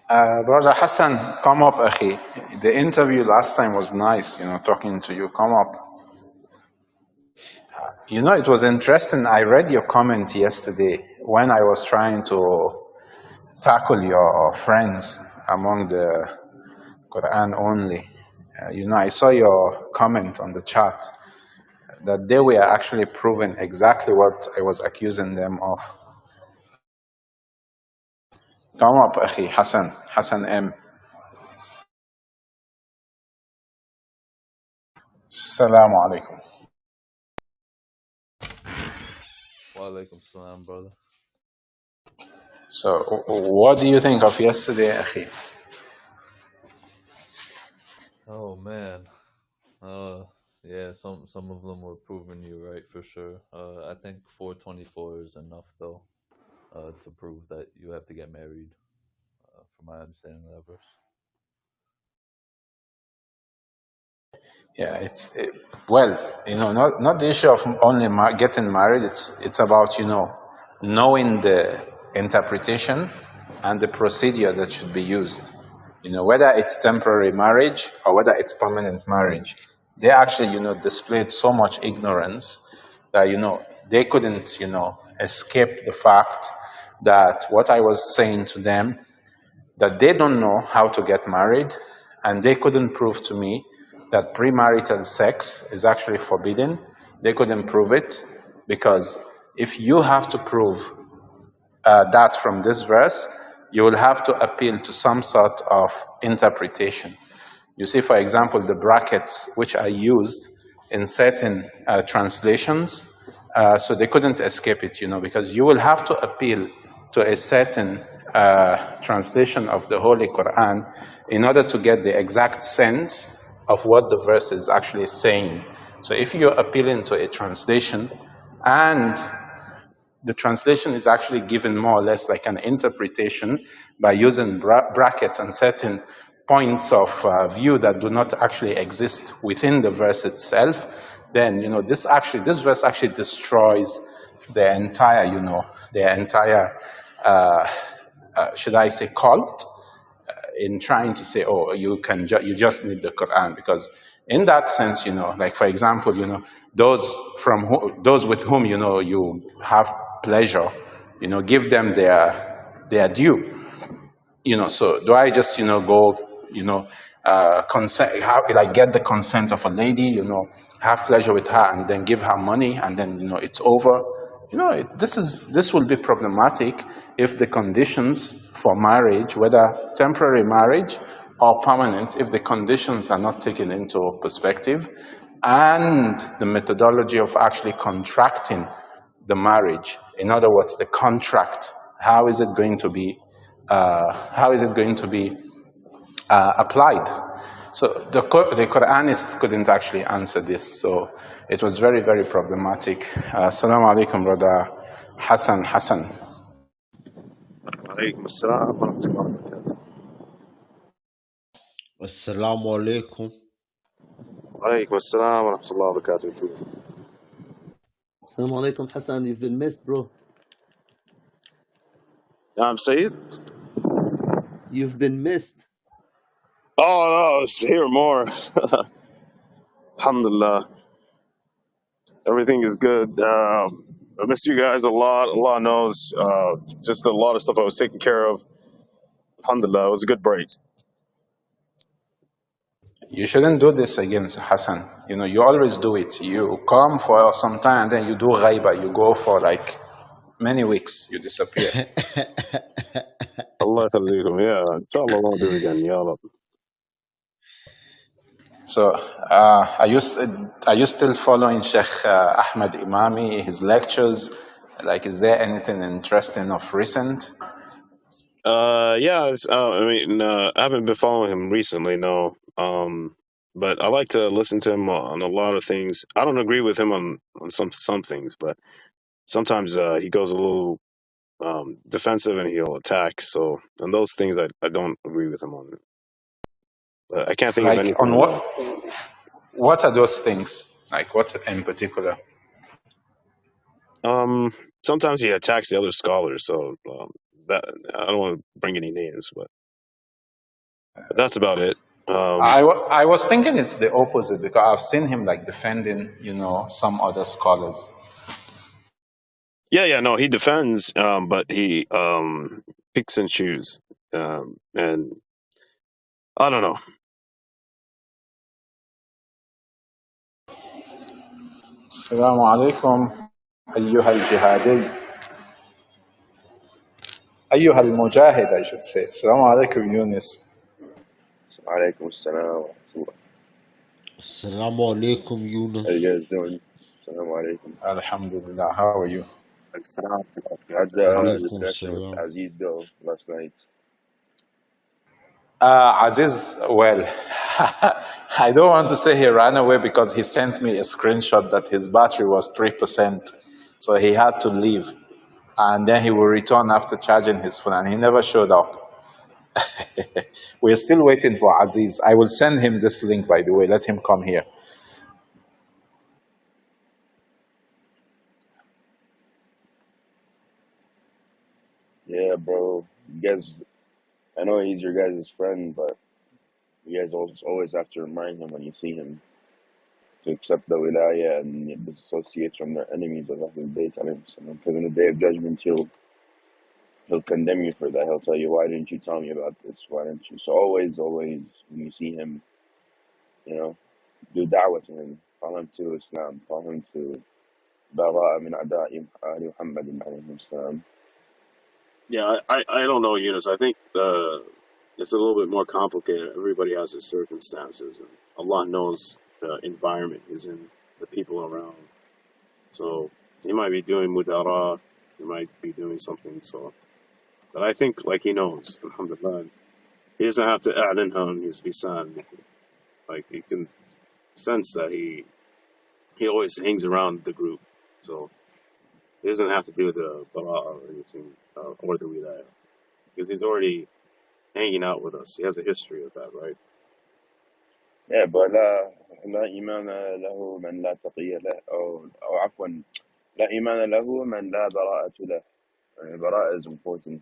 Brother Hassan, come up, Akhi. The interview last time was nice, talking to you. Come up. It was interesting. I read your comment yesterday when I was trying to tackle your friends among the Quran only. I saw your comment on the chat that they were actually proving exactly what I was accusing them of. Come up, Akhi, Hassan M. Assalamu alaikum. Wa alaikum salam, brother. So, what do you think of yesterday, Akhi? Oh man, yeah, some of them were proving you right for sure. I think 424 is enough though, to prove that you have to get married. From my understanding of that verse. Yeah, not the issue of only getting married. It's about knowing the interpretation and the procedure that should be used. Whether it's temporary marriage or whether it's permanent marriage. They actually displayed so much ignorance that they couldn't escape the fact that what I was saying to them, that they don't know how to get married, and they couldn't prove to me that premarital sex is actually forbidden. They couldn't prove it, because if you have to prove that from this verse, you will have to appeal to some sort of interpretation. You see, for example, the brackets which are used in certain translations, so they couldn't escape it, because you will have to appeal to a certain translation of the Holy Quran in order to get the exact sense of what the verse is actually saying. So if you're appealing to a translation and the translation is actually given more or less like an interpretation by using brackets and certain points of view that do not actually exist within the verse itself, then this verse actually destroys the entire should I say cult in trying to say, oh, you just need the Quran, because in that sense, like for example, those with whom you have pleasure, give them their due. So do I just go consent, get the consent of a lady, have pleasure with her and then give her money and then it's over? This will be problematic if the conditions for marriage, whether temporary marriage or permanent, if the conditions are not taken into perspective, and the methodology of actually contracting the marriage. In other words, the contract. How is it going to be applied? So the Quranists couldn't actually answer this. So it was very, very problematic. Assalamu alaikum, brother Hassan. Alaikum assalam wa rahmatullahi wa barakatuh. Assalamu alaikum. Alaikum assalam wa rahmatullahi wa barakatuh. Assalamu alaikum, Hassan. You've been missed, bro. I'm Sayyid. You've been missed. Oh, no, it's here more. Alhamdulillah. Everything is good. I miss you guys a lot. Allah knows. Just a lot of stuff I was taking care of. Alhamdulillah, it was a good break. You shouldn't do this against Hassan. You always do it. You come for some time and then you do ghaiba. You go for like many weeks. You disappear. Allah khalaikum. Yeah, inshallah, won't do it again. Ya Allah. So, are you still following Sheikh Ahmed Imami, his lectures? Like, is there anything interesting of recent? Yeah, I haven't been following him recently, no. But I like to listen to him on a lot of things. I don't agree with him on some things, but sometimes he goes a little defensive and he'll attack. So, on those things, I don't agree with him on. But I can't think of Like, anything. on what are those things? Like, what in particular? Sometimes he attacks the other scholars, so that I don't want to bring any names, but That's about it. I was thinking it's the opposite because I've seen him like defending, some other scholars. Yeah, no, he defends, but he picks and chooses, and I don't know. السلام عليكم أيها الجهادي أيها المجاهد I should say. السلام عليكم Yunus. Alaikum assalam wa rahmatullah. Assalamu alaikum, Yunus. How you guys doing? Assalamu alaikum. Alhamdulillah, how are you? How'd the Alaikum discussion with salam. Aziz go last night? Aziz, well, I don't want to say he ran away because he sent me a screenshot that his battery was 3%, so he had to leave. And then he will return after charging his phone, and he never showed up. We're still waiting for Aziz. I will send him this link, by the way. Let him come here. Yeah, bro. You guys, I know he's your guys' friend, but you guys always have to remind him when you see him to accept the wilayah and disassociate from their enemies of Ahlul Bayt, because in the day of judgment he'll condemn you for that. He'll tell you, why didn't you tell me about this? Why didn't you? So always, when you see him, do da'wah to him. Call him to Islam. Call him to براءة من أعداء آل محمد عليه السلام. Yeah, I don't know, Eunice. I think it's a little bit more complicated. Everybody has their circumstances, and Allah knows the environment he's in, the people around. So he might be doing mudara, he might be doing something. So, but I think like he knows, alhamdulillah, he doesn't have to a'linha on his lisan. Like you can sense that he always hangs around the group. So he doesn't have to do the bara or anything or the wilayah because he's already hanging out with us. He has a history of that, right? Yeah, but لا إيمان له من لا تقي له أو عفوا لا إيمان له من لا براءة له. Bara'ah is important.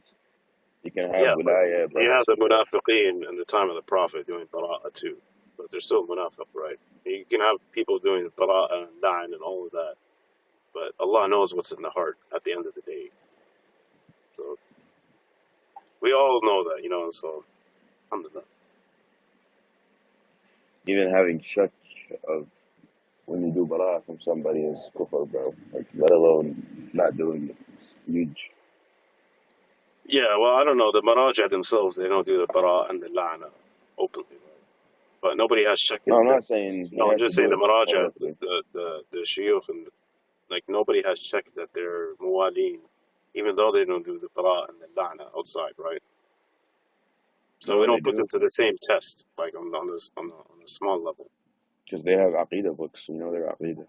You can have Yeah, but wilayah, but you have the munafiqeen in the time of the Prophet doing bara'ah too, but they're still munafiq, right? You can have people doing bara'ah and la'an and all of that, but Allah knows what's in the heart at the end of the day. So we all know that, so alhamdulillah. even having shak of when you do bara'ah from somebody is kufr, bro. Like, let alone not doing it. It's huge. Yeah, well, I don't know. The Maraja themselves, they don't do the bara and the la'na openly, right? But nobody has shak No, in I'm that. not saying he No, I'm has to just saying do the it Maraja, publicly. the shuyukh, and like nobody has shak that they're muwaleen, even though they don't do the bara and the la'na outside, right? So we No, they don't put them do. to the same test, like on the small level. Because they have aqidah books. You know their aqidah.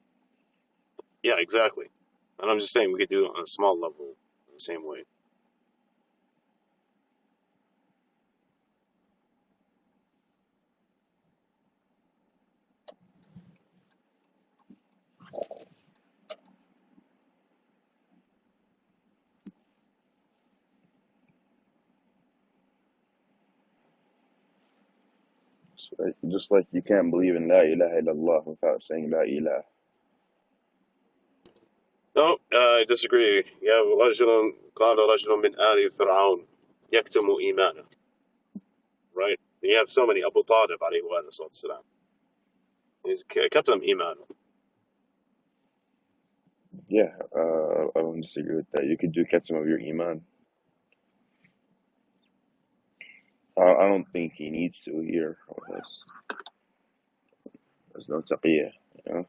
Yeah, exactly. And I'm just saying we could do it on a small level in the same way. So, just like you can't believe in La ilaha illallah without saying La ilaha. No, I disagree. Yeah, رجل قال رجل من آل فرعون يكتم إيمانه. Right? And you have so many Abu Talib alayhi wa salam. He's katam iman. Yeah, I don't disagree with that. You could do catch some of your iman. I don't think he needs to here. There's no taqiyah, you know.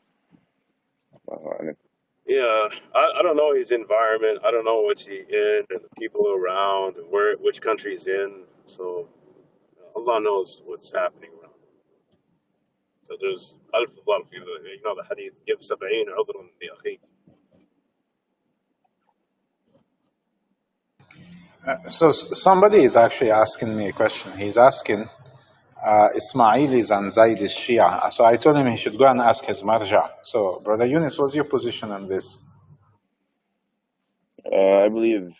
Yeah, I don't know his environment. I don't know what's he in and the people around and which country he's in. So Allah knows what's happening around him. So there's a lot of people, the hadith, give 70 عذر لأخيك. So somebody is actually asking me a question. He's asking, Ismailis and Zayd is Shia. So I told him he should go and ask his marja. So, Brother Yunus, what's your position on this? I believe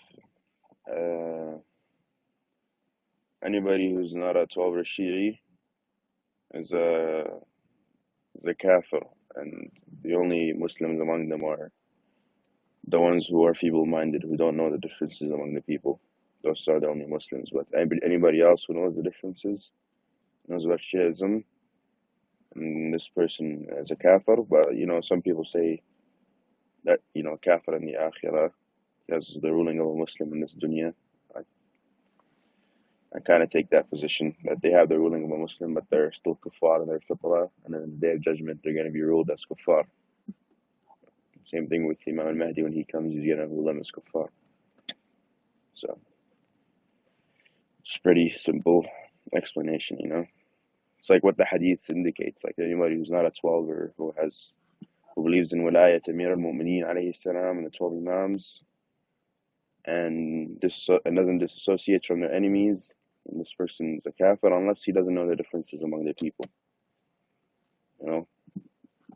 anybody who's not a 12 or Shi'i is a kafir, and the only Muslims among them are the ones who are feeble-minded, who don't know the differences among the people. Those are the only Muslims. But anybody else who knows the differences, knows about Shiism, and this person is a kafir. But some people say that kafir in the akhirah has the ruling of a Muslim in this dunya. I kind of take that position, that they have the ruling of a Muslim, but they're still kuffar in their fitrah, and then in the day of judgment they're going to be ruled as kuffar. Same thing with Imam al-Mahdi. When he comes, he's going to rule them as kuffar. So it's pretty simple explanation, It's like what the hadiths indicates. Like anybody who's not a 12 or who believes in wilayat Amir al-Mu'mineen alayhi salam and the 12 Imams, and doesn't disassociate from their enemies, and this person is a kafir unless he doesn't know the differences among the people.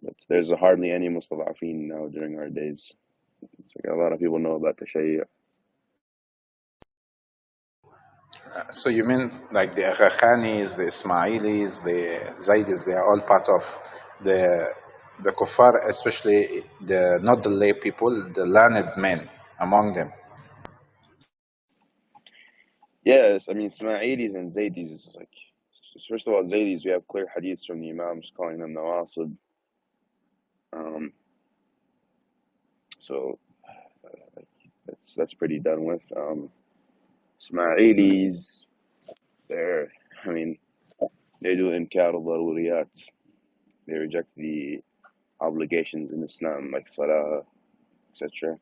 But there's hardly any mustada'afin now during our days. It's like a lot of people know about the Shia. So you mean like the Agha-Khanis, the Ismailis, the Zaydis, they are all part of the kuffar, especially not the lay people, the learned men among them. Yes, I mean Ismailis and Zaydis is like, first of all, Zaydis, we have clear hadiths from the Imams calling them Nawasib. So that's pretty done with. Ismailis, they do inkar al-daruriyat. They reject the obligations in Islam, like salah, etc.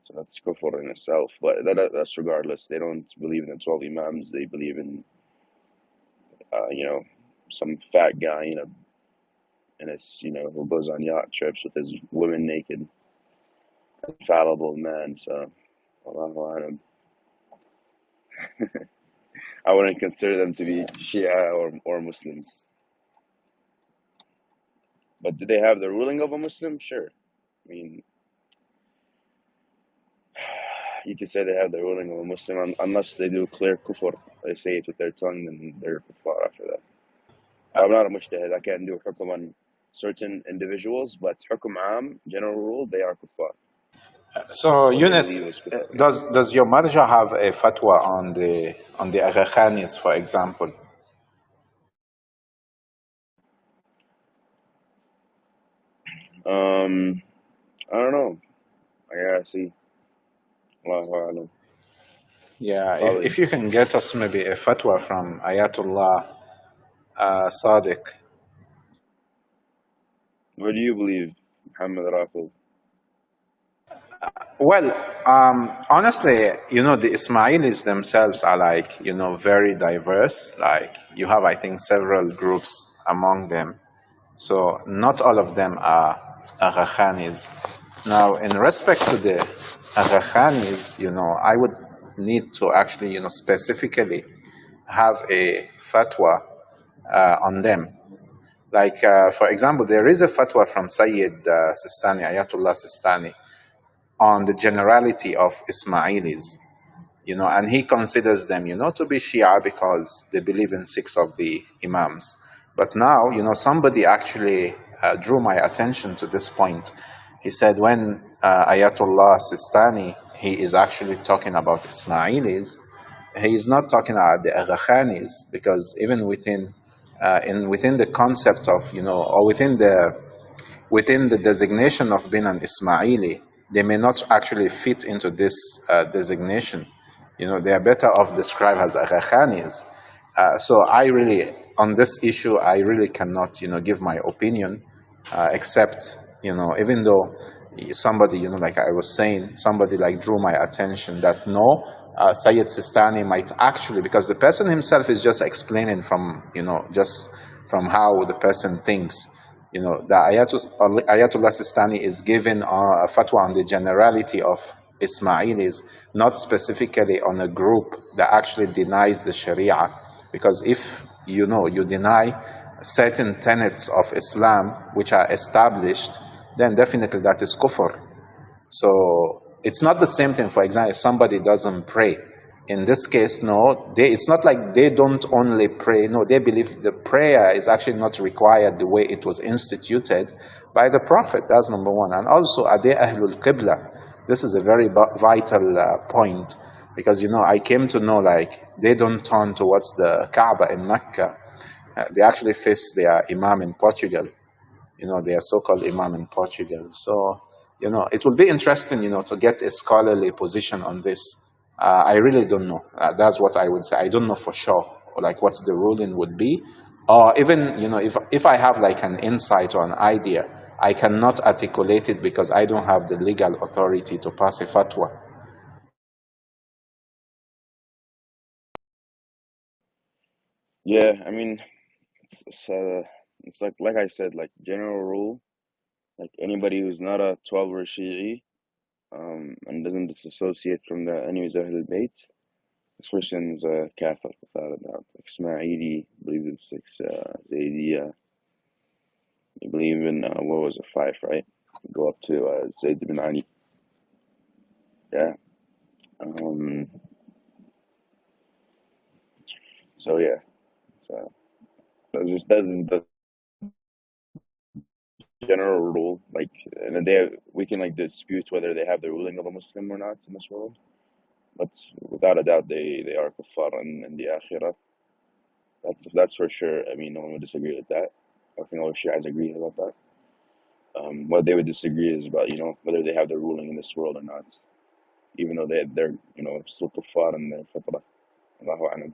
So that's kufr in itself. But that's regardless. They don't believe in the 12 Imams. They believe in, some fat guy who goes on yacht trips with his women naked. Infallible man. So, Allahu A'lam. I wouldn't consider them to be Shia or Muslims. But do they have the ruling of a Muslim? Sure. I mean, you can say they have the ruling of a Muslim unless they do clear kufr. They say it with their tongue, then they're kuffar after that. I'm not a mujtahid. I can't do hukum on certain individuals, but hukum am, general rule, they are kuffar. So Yunus, does your marja have a fatwa on the Agha-Khanis, for example? I don't know. I gotta see. Allahu A'lam. Yeah, if you can get us maybe a fatwa from Ayatollah Sadiq. What do you believe, Muhammad Raqib? Well, honestly, the Ismailis themselves are like, very diverse. Like you have, I think, several groups among them. So not all of them are Agha-Khanis. Now, in respect to the Agha-Khanis, I would need to actually, specifically have a fatwa on them. Like, for example, there is a fatwa from Sayyid Sistani, Ayatollah Sistani, on the generality of Ismailis, and he considers them, to be Shia because they believe in 6 of the Imams. But now, somebody actually drew my attention to this point. He said when Ayatollah Sistani, he is actually talking about Ismailis, he is not talking about the Agha-Khanis, because even within the concept of, or within the designation of being an Ismaili, they may not actually fit into this designation. They are better off described as Agha-Khanis. So on this issue, I really cannot, give my opinion, except, even though somebody, like I was saying, somebody like drew my attention that no, Sayyid Sistani might actually, because the person himself is just explaining from, just from how the person thinks. The Ayatollah Sistani is given a fatwa on the generality of Ismailis, not specifically on a group that actually denies the Sharia. Because if you deny certain tenets of Islam which are established, then definitely that is kufr. So it's not the same thing, for example, if somebody doesn't pray. In this case, no, it's not like they don't only pray. No, they believe the prayer is actually not required the way it was instituted by the Prophet. That's number one. And also, are they Ahlul Qibla? This is a very vital point, because, I came to know, like, they don't turn towards the Kaaba in Mecca. They actually face their Imam in Portugal, their so-called Imam in Portugal. So, it will be interesting, to get a scholarly position on this. I really don't know. That's what I would say. I don't know for sure, like, what the ruling would be. Or even, if I have like an insight or an idea, I cannot articulate it because I don't have the legal authority to pass a fatwa. Yeah, I mean, it's like I said, like general rule, like anybody who's not a 12 or Shi'i, and doesn't disassociate from the enemies of Ahlul Bayt, this person's a kafir without a doubt. Like Ismaili believes in six, Zaydiyya, you believe in, what was it, five, right? Go up to Zayd ibn Ali. Yeah. So yeah, so that's the general rule. Like, and then we can like dispute whether they have the ruling of a Muslim or not in this world, but without a doubt they are kuffar in the akhirah. That's for sure. I mean, no one would disagree with that. I think all Shias agree about that. What they would disagree is about, whether they have the ruling in this world or not, even though they're still kuffar in their fitrah. Allahu a'lam.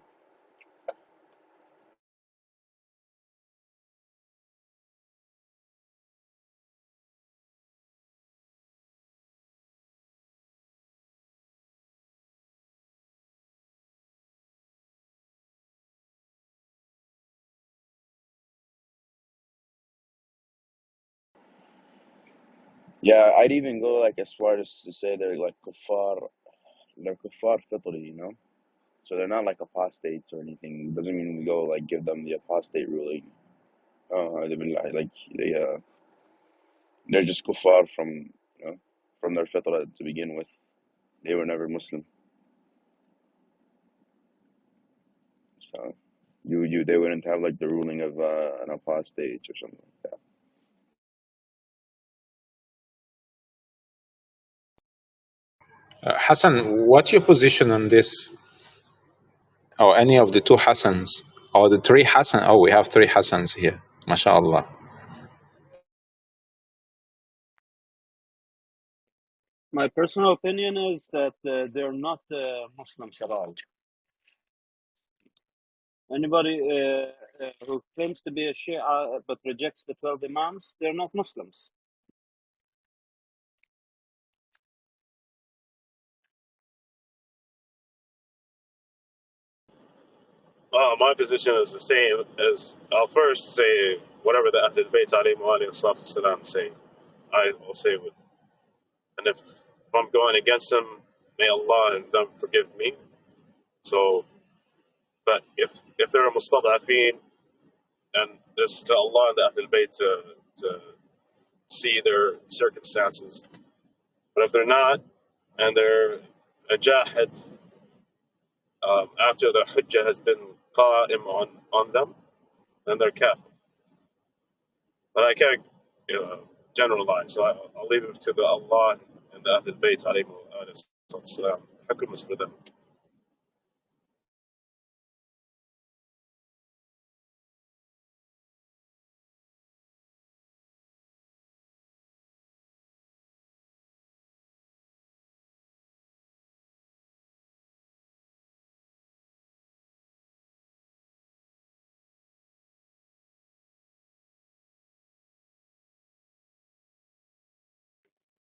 Yeah, I'd even go like as far as to say they're like kuffar. They're kuffar fitri, so they're not like apostates or anything. Doesn't mean we go like give them the apostate ruling. They've been like they're just kuffar from their fitrah to begin with. They were never Muslim, so they wouldn't have like the ruling of an apostate or something like that. Hassan, what's your position on this? Or any of the two Hassans? Or the three Hassan? Oh, we have three Hassans here. MashaAllah. My personal opinion is that they're not Muslims at all. Anybody who claims to be a Shia but rejects the 12 Imams, they're not Muslims. My position is the same as I'll first say whatever the Ahlul Bayt alayhi salam say. I will say with, and if I'm going against them, may Allah and them forgive me. So, but if they're a mustada'afin, and this is to Allah and the Ahlul Bayt to see their circumstances. But if they're not, and they're a jahid, after the hujjah has been qa'im on them, then they're kafir. But I can't, generalize. So I'll leave it to the Allah and the Ahlul Bayt alayhi salam. Hukum is for them.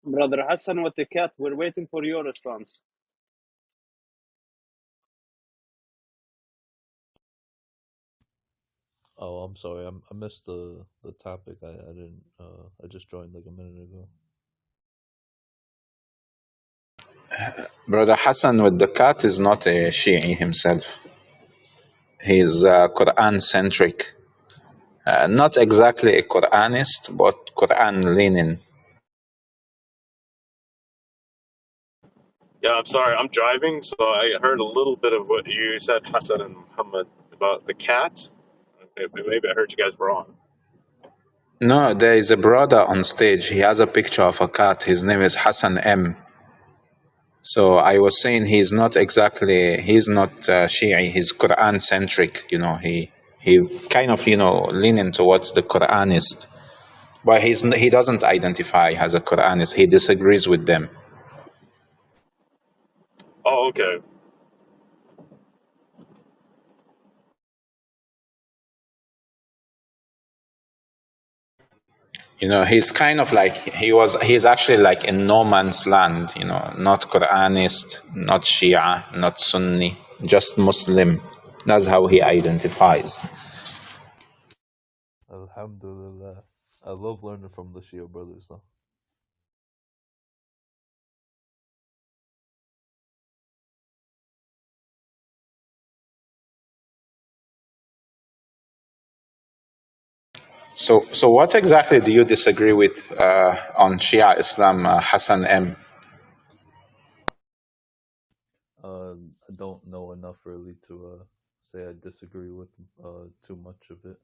Brother Hassan with the cat, we're waiting for your response. Oh, I'm sorry. I missed the topic. I didn't. I just joined like a minute ago. Brother Hassan with the cat is not a Shi'i himself. He's Quran-centric. Not exactly a Quranist, but Quran-leaning. Yeah, I'm sorry. I'm driving, so I heard a little bit of what you said, Hassan and Muhammad, about the cat. Maybe I heard you guys wrong. No, there is a brother on stage. He has a picture of a cat. His name is Hassan M. So I was saying he's not Shia. He's Quran centric. He kind of leaning towards the Quranist, but he doesn't identify as a Quranist. He disagrees with them. Oh, okay. He's kind of like he's actually like in no man's land. Not Quranist, not Shia, not Sunni, just Muslim. That's how he identifies. Alhamdulillah. I love learning from the Shia brothers, though. So what exactly do you disagree with on Shia Islam, Hassan M? I don't know enough really to say I disagree with too much of it.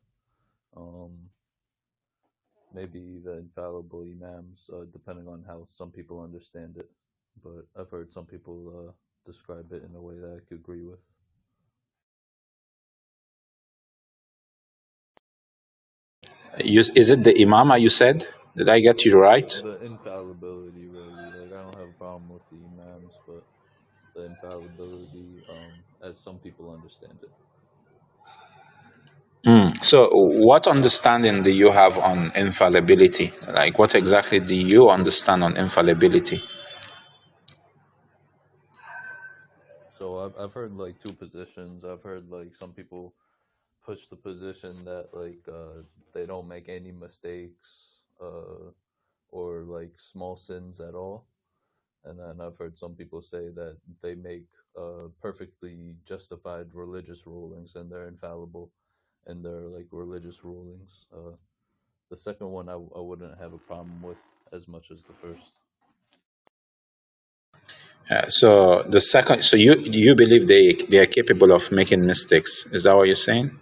Maybe the infallible imams, depending on how some people understand it. But I've heard some people describe it in a way that I could agree with. Is it the Imama you said? Did I get you right? The infallibility, really. Like, I don't have a problem with the imams, but the infallibility, as some people understand it. So what understanding do you have on infallibility? Like, what exactly do you understand on infallibility? So I've heard like two positions. I've heard like some people push the position that like they don't make any mistakes or like small sins at all, and then I've heard some people say that they make perfectly justified religious rulings and they're infallible in their like religious rulings. The second one I wouldn't have a problem with as much as the first. So the second, so you believe they are capable of making mistakes? Is that what you're saying?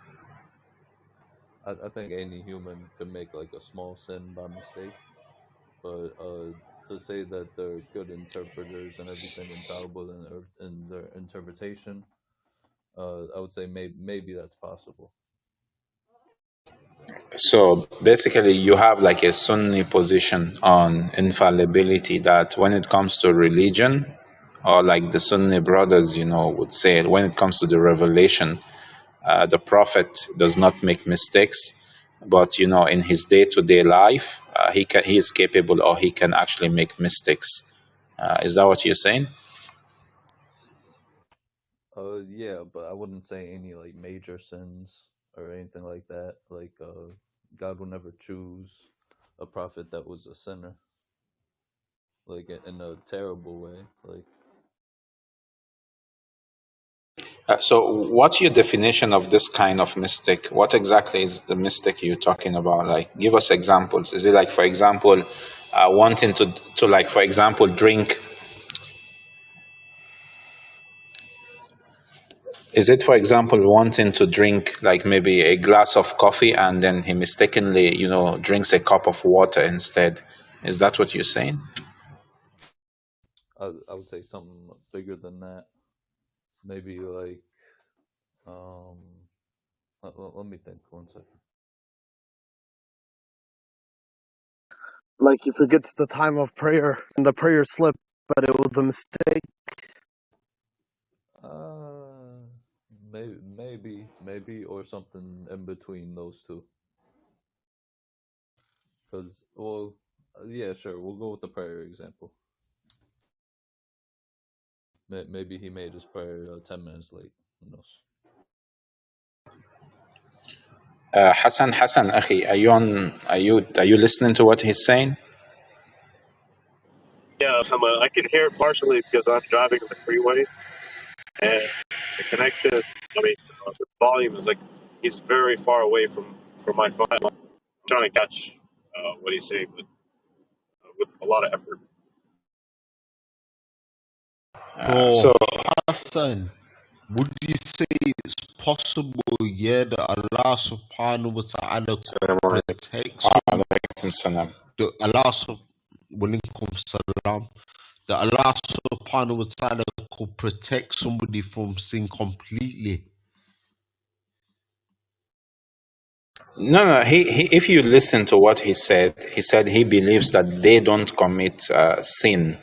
I think any human could make like a small sin by mistake, but to say that they're good interpreters and everything infallible in their interpretation, I would say maybe that's possible. So basically, you have like a Sunni position on infallibility that when it comes to religion, or like the Sunni brothers, would say, when it comes to the revelation, the Prophet does not make mistakes, but in his day-to-day life, he is capable, or he can actually make mistakes. Is that what you're saying? Yeah, but I wouldn't say any like major sins or anything like that. Like God will never choose a prophet that was a sinner, like in a terrible way. Like So what's your definition of this kind of mistake? What exactly is the mistake you're talking about? Like, give us examples. Is it like, for example, wanting to like, for example, drink? Is it, for example, wanting to drink like maybe a glass of coffee and then he mistakenly, drinks a cup of water instead? Is that what you're saying? I would say something bigger than that. Maybe like um, let me think 1 second. Like he forgets the time of prayer and the prayer slipped, but it was a mistake. Maybe, or something in between those two. Because, well, yeah, sure, we'll go with the prayer example. Maybe he made his prayer 10 minutes late. Who knows? Hassan, Akhi, are you listening to what he's saying? Yeah, I can hear it partially because I'm driving on the freeway, and the connection. I mean, the volume is like he's very far away from my phone. I'm trying to catch what he's saying, but with a lot of effort. So Hassan, would you say it's possible, yeah, that Allah subhanahu wa ta'ala could protect Salam. that Allah subhanahu wa ta'ala could protect somebody from sin completely? No. If you listen to what he said he believes that they don't commit sin.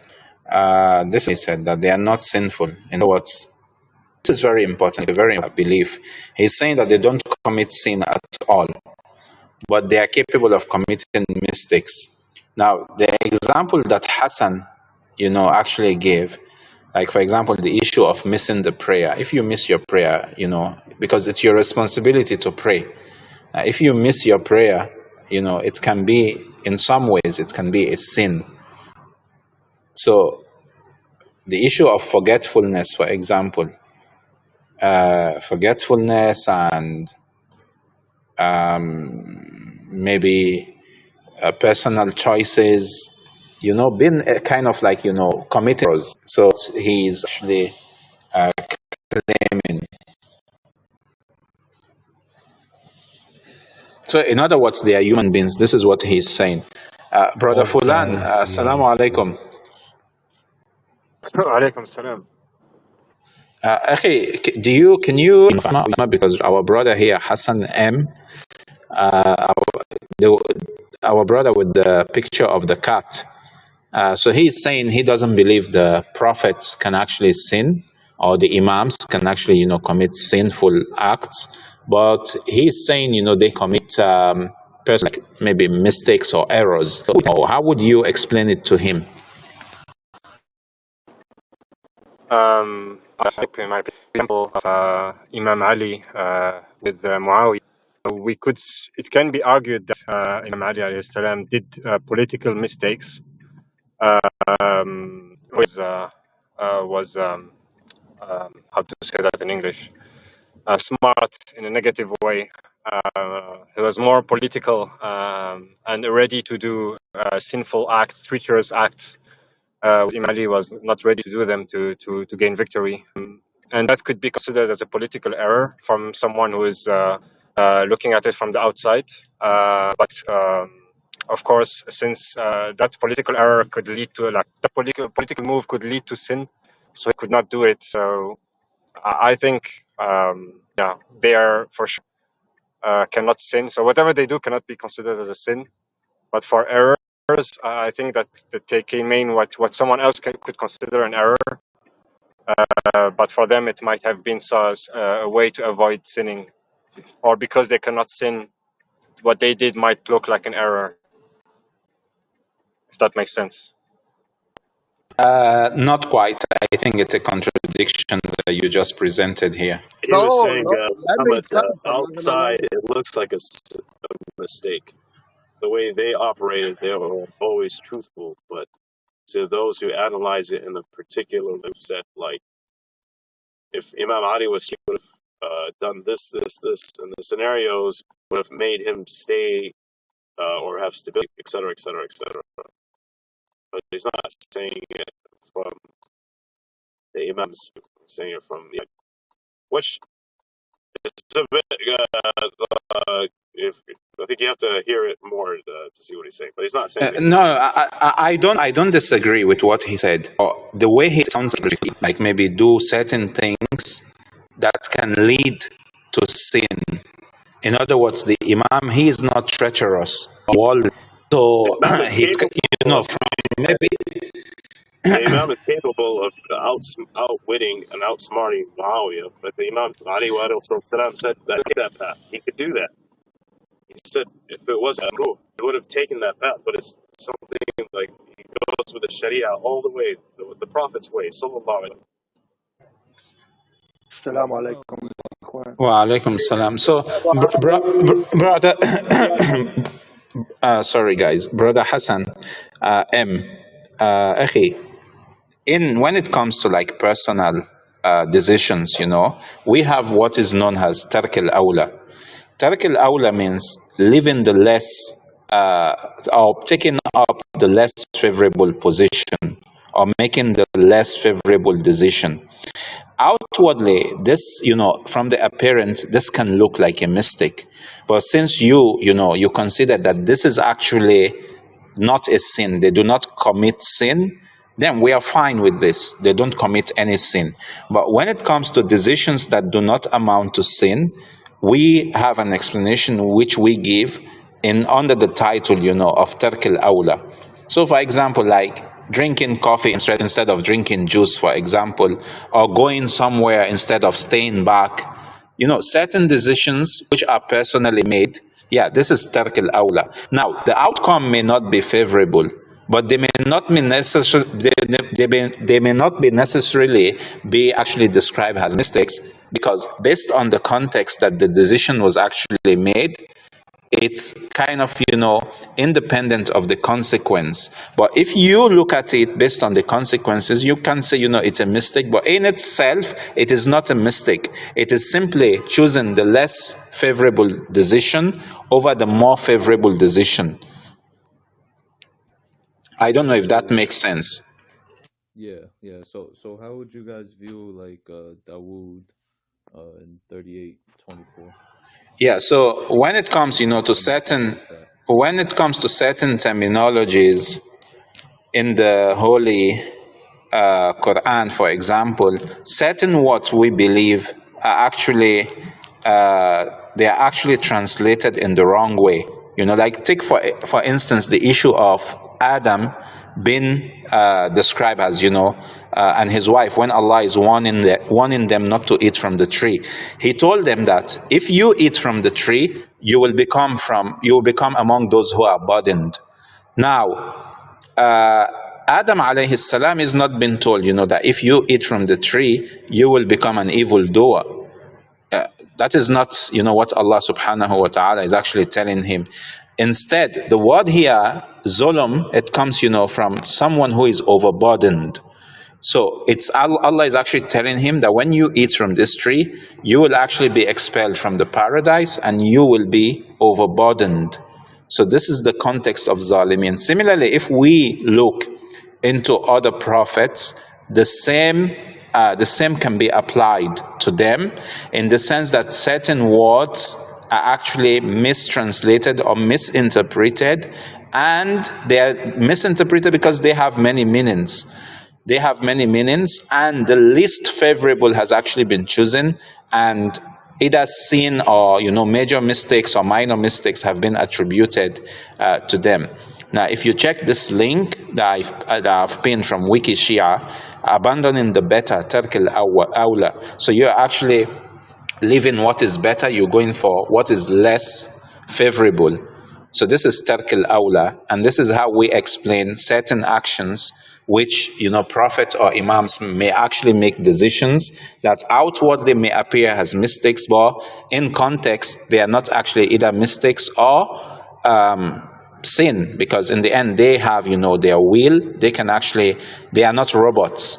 This he said that they are not sinful. In other words, this is very important, a very important belief. He's saying that they don't commit sin at all, but they are capable of committing mistakes. Now, the example that Hassan, actually gave, like for example, the issue of missing the prayer. If you miss your prayer, because it's your responsibility to pray. If you miss your prayer, it can be, in some ways, it can be a sin. So the issue of forgetfulness, for example, forgetfulness and maybe personal choices, been kind of like, committing. So he's actually claiming. So in other words, they are human beings. This is what he's saying. Brother Fulan, assalamu alaikum. Alaikum salam. Akhi, can you, because our brother here, Hassan M, our brother with the picture of the cat, so he's saying he doesn't believe the prophets can actually sin, or the imams can actually, commit sinful acts, but he's saying, they commit like maybe mistakes or errors. So how would you explain it to him? Like my example of Imam Ali with Muawiyah, it can be argued that Imam Ali alayhi salam did political mistakes. Was how to say that in English? Smart in a negative way. He was more political and ready to do sinful acts, treacherous acts. Imam Ali was not ready to do them to gain victory. And that could be considered as a political error from someone who is looking at it from the outside. But of course, since that political error could lead to, like, that political move could lead to sin, so he could not do it. So I think, they are for sure cannot sin. So whatever they do cannot be considered as a sin. But for errors, I think that they can mean what someone else could consider an error. But for them, it might have been a way to avoid sinning, or because they cannot sin, what they did might look like an error. If that makes sense. Not quite. I think it's a contradiction that you just presented here. He was saying, that Muhammad, makes sense. I'm not gonna lie. outside it looks like a mistake. The way they operated, they were always truthful, but to those who analyze it in a particular set, like if Imam Ali he would have done this, and the scenarios would have made him stay or have stability, etc., etc., etc. But he's not saying it from the Imams, he's saying it from the, which is a bit. If I think you have to hear it more to see what he's saying, but he's not saying. No, I don't disagree with what he said. The way he sounds like maybe do certain things that can lead to sin. In other words, the Imam, he is not treacherous. So he, from maybe. The Imam is capable of outwitting and outsmarting Muawiyah, but the Imam Ali said that path. He could do that. He said if it wasn't true, he would have taken that path. But it's something like he goes with the Sharia all the way, the Prophet's way. Sallallahu alaihi wasallam. Assalamu alaikum. Wa alaikum salam. So, brother, sorry guys, brother Hassan, akhi, when it comes to like personal decisions, we have what is known as tark al-awla. Tark al-awla means leaving the less, or taking up the less favorable position or making the less favorable decision. Outwardly, this, from the appearance, this can look like a mistake. But since you consider that this is actually not a sin, they do not commit sin, then we are fine with this. They don't commit any sin. But when it comes to decisions that do not amount to sin, we have an explanation which we give under the title, of Tark al-Awla. So, for example, like drinking coffee instead of drinking juice, for example, or going somewhere instead of staying back. Certain decisions which are personally made, this is Tark al-Awla. Now, the outcome may not be favorable, but they may not be they may not be necessarily be actually described as mistakes, because based on the context that the decision was actually made, it's kind of, independent of the consequence. But if you look at it based on the consequences, you can say, it's a mistake. But in itself, it is not a mistake. It is simply choosing the less favorable decision over the more favorable decision. I don't know if that makes sense. Yeah. So how would you guys view like Dawood in 38:24? Yeah, so when it comes, to certain terminologies in the Holy Quran, for example, certain words we believe are actually they are actually translated in the wrong way. Like take for instance the issue of Adam being described as, and his wife, when Allah is warning them not to eat from the tree. He told them that if you eat from the tree, you will become among those who are burdened. Now, Adam alayhi salam is not been told, that if you eat from the tree, you will become an evildoer. That is not, what Allah subhanahu wa ta'ala is actually telling him. Instead, the word here, zulm, it comes, from someone who is overburdened. So it's Allah is actually telling him that when you eat from this tree, you will actually be expelled from the paradise and you will be overburdened. So this is the context of zalimin. Similarly, if we look into other prophets, the same can be applied to them, in the sense that certain words are actually mistranslated or misinterpreted, and they are misinterpreted because they have many meanings. They have many meanings, and the least favorable has actually been chosen, and either sin or major mistakes or minor mistakes have been attributed to them. Now, if you check this link that I've pinned from Wiki Shia, abandoning the better, Tark al-Awla. So you're actually leaving what is better, you're going for what is less favorable. So this is Tark al-Awla, and this is how we explain certain actions which, prophets or imams may actually make decisions that outwardly may appear as mistakes, but in context, they are not actually either mistakes or sin, because in the end, they have, their will. They are not robots.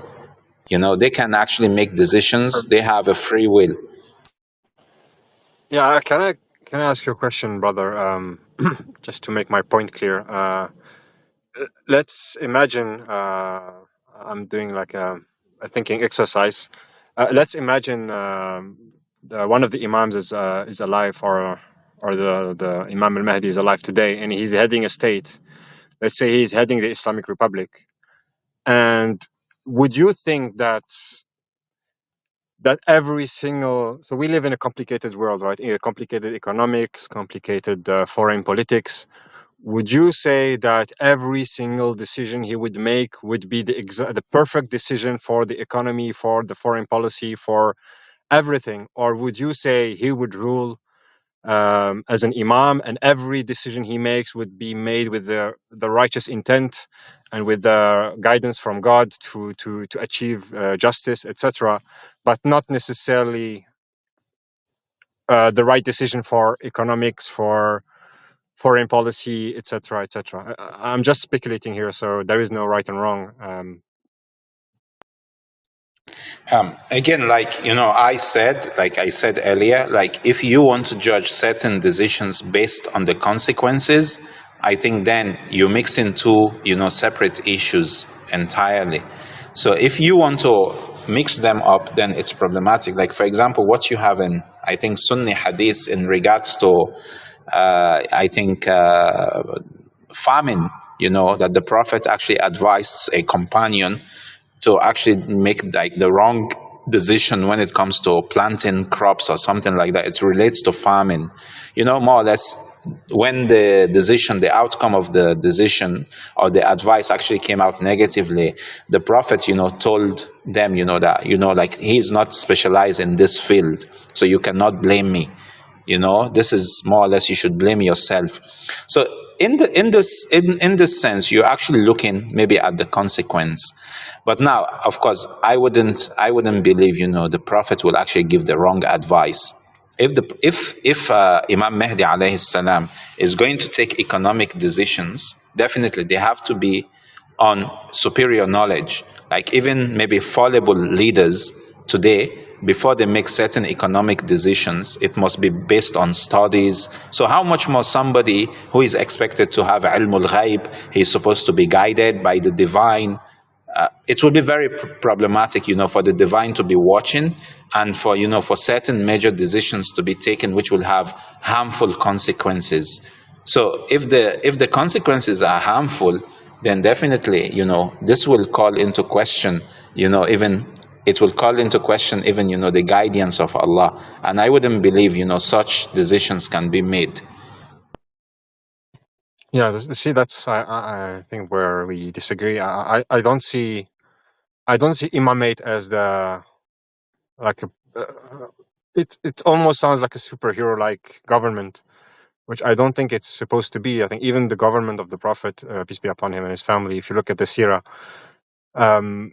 They can actually make decisions. They have a free will. Yeah, can I ask you a question, brother? Just to make my point clear. Let's imagine I'm doing like a thinking exercise. Let's imagine one of the imams is alive, or the Imam al-Mahdi is alive today, and he's heading a state. Let's say he's heading the Islamic Republic. And would you think that every single, so we live in a complicated world, right? Complicated economics, complicated foreign politics. Would you say that every single decision he would make would be the perfect decision for the economy, for the foreign policy, for everything? Or would you say he would rule as an imam, and every decision he makes would be made with the righteous intent and with the guidance from God to achieve justice, etc., but not necessarily the right decision for economics, for foreign policy, etc., etc. I'm just speculating here, so there is no right and wrong. Again, like I said earlier, like if you want to judge certain decisions based on the consequences, I think then you mix in two, separate issues entirely. So if you want to mix them up, then it's problematic. Like, for example, what you have in, I think, Sunni hadith in regards to, famine, that the Prophet actually advised a companion to actually make like the wrong decision when it comes to planting crops or something like that. It relates to farming, more or less. When the outcome of the decision or the advice actually came out negatively, the Prophet, told them, that, like, he's not specialized in this field, so you cannot blame me. This is more or less, you should blame yourself. So in this sense, you're actually looking maybe at the consequence. But now, of course, I wouldn't believe, the Prophet will actually give the wrong advice. If Imam Mahdi alayhi salam is going to take economic decisions, definitely they have to be on superior knowledge. Like, even maybe fallible leaders today, before they make certain economic decisions, it must be based on studies. So how much more somebody who is expected to have ilmul ghaib, he's supposed to be guided by the divine. It will be very problematic, for the divine to be watching, and for certain major decisions to be taken, which will have harmful consequences. So if the consequences are harmful, then definitely, this will call into question, even it will call into question even, the guidance of Allah. And I wouldn't believe, such decisions can be made. Yeah, see, that's I think where we disagree. I don't see imamate as the like a, it almost sounds like a superhero like government, which I don't think it's supposed to be. I think even the government of the Prophet, peace be upon him, and his family, if you look at the Sirah, um,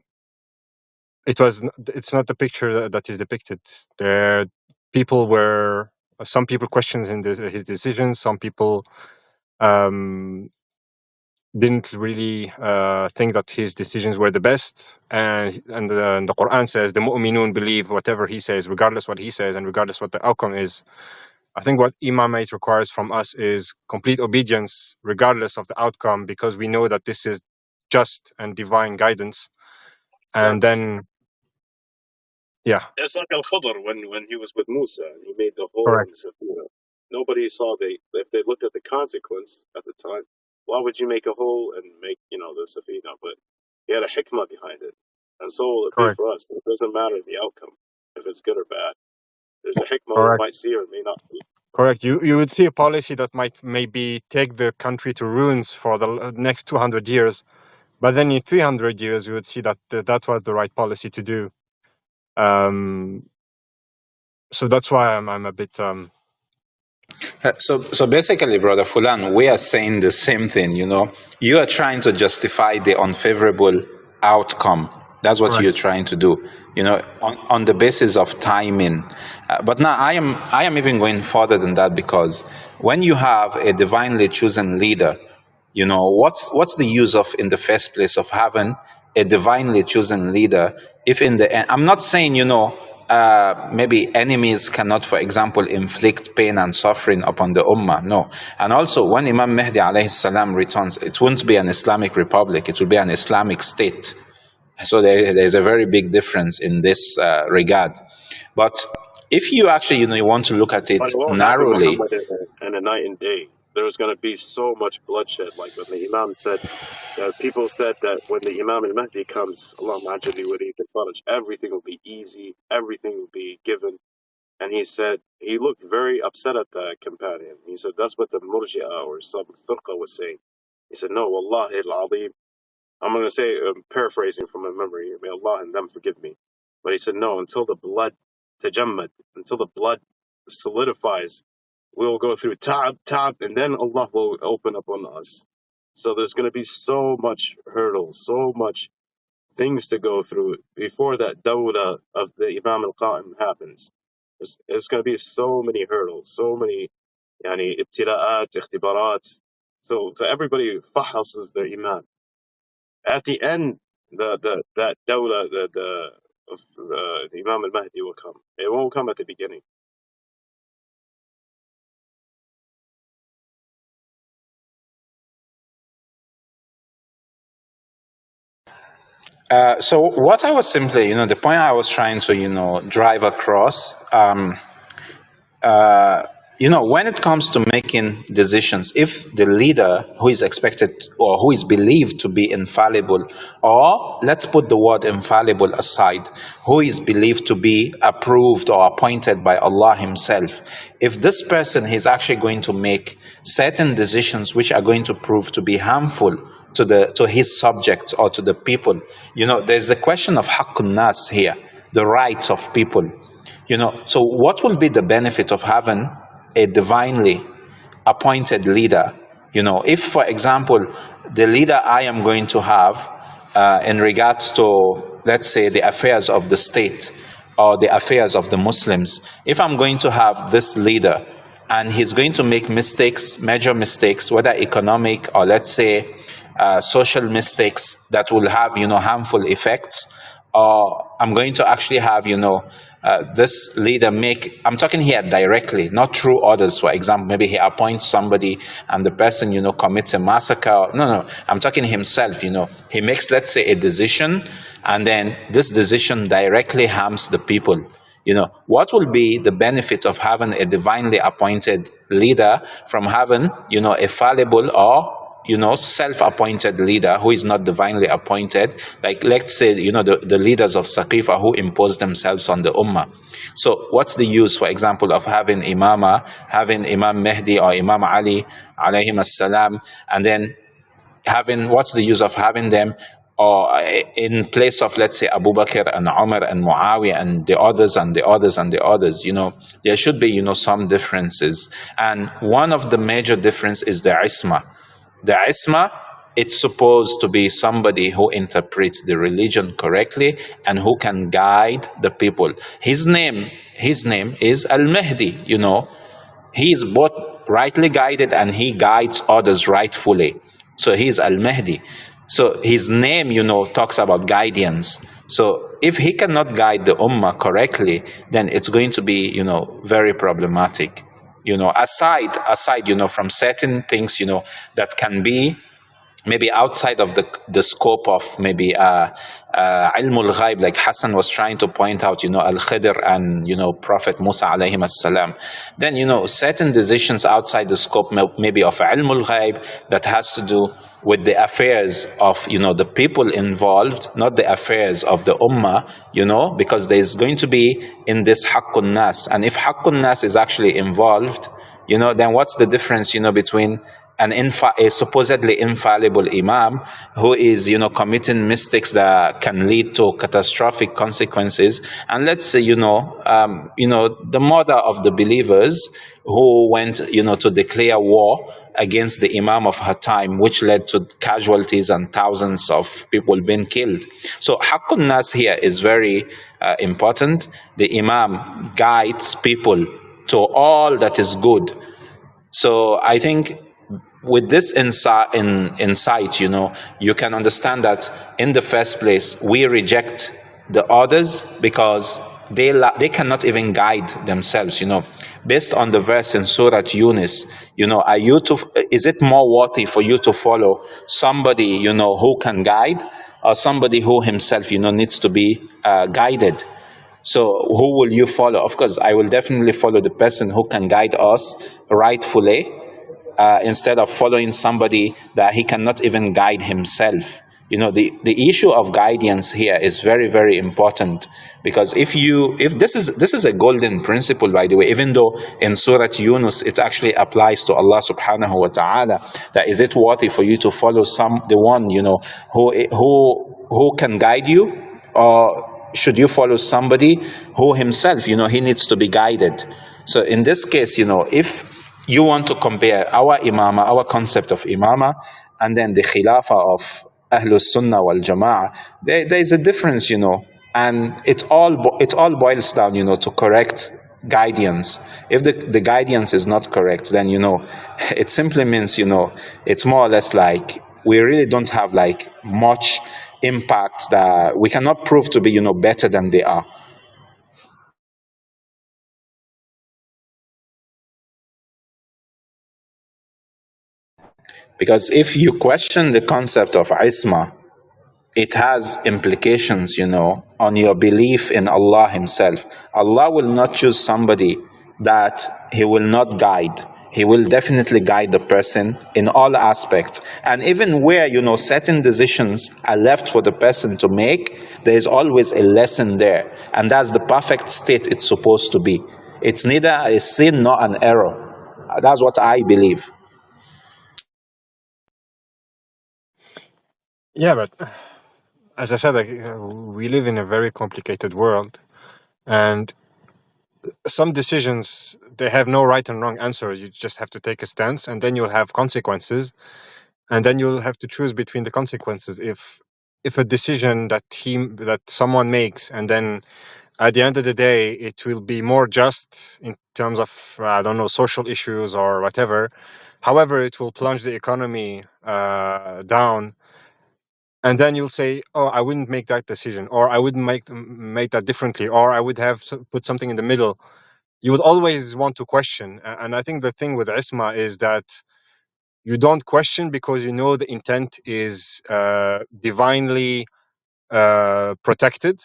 it's not the picture that is depicted. There, people were some people questioned his decisions. Some people um, didn't really think that his decisions were the best. And the Quran says the mu'minun believe whatever he says, regardless what he says, and regardless what the outcome is. I think what imamate requires from us is complete obedience, regardless of the outcome, because we know that this is just and divine guidance. And Sucks. then, yeah, It's like Al-Khidr when he was with Musa and he made the hole in correct, the Safina. Nobody saw if they looked at the consequence at the time, why would you make a hole and make, the Safina? But he had a hikmah behind it. And so will it be correct, for us. It doesn't matter the outcome, if it's good or bad. There's a hikmah we correct. might see or may not see. Correct. You would see a policy that might maybe take the country to ruins for the next 200 years, but then in 300 years you would see that that was the right policy to do. So that's why I'm a bit So basically, Brother Fulan, we are saying the same thing, You are trying to justify the unfavorable outcome. That's what correct. you're trying to do, on the basis of timing. But now I am even going further than that, because when you have a divinely chosen leader, what's the use of, in the first place, of having a divinely chosen leader if in the end, I'm not saying, maybe enemies cannot, for example, inflict pain and suffering upon the ummah. No. And also, when Imam Mahdi alayhi salam returns, it won't be an Islamic republic, it will be an Islamic state. So there's a very big difference in this regard. But if you actually, you want to look at But it it won't happen, narrowly, Muhammad, in a night and day. There's going to be so much bloodshed. Like when the Imam said, people said that when the Imam al-Mahdi comes, Allah Majali Wali Faraj, everything will be easy, everything will be given. And he said, he looked very upset at the companion. He said, that's what the Murji'ah or some firqa was saying. He said, no, Wallahi al-Azim. I'm going to say, paraphrasing from my memory, may Allah and them forgive me. But he said, no, until the blood tajammad, until the blood solidifies, we'll go through ta'ab, and then Allah will open up on us. So there's going to be so much hurdles, so much things to go through before that dawla of the Imam al-Qa'im happens. There's going to be so many hurdles, so many yani, ibtila'at, ikhtibarat. So everybody fahasses their Imam. At the end, that dawla, of the Imam al-Mahdi will come. It won't come at the beginning. So what I was simply, the point I was trying to, drive across, when it comes to making decisions, if the leader who is expected or who is believed to be infallible, or let's put the word infallible aside, who is believed to be approved or appointed by Allah Himself, if this person is actually going to make certain decisions which are going to prove to be harmful to his subjects or to the people, there's the question of haqqun nas here, the rights of people. So what will be the benefit of having a divinely appointed leader? If, for example, the leader I am going to have in regards to, let's say, the affairs of the state or the affairs of the Muslims, if I'm going to have this leader and he's going to make mistakes, major mistakes, whether economic or, let's say, social mistakes that will have, harmful effects, or I'm going to actually have, this leader make, I'm talking here directly, not through others. For example, maybe he appoints somebody and the person, commits a massacre. No, I'm talking himself, he makes, let's say, a decision, and then this decision directly harms the people. What will be the benefit of having a divinely appointed leader from having, a fallible or self-appointed leader who is not divinely appointed, like, let's say, the leaders of Saqifa who impose themselves on the Ummah. So what's the use, for example, of having Imama, having Imam Mahdi or Imam Ali, alayhim as-salam, and then what's the use of having them or in place of, let's say, Abubakr and Umar and Muawiyah and the others and the others and the others? There should be, some differences. And one of the major difference is the Isma. The Isma, it's supposed to be somebody who interprets the religion correctly and who can guide the people. His name is Al-Mahdi, He is both rightly guided and he guides others rightfully. So he is Al-Mahdi. So his name, talks about guidance. So if he cannot guide the Ummah correctly, then it's going to be, very problematic. Aside, from certain things, that can be maybe outside of the scope of maybe ilmul ghaib, like Hassan was trying to point out, Al-Khidr and, Prophet Musa alayhim as-salam. Then, certain decisions outside the scope maybe of ilmul ghaib that has to do with the affairs of, the people involved, not the affairs of the ummah, because there's going to be in this haqqun nas. And if haqqun nas is actually involved, then what's the difference, between a supposedly infallible imam who is, committing mistakes that can lead to catastrophic consequences, and let's say, the mother of the believers who went, to declare war against the imam of her time, which led to casualties and thousands of people being killed. So haqqun nas here is very important. The imam guides people to all that is good. So I think with this insight, you can understand that in the first place, we reject the others because they cannot even guide themselves, Based on the verse in Surah Yunus, is it more worthy for you to follow somebody, who can guide, or somebody who himself, needs to be guided? So who will you follow? Of course, I will definitely follow the person who can guide us rightfully, instead of following somebody that he cannot even guide himself. The issue of guidance here is very, very important, because if this is a golden principle, by the way, even though in Surah Yunus it actually applies to Allah subhanahu wa ta'ala, that is it worthy for you to follow the one who can guide you, or should you follow somebody who himself, he needs to be guided? So in this case, if you want to compare our imama, our concept of imama, and then the khilafah of Ahlus Sunnah wal Jama'ah, there is a difference, and it all boils down, to correct guidance. If the guidance is not correct, then, it simply means, it's more or less like we really don't have like much impact, that we cannot prove to be, better than they are. Because if you question the concept of Isma, it has implications, on your belief in Allah Himself. Allah will not choose somebody that He will not guide. He will definitely guide the person in all aspects. And even where, certain decisions are left for the person to make, there is always a lesson there. And that's the perfect state it's supposed to be. It's neither a sin nor an error. That's what I believe. Yeah, but as I said, we live in a very complicated world, and some decisions, they have no right and wrong answer. You just have to take a stance, and then you'll have consequences, and then you'll have to choose between the consequences. If a decision that someone makes, and then at the end of the day, it will be more just in terms of I don't know, social issues or whatever. However, it will plunge the economy down, and then you'll say, "Oh, I wouldn't make that decision, or I wouldn't make that differently, or I would have put something in the middle." You would always want to question, and I think the thing with Isma is that you don't question because you know the intent is divinely protected,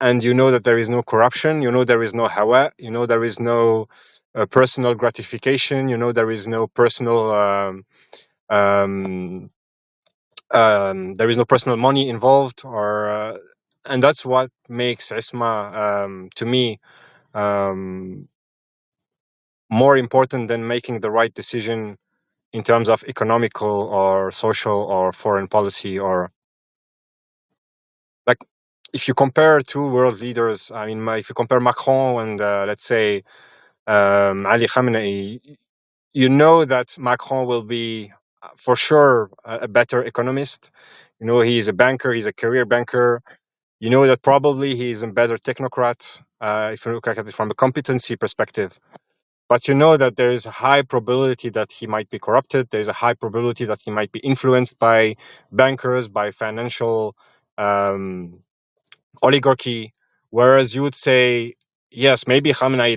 and you know that there is no corruption, you know there is no hawa, you know there is no personal gratification, you know there is no personal um, there is no personal money involved, or and that's what makes Isma to me um, more important than making the right decision in terms of economical or social or foreign policy. Or like, if you compare two world leaders, I mean, if you compare Macron and let's say Ali Khamenei, you know that Macron will be for sure a better economist. You know, he's a banker, he's a career banker. You know that probably he's a better technocrat if you look at it from a competency perspective. But you know that there is a high probability that he might be corrupted. There's a high probability that he might be influenced by bankers, by financial um, oligarchy. Whereas you would say, yes, maybe Khamenei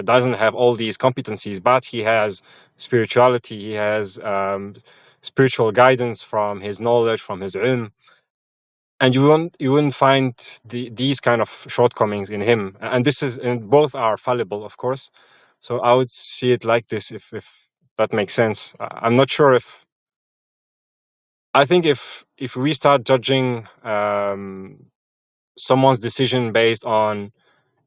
doesn't have all these competencies, but he has spirituality. He has spiritual guidance from his knowledge, from his ilm, and you wouldn't find these kind of shortcomings in him. And both are fallible, of course. So I would see it like this, if that makes sense. I'm not sure if I think if we start judging someone's decision based on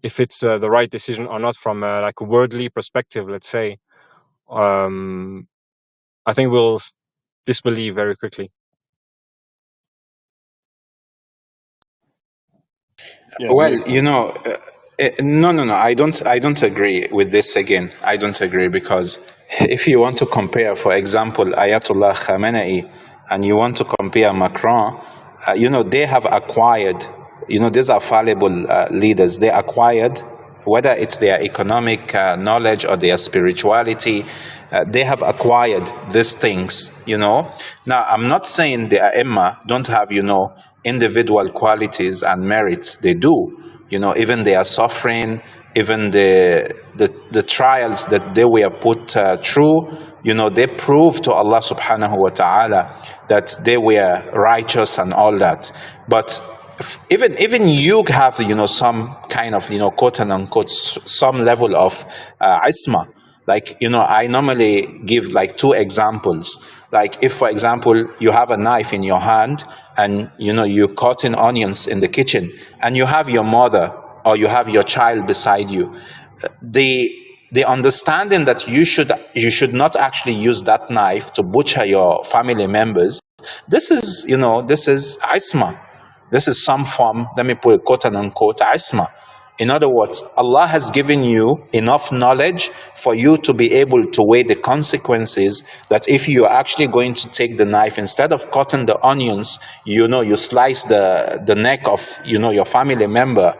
if it's the right decision or not from like a worldly perspective, let's say, I think we'll disbelieve very quickly. Yeah, Well, very true. no. I don't agree with this again. I don't agree because if you want to compare, for example, Ayatollah Khamenei, and you want to compare Macron, they have acquired, these are fallible leaders. They acquired, whether it's their economic knowledge or their spirituality, they have acquired these things, Now, I'm not saying the Ai don't have, individual qualities and merits. They do. Even their suffering, even the trials that they were put through, they prove to Allah subhanahu wa ta'ala that they were righteous and all that. But even you have, some kind of, quote and unquote, some level of isma. Like, I normally give like two examples. Like if, for example, you have a knife in your hand and, you're cutting onions in the kitchen and you have your mother or you have your child beside you, the understanding that you should not actually use that knife to butcher your family members, this is isma. This is some form, let me put quote and unquote, isma. In other words, Allah has given you enough knowledge for you to be able to weigh the consequences, that if you are actually going to take the knife, instead of cutting the onions, you slice the neck of, your family member.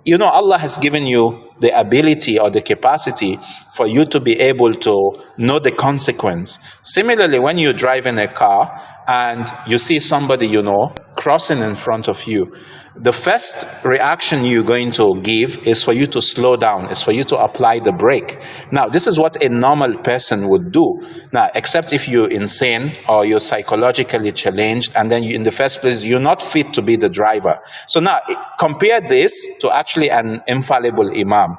Allah has given you the ability or the capacity for you to be able to know the consequence. Similarly, when you drive in a car and you see somebody, crossing in front of you, the first reaction you're going to give is for you to slow down, is for you to apply the brake. Now, this is what a normal person would do. Now, except if you're insane or you're psychologically challenged, and then in the first place, you're not fit to be the driver. So now, compare this to actually an infallible imam.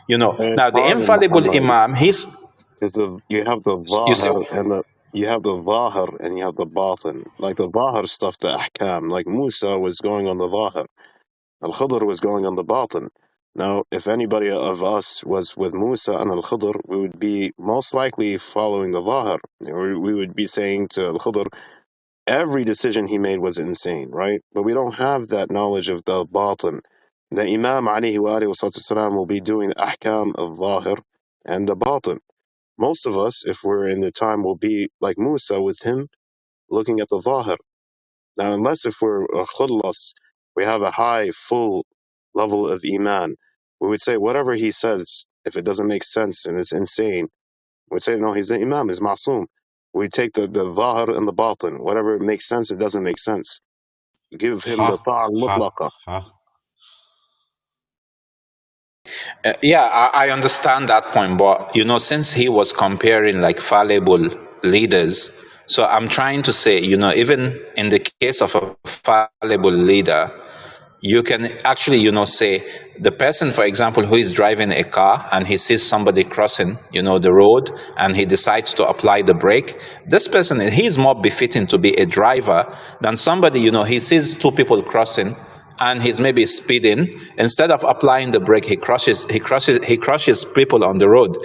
Now the Pardon, infallible Muhammad. imam, he's, Because you have the you say, zahir and you have the zahir and you have the batin. Like the zahir stuff, the ahkam. Like Musa was going on the zahir. Al-Khidr was going on the batin. Now, if anybody of us was with Musa and Al-Khidr, we would be most likely following the zahir. We would be saying to Al-Khidr, every decision he made was insane, right? But we don't have that knowledge of the batin. The Imam alayhi wa alihi wa salatu wasalam will be doing the ahkam of zahir and the batin. Most of us, if we're in the time, will be like Musa with him looking at the zahir. Now, unless if we're khullas, we have a high, full level of iman, we would say whatever he says, if it doesn't make sense and it's insane, we'd say, no, he's an imam, he's ma'soom. We take the zahir and the batin. Whatever makes sense, it doesn't make sense. Give him the Ha, ta'a ha, mutlaqa. ha. yeah, I understand that point, but since he was comparing like fallible leaders, so I'm trying to say, even in the case of a fallible leader, you can actually, say the person, for example, who is driving a car and he sees somebody crossing, the road, and he decides to apply the brake. This person, he's more befitting to be a driver than somebody, he sees two people crossing and he's maybe speeding. Instead of applying the brake, he crushes people on the road.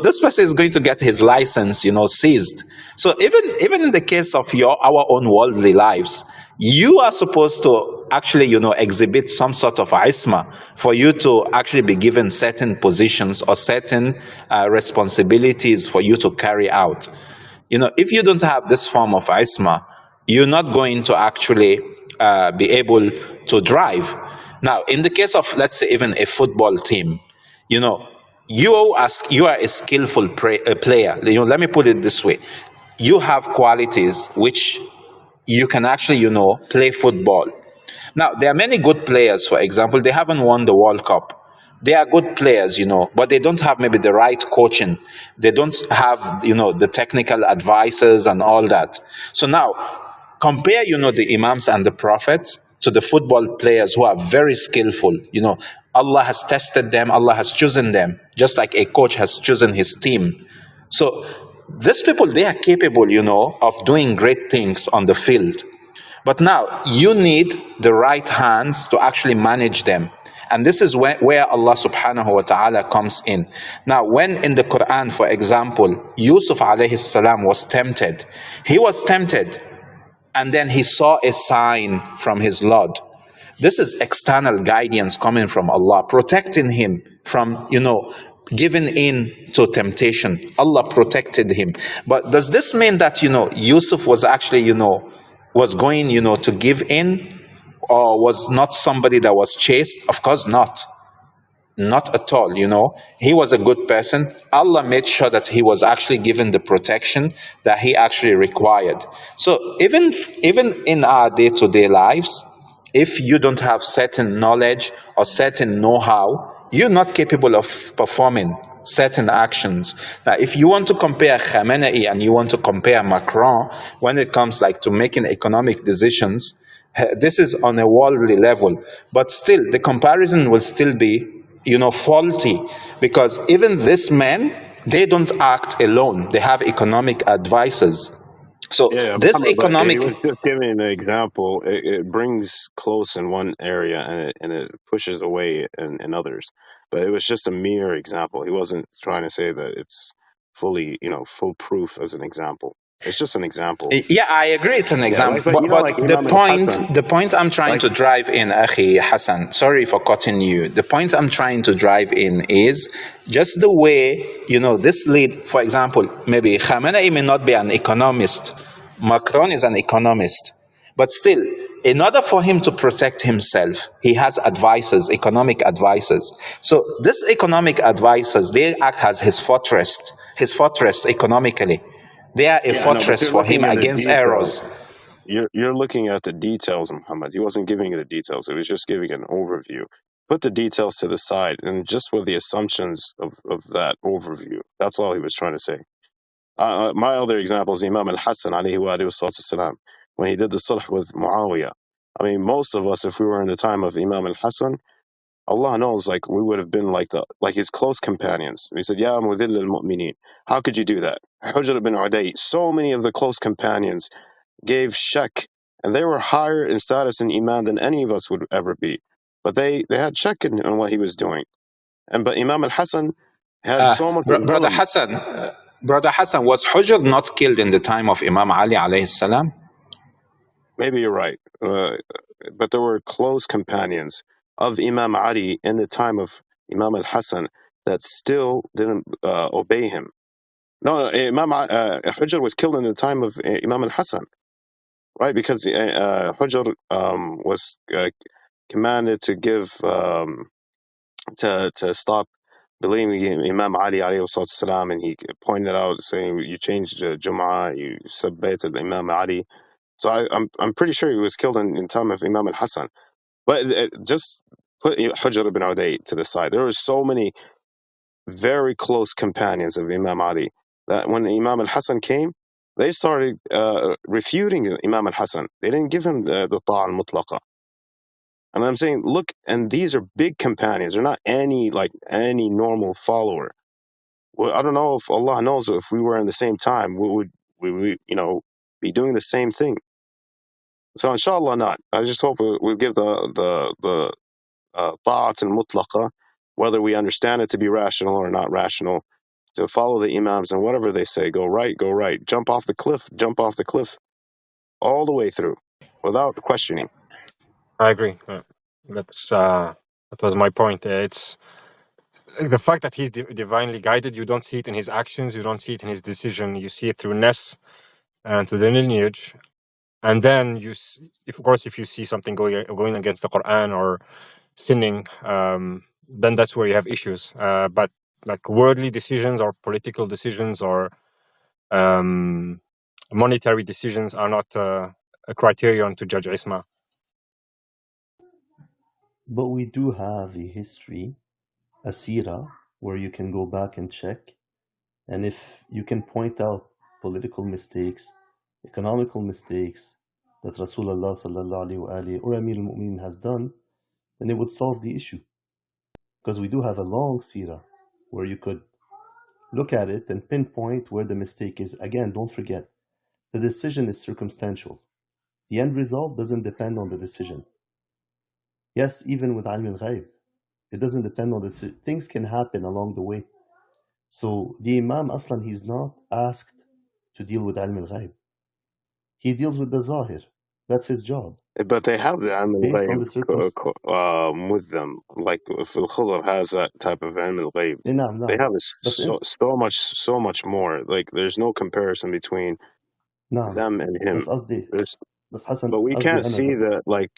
This person is going to get his license, seized. So even in the case of our own worldly lives, you are supposed to actually, exhibit some sort of isma for you to actually be given certain positions or certain responsibilities for you to carry out. If you don't have this form of isma, you're not going to actually be able to drive. Now, in the case of, let's say, even a football team, you are a skillful player. Let me put it this way. You have qualities which you can actually, play football. Now, there are many good players, for example, they haven't won the World Cup. They are good players, but they don't have maybe the right coaching. They don't have, the technical advisors and all that. So now, compare, the imams and the prophets to the football players who are very skillful. Allah has tested them, Allah has chosen them, just like a coach has chosen his team. So these people, they are capable, of doing great things on the field. But now, you need the right hands to actually manage them. And this is where Allah subhanahu wa ta'ala comes in. Now, when in the Quran, for example, Yusuf alayhi salam was tempted, he was tempted, and then he saw a sign from his Lord. This is external guidance coming from Allah, protecting him from, giving in to temptation. Allah protected him. But does this mean that, Yusuf was actually, was going, to give in, or was not somebody that was chaste? Of course not. Not at all, He was a good person. Allah made sure that he was actually given the protection that he actually required. So even in our day-to-day lives, if you don't have certain knowledge or certain know-how, you're not capable of performing certain actions. Now, if you want to compare Khamenei and you want to compare Macron when it comes like to making economic decisions, this is on a worldly level. But still, the comparison will still be, faulty, because even these men, they don't act alone. They have economic advisors. So Yeah, this Muhammad, but he economic, was just giving an example. It brings close in one area and it pushes away in others. But it was just a mere example. He wasn't trying to say that it's fully, full proof as an example. It's just an example. yeah, I agree, it's an Yeah, example. like But Imam al-Hassan. the point I'm trying Like, to drive in, Akhi Hassan, sorry for cutting you. The point I'm trying to drive in is just the way, this lead, for example, maybe Khamenei may not be an economist. Macron is an economist. But still, in order for him to protect himself, he has advisors, economic advisors. So these economic advisors, they act as his fortress economically. They are a Yeah, I know, but fortress you're for him looking at the against details. errors. You're looking at the details, Muhammad. He wasn't giving you the details. It was just giving an overview. Put the details to the side, and just with the assumptions of that overview. That's all he was trying to say. My other example is Imam al-Hassan alayhi wa alayhi wa salam, when he did the sulh with Muawiyah. I mean, most of us, if we were in the time of Imam al-Hassan, Allah knows, like, we would have been like his close companions. He said, Ya mudhill al-mu'mineen. How could you do that? Hujr ibn Uday, so many of the close companions gave shak, and they were higher in status in Iman than any of us would ever be. But they had shak in what he was doing. But Imam al-Hassan had so much Brother ilm. Hassan, was Hujr not killed in the time of Imam Ali alayhi salam? Maybe you're right. But there were close companions of Imam Ali in the time of Imam al-Hassan that still didn't obey him. No, Hujr was killed in the time of Imam al-Hassan, right? Because Hujr was commanded to give to stop believing in Imam Ali alayhi salam, and he pointed out saying, you changed Jum'ah, you subbated Imam Ali. So I'm pretty sure he was killed in time of Imam al-Hassan. But just put Hujr ibn Uday to the side. There were so many very close companions of Imam Ali that when Imam al-Hassan came, they started refuting Imam al-Hassan. They didn't give him the ta'a al-mutlaqa. And I'm saying, look, and these are big companions. They're not any normal follower. Well, I don't know if Allah knows if we were in the same time, we be doing the same thing. So inshallah not. I just hope we'll give the ta'at al-mutlaqa, whether we understand it to be rational or not rational, to follow the imams, and whatever they say, go right, jump off the cliff, all the way through, without questioning. I agree. That's that was my point. It's the fact that he's divinely guided. You don't see it in his actions. You don't see it in his decision. You see it through Ness and through the lineage. And then if of course, if you see something going against the Quran or sinning, then that's where you have issues. But like worldly decisions or political decisions or um, monetary decisions are not a criterion to judge Isma. But we do have a history, a seerah, where you can go back and check. And if you can point out political mistakes, economical mistakes that Rasulullah sallallahu alaihi wasallam or Amir al-Mu'minin has done, then it would solve the issue. Because we do have a long seerah where you could look at it and pinpoint where the mistake is. Again, don't forget, the decision is circumstantial. The end result doesn't depend on the decision. Yes, even with Ilm al-Ghaib, it doesn't depend on the things can happen along the way. So the Imam Aslan, he's not asked to deal with Ilm al-Ghaib. He deals with the Zahir. That's his job. But they have the ilm Based on the al-ghaib with them. Like if al-Khudr has that type of ilm al-ghaib, they نعم have بس انت so much more. Like there's no comparison between نعم them and him. بس قصدي There's, بس حسن but we قصدي can't أنا see بس that, like,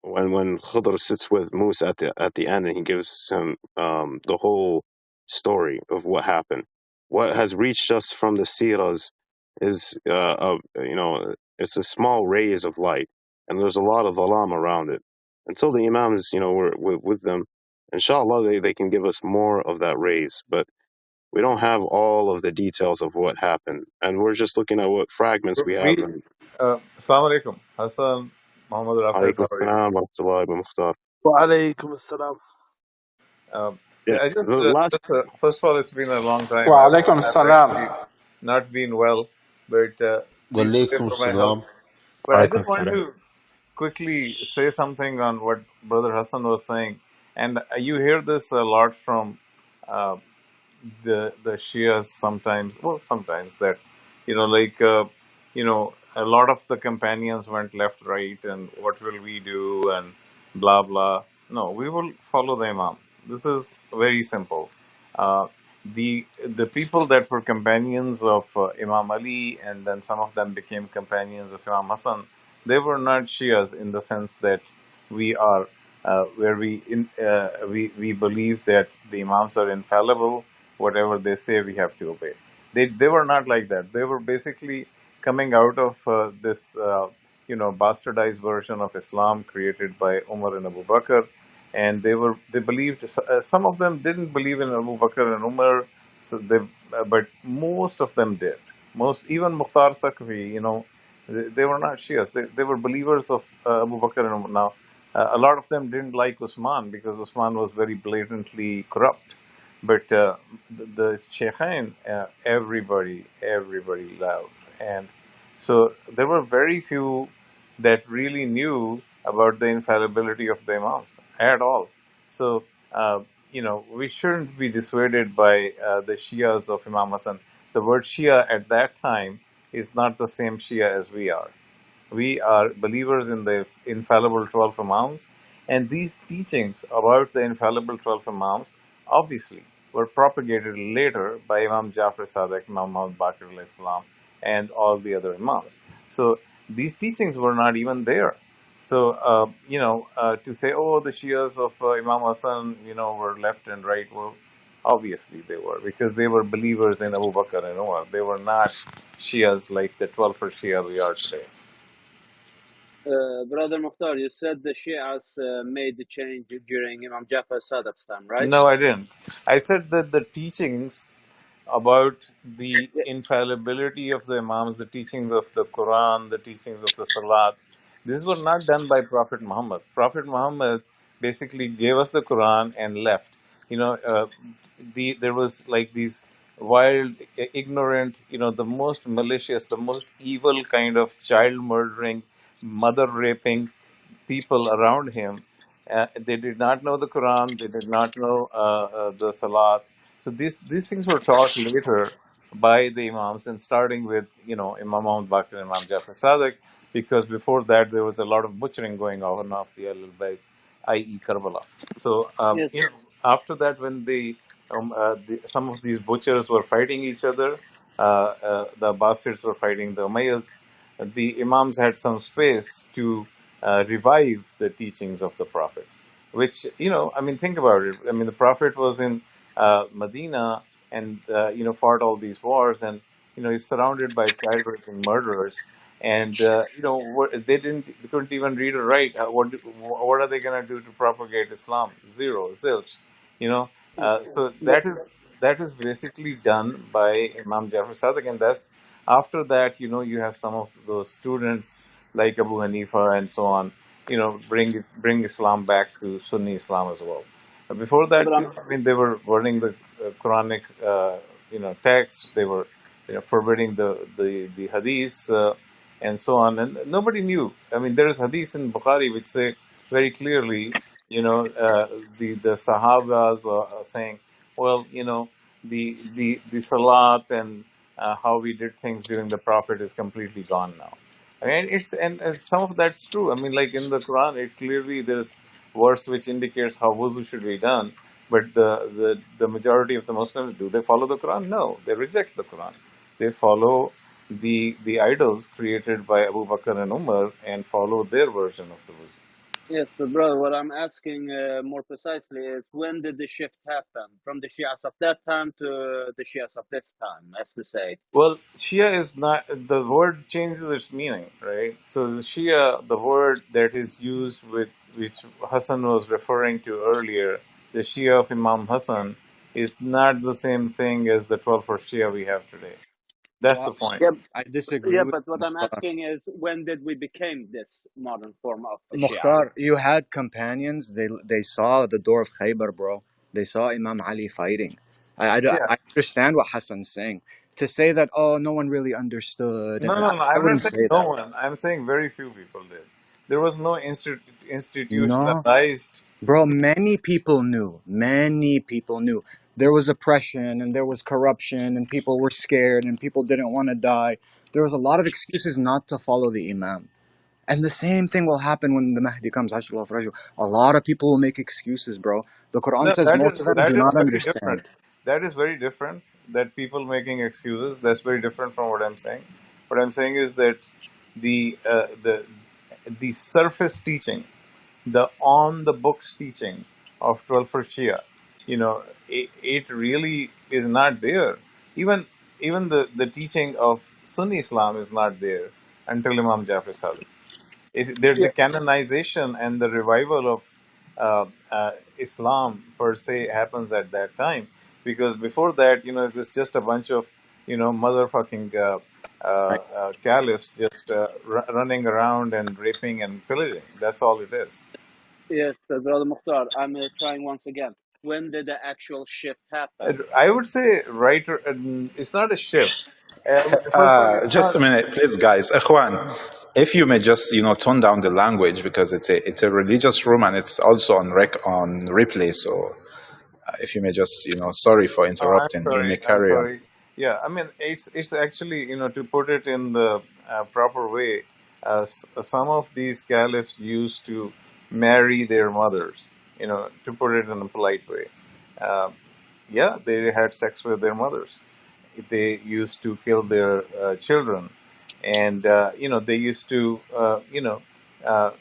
when Khidr sits with Musa at the end, and he gives him the whole story of what happened. What has reached us from the seerahs is it's a small rays of light, and there's a lot of dhalam around it. Until the imams, were with them, inshallah they can give us more of that rays, but we don't have all of the details of what happened, and we're just looking at what fragments we have. We, Assalamu alaikum. Hassan, Muhammad Rafiq, Alaykum how are you? assalam wa rahmatullahi wa barakatuh. Wa alaykum assalam. Yeah, I the last. first of all, it's been a long time. Wa alaikum I've salam. actually not been well, but please pray Walaikum for my health. salam. But I Alaikum just wanted salam. to quickly say something on what Brother Hassan was saying. And you hear this a lot from uh, the Shias sometimes. Well, sometimes that a lot of the companions went left, right, and what will we do, and blah blah. No, we will follow the Imam. This is very simple. Uh, the people that were companions of Imam Ali, and then some of them became companions of Imam Hassan. They were not Shias in the sense that we are, where we believe that the Imams are infallible. Whatever they say, we have to obey. They were not like that. They were basically coming out of this bastardized version of Islam created by Umar and Abu Bakr, and they believed some of them didn't believe in Abu Bakr and Umar, so but most of them did. Most, even Mukhtar Sakfi, they were not Shias. They were believers of Abu Bakr and Umar. Now, a lot of them didn't like Usman because Usman was very blatantly corrupt. But the Sheikhain, everybody loved. And so there were very few that really knew about the infallibility of the Imams at all. So, we shouldn't be dissuaded by the Shias of Imam Hassan. The word Shia at that time is not the same Shia as we are. We are believers in the infallible 12 Imams, and these teachings about the infallible 12 Imams obviously were propagated later by Imam Jafar Sadiq, Imam Muhammad Baqir alayhi salam, and all the other Imams. So these teachings were not even there. So, to say, oh, the Shias of Imam Hassan, were left and right, well, obviously they were, because they were believers in Abu Bakr and Umar. They were not Shias like the 12th Shia we are today. Brother Mukhtar, you said the Shias made the change during Imam Jafar Sadiq's time, right? No, I didn't. I said that the teachings about the Yeah. infallibility of the Imams, the teachings of the Quran, the teachings of the Salat, these were not done by Prophet Muhammad. Prophet Muhammad basically gave us the Quran and left. There was like these wild, ignorant, the most malicious, the most evil kind of child murdering, mother raping people around him. They did not know the Quran. They did not know the Salat. So these things were taught later by the Imams, and starting with Imam Muhammad Baqir and Imam Jafar Sadiq, because before that there was a lot of butchering going on of the Ahlul Bayt, i.e. Karbala. So Yes. after that, when some of these butchers were fighting each other, the Abbasids were fighting the Umayyads, the Imams had some space to revive the teachings of the Prophet. Which, think about it. I mean, the Prophet was in Medina and, fought all these wars, and, he's surrounded by child raping murderers. And, they couldn't even read or write. What are they going to do to propagate Islam? Zero, zilch. You know, so But that is basically done by Imam Jafar Sadiq, and that's after that. You have some of those students like Abu Hanifa and so on. Bring Islam back to Sunni Islam as well. Before that, but I'm they were burning the Quranic, texts. They were, forbidding the hadiths and so on, and nobody knew. I mean, there is hadith in Bukhari which say very clearly, the Sahabas are saying, well, the Salat and how we did things during the Prophet is completely gone now. I mean, and some of that's true. I mean, like in the Quran, it clearly there's verse which indicates how wuzu should be done. But the majority of the Muslims, do they follow the Quran? No, they reject the Quran. They follow the idols created by Abu Bakr and Umar and follow their version of the wuzu. yes, but brother, what I'm asking more precisely is when did the shift happen from the Shias of that time to the Shias of this time, as to say? Well, Shia is not, the word changes its meaning, right? So the Shia, the word that is used with which Hassan was referring to earlier, the Shia of Imam Hassan, is not the same thing as the 12th Shia we have today. That's Well, the point. Yeah, I disagree yeah, with but what I'm Mukhtar. asking is when did we became this modern form of the Shia? Mukhtar, you had companions. They saw the door of Khaybar, bro. They saw Imam Ali fighting. Yeah. I understand what Hassan's saying. To say that, oh, no one really understood, and No. I I'm not wouldn't saying say no that. one. I'm saying very few people did. There was no No, institutionalized. bro, many people knew. Many people knew. There was oppression and there was corruption and people were scared and people didn't want to die. There was a lot of excuses not to follow the Imam. And the same thing will happen when the Mahdi comes. Ajal Faraju. A lot of people will make excuses, bro. The Quran No, says most of them do that is not very different. understand. That is very different. That people making excuses. That's very different from what I'm saying. What I'm saying is that the uh, the the surface teaching, the on the books teaching of 12th Shia, it really is not there. Even even the teaching of Sunni Islam is not there until Imam Jafar Sadiq. The canonization and the revival of Islam per se happens at that time, because before that, it's just a bunch of, motherfucking caliphs just running around and raping and pillaging. That's all it is. Yes, Brother Mukhtar, I'm trying once again. When did the actual shift happen? I would say it's not a shift. First of all, it's Just not. a minute, please, guys. Ikhwan, if you may just, tone down the language because it's a religious room and it's also on replay. So if you may just, sorry for Oh, I'm interrupting. You may sorry. I'm carry on. sorry. Yeah, I mean, it's actually, to put it in the proper way, some of these caliphs used to marry their mothers, to put it in a polite way. Yeah, they had sex with their mothers. They used to kill their children, and they used to uh, uh,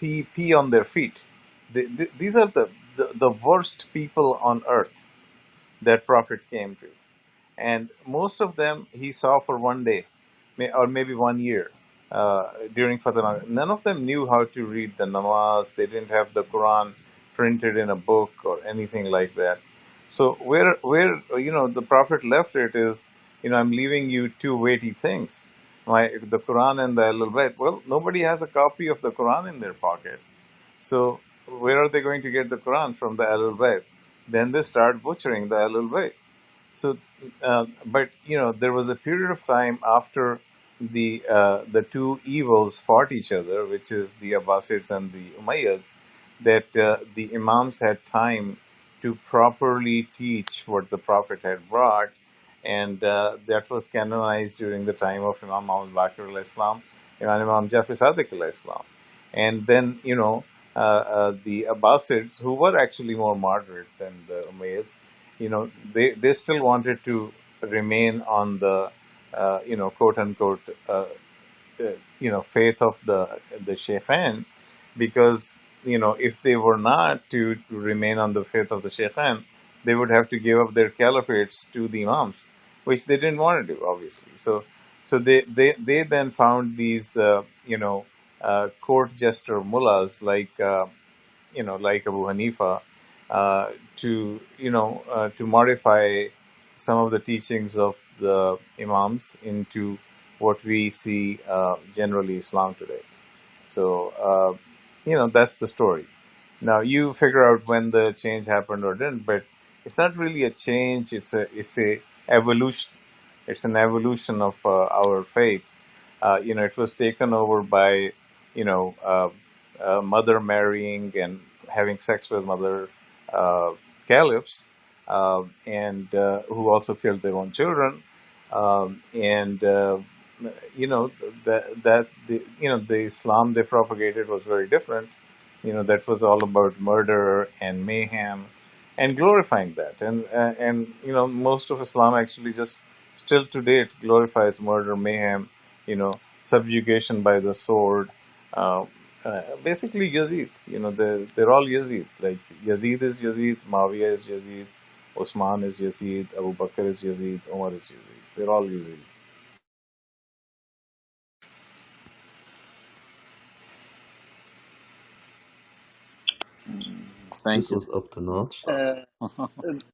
pee on their feet. These are the worst people on earth that Prophet came to, and most of them he saw for one day, or maybe 1 year, during Fatima. None of them knew how to read the namaz. They didn't have the Quran printed in a book or anything like that. So where the Prophet left it is, I'm leaving you two weighty things, the Quran and the Ahlul Bayt. Well, nobody has a copy of the Quran in their pocket, so where are they going to get the Quran from? The Ahlul Bayt. Then they start butchering the Ahlul Bayt. So, but there was a period of time after the two evils fought each other, which is the Abbasids and the Umayyads, that the Imams had time to properly teach what the Prophet had brought, and that was canonized during the time of Imam Abubakr al-Islam, Imam Jafar Sadiq al-Islam, and then the Abbasids, who were actually more moderate than the Umayyads, they still wanted to remain on the quote unquote faith of the Sheikhain, because if they were not to remain on the faith of the Sheikhain, they would have to give up their caliphates to the Imams, which they didn't want to do, obviously. So they then found these court jester mullahs like Abu Hanifa, to modify some of the teachings of the Imams into what we see generally Islam today. So that's the story. Now you figure out when the change happened or didn't, but it's not really a change. It's a evolution. It's an evolution of our faith. It was taken over by mother marrying and having sex with mother caliphs, and who also killed their own children, and the Islam they propagated was very different. That was all about murder and mayhem, and glorifying that. And most of Islam actually just still today it glorifies murder, mayhem, subjugation by the sword. Uh, Basically Yazid. They're all Yazid. Like Yazid is Yazid, Muawiyah is Yazid, Osman is Yazid, Abu Bakr is Yazid, Umar is Yazid. They're all Yazid. Thank This you. was up to notch.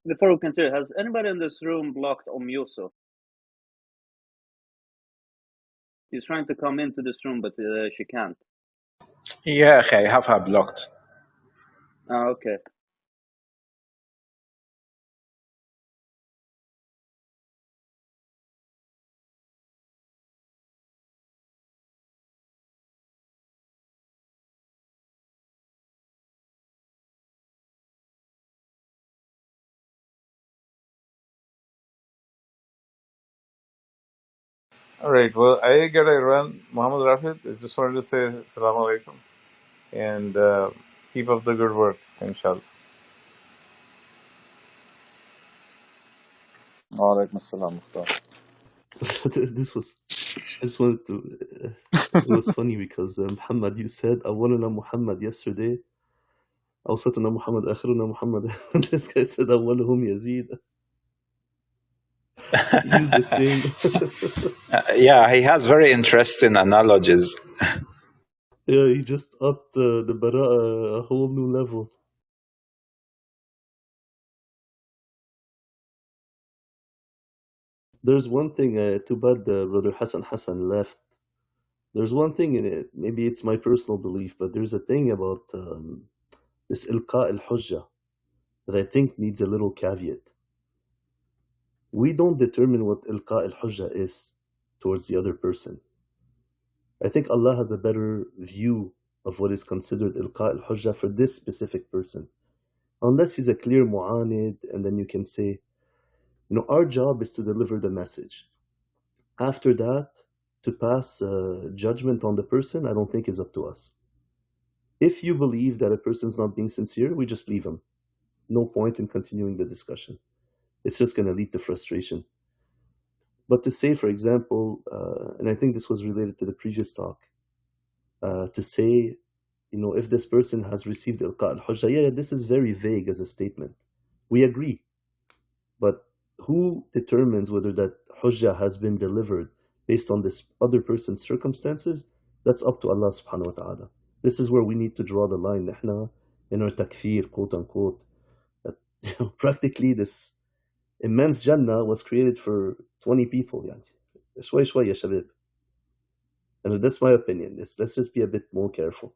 Before we continue, has anybody in this room blocked Yusuf? She's trying to come into this room, but she can't. Yeah, I have her blocked. Oh, okay. All right. Well, I gotta run. Muhammad Rafid, I just wanted to say Assalamu alaikum and keep up the good work, inshallah. Walaikum assalam, Mukhtar. This was. I just wanted to. It was funny because Muhammad, you said أولنا Muhammad yesterday. أوسطنا Muhammad آخرنا Muhammad. And this guy said أولهم Yazid. He used the same. Yeah, he has very interesting analogies. Yeah, he just upped the bara a whole new level. There's one thing, too bad Brother Hassan left. There's one thing in it, maybe it's my personal belief, but there's a thing about this ilqa al-hujjah that I think needs a little caveat. We don't determine what ilqa al-hujjah is towards the other person. I think Allah has a better view of what is considered ilqa al-hujjah for this specific person. Unless he's a clear mu'anid, and then you can say, our job is to deliver the message. After that, to pass judgment on the person, I don't think is up to us. If you believe that a person's not being sincere, we just leave him. No point in continuing the discussion. It's just going to lead to frustration. But to say, for example, and I think this was related to the previous talk, to say, if this person has received ilqa al-hujjah, yeah, this is very vague as a statement. We agree. But who determines whether that hujjah has been delivered based on this other person's circumstances? That's up to Allah subhanahu wa ta'ala. This is where we need to draw the line. Nahna, in our takfir, quote unquote, that practically this immense Jannah was created for 20 people. شوي شوي يا شباب. And that's my opinion. Let's just be a bit more careful.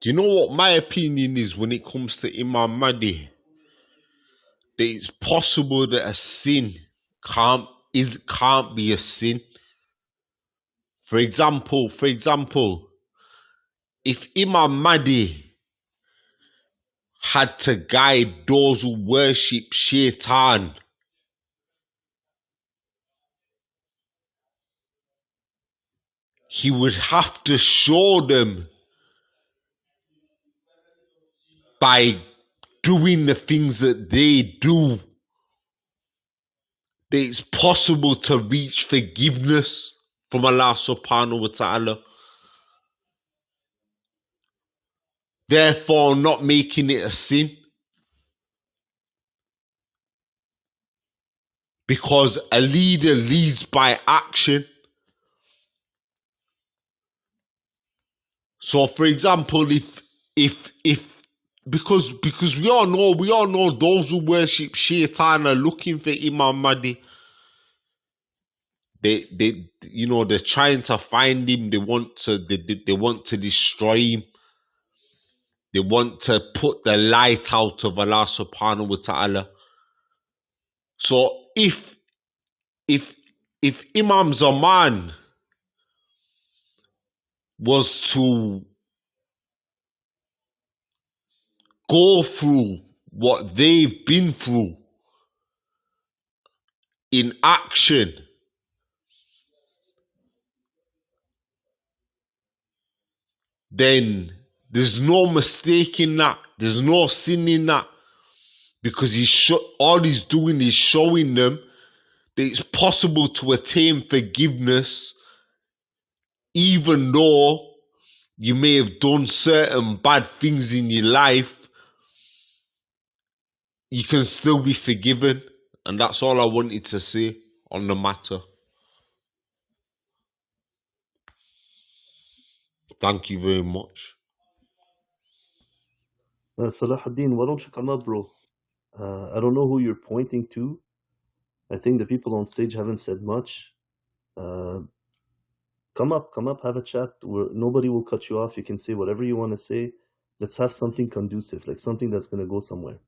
Do you know what my opinion is when it comes to Imam Mahdi? That it's possible that a sin can't be a sin. For example, if Imam Mahdi had to guide those who worship Shaitan, he would have to show them by doing the things that they do that it's possible to reach forgiveness from Allah subhanahu wa ta'ala. Therefore not making it a sin. Because a leader leads by action. So for example, if because we all know those who worship Shaitan are looking for Imam Mahdi. They're trying to find him. They want to destroy him. They want to put the light out of Allah subhanahu wa ta'ala. So if Imam Zaman was to go through what they've been through in action, then there's no mistake in that. There's no sin in that. Because all he's doing is showing them that it's possible to attain forgiveness even though you may have done certain bad things in your life. You can still be forgiven. And that's all I wanted to say on the matter. Thank you very much. Salahuddin, why don't you come up, bro? I don't know who you're pointing to. I think the people on stage haven't said much. Come up, have a chat. Nobody will cut you off. You can say whatever you want to say. Let's have something conducive, like something that's going to go somewhere.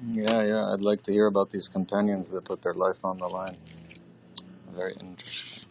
Yeah, I'd like to hear about these companions that put their life on the line. Very interesting.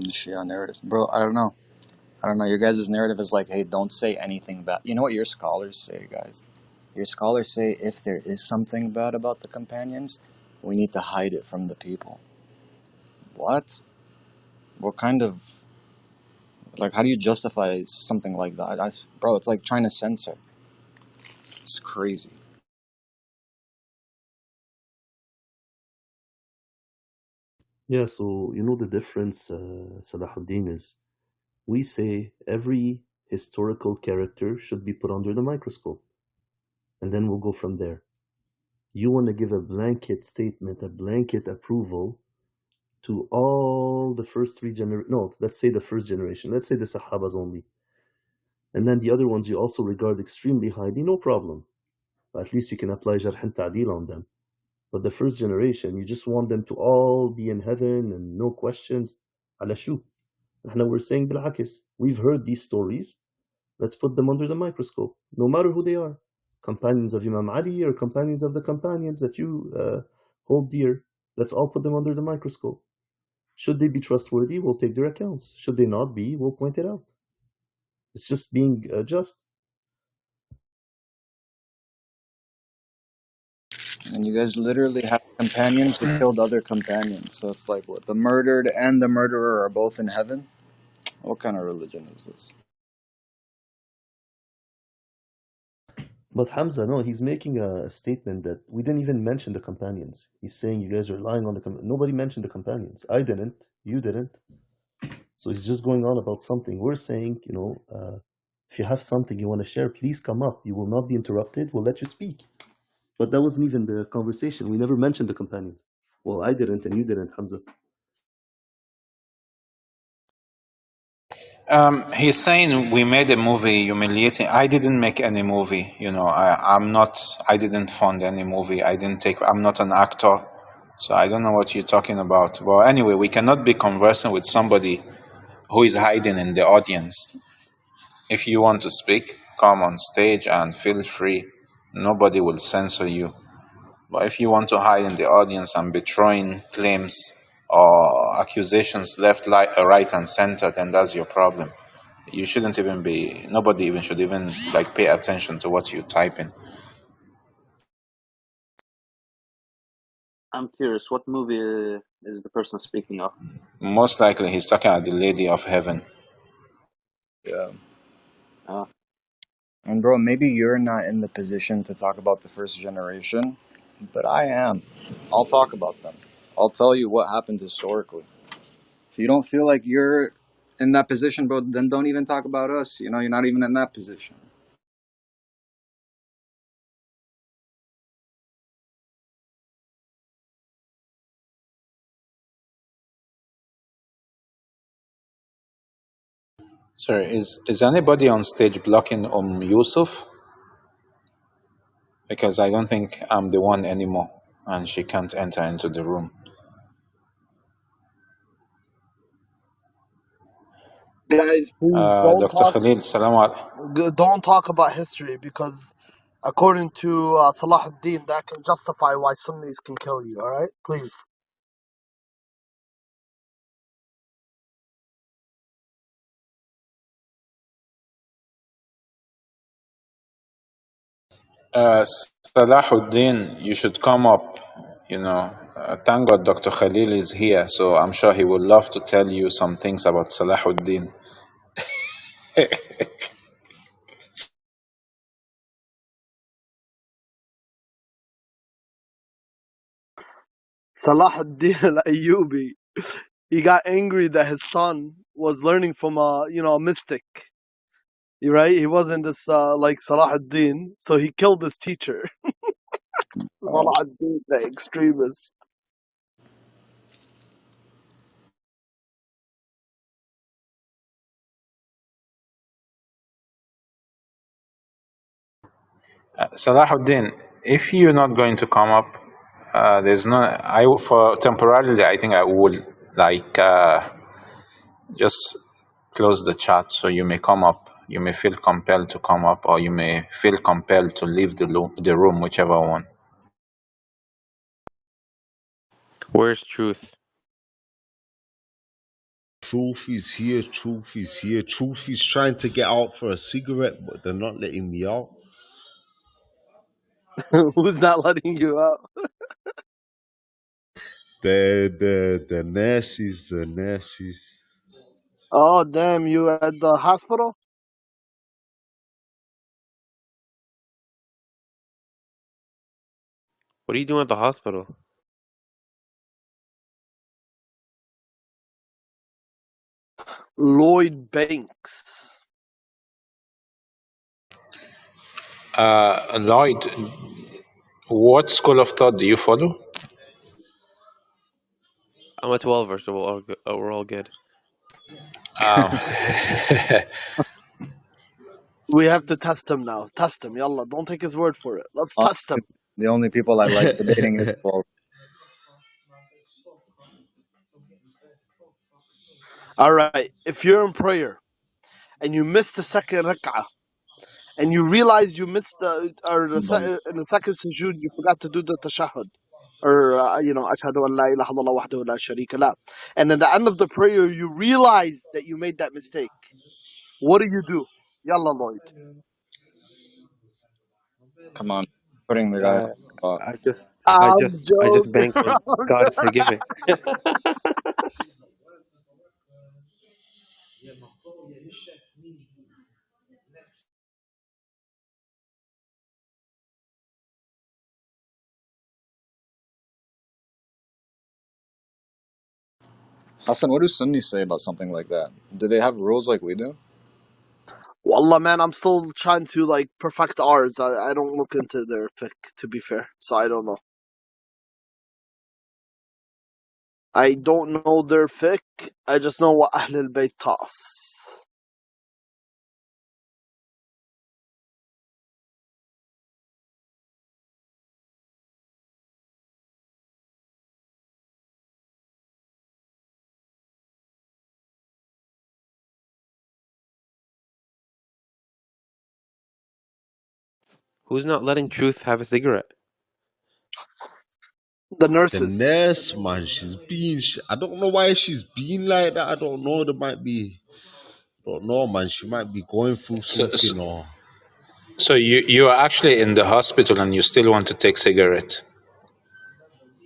The Shia narrative, bro. I don't know. I don't know. Your guys' narrative is like, hey, don't say anything bad. You know what your scholars say, guys? Your scholars say if there is something bad about the companions, we need to hide it from the people. What? What kind of, like, how do you justify something like that? Bro, it's like trying to censor. It's crazy. Yeah, so you know the difference, Salahuddin, is we say every historical character should be put under the microscope, and then we'll go from there. You want to give a blanket statement, a blanket approval to all the first three generations. No, let's say the first generation. Let's say the Sahabas only. And then the other ones you also regard extremely highly, no problem. At least you can apply Jarh and Ta'dil on them. But the first generation, you just want them to all be in heaven and no questions. على شو? احنا we're saying بالعكس. We've heard these stories. Let's put them under the microscope, no matter who they are. Companions of Imam Ali or companions of the companions that you hold dear. Let's all put them under the microscope. Should they be trustworthy, we'll take their accounts. Should they not be, we'll point it out. It's just being just. And you guys literally have companions who killed other companions. So it's like, what? The murdered and the murderer are both in heaven? What kind of religion is this? But Hamza, no, he's making a statement that we didn't even mention the companions. He's saying you guys are relying on the nobody mentioned the companions. I didn't. You didn't. So he's just going on about something. We're saying, if you have something you want to share, please come up. You will not be interrupted. We'll let you speak. But that wasn't even the conversation. We never mentioned the companions. Well, I didn't, and you didn't, Hamza. He's saying we made a movie humiliating. I didn't make any movie. I'm not. I didn't fund any movie. I'm not an actor, so I don't know what you're talking about. Well, anyway, we cannot be conversing with somebody who is hiding in the audience. If you want to speak, come on stage and feel free. Nobody will censor you. But if you want to hide in the audience and be throwing claims or accusations left, right, and center, then that's your problem. You shouldn't even be. Nobody even should even pay attention to what you're typing. I'm curious, what movie is the person speaking of? Most likely, he's talking about the Lady of Heaven. Yeah. Uh, And bro, maybe you're not in the position to talk about the first generation, but I am. I'll talk about them. I'll tell you what happened historically. If you don't feel like you're in that position, bro, then don't even talk about us. You're not even in that position. Sorry, is anybody on stage blocking Yusuf? Because I don't think I'm the one anymore, and she can't enter into the room. Guys, please don't Dr. talk. Khalil, salam alaikum. Don't talk about history because, according to Salahuddin, that can justify why Sunnis can kill you. All right, please. Salahuddin, you should come up. Thank God Dr. Khalil is here, so I'm sure he would love to tell you some things about Salahuddin. Salahuddin al-Ayyubi, he got angry that his son was learning from a mystic. Right? He wasn't this like Salahuddin, so he killed his teacher. Salahuddin, the extremist. Salahuddin, if you're not going to come up, there's no. For temporarily, I think I will just close the chat so you may come up. You may feel compelled to come up, or you may feel compelled to leave the room, whichever one. Where's truth? Truth is here, truth is here. Truth is trying to get out for a cigarette, but they're not letting me out. Who's not letting you out? The nurses, the nurses. Oh, damn, you at the hospital? What are you doing at the hospital? Lloyd Banks. Lloyd, what school of thought do you follow? I'm a 12er, so we're all good. We have to test him now. Test him, yalla. Don't take his word for it. Let's test him. The only people I like debating is Paul. All right. If you're in prayer and you miss the second rak'ah and you realize you missed in the second sujood you forgot to do the tashahhud, or ashhadu an la ilaha illallah wahdahu la sharika lah, and at the end of the prayer you realize that you made that mistake, what do? Yalla, Lloyd. Come on, putting the guy on the spot. I I'm just joking. bank on God forgiving. Hassan, what do Sunnis say about something like that? Do they have rules like we do? Wallah, man, I'm still trying to perfect ours. I don't look into their fiqh, to be fair, so I don't know. I don't know their fiqh. I just know what Ahlul Bayt taught us. Who's not letting Truth have a cigarette? The The nurses. nurse, man, she's being. I don't know why she's being like that. I don't know. There might be. I don't know, man. She might be going through something or. So you are actually in the hospital and you still want to take cigarette?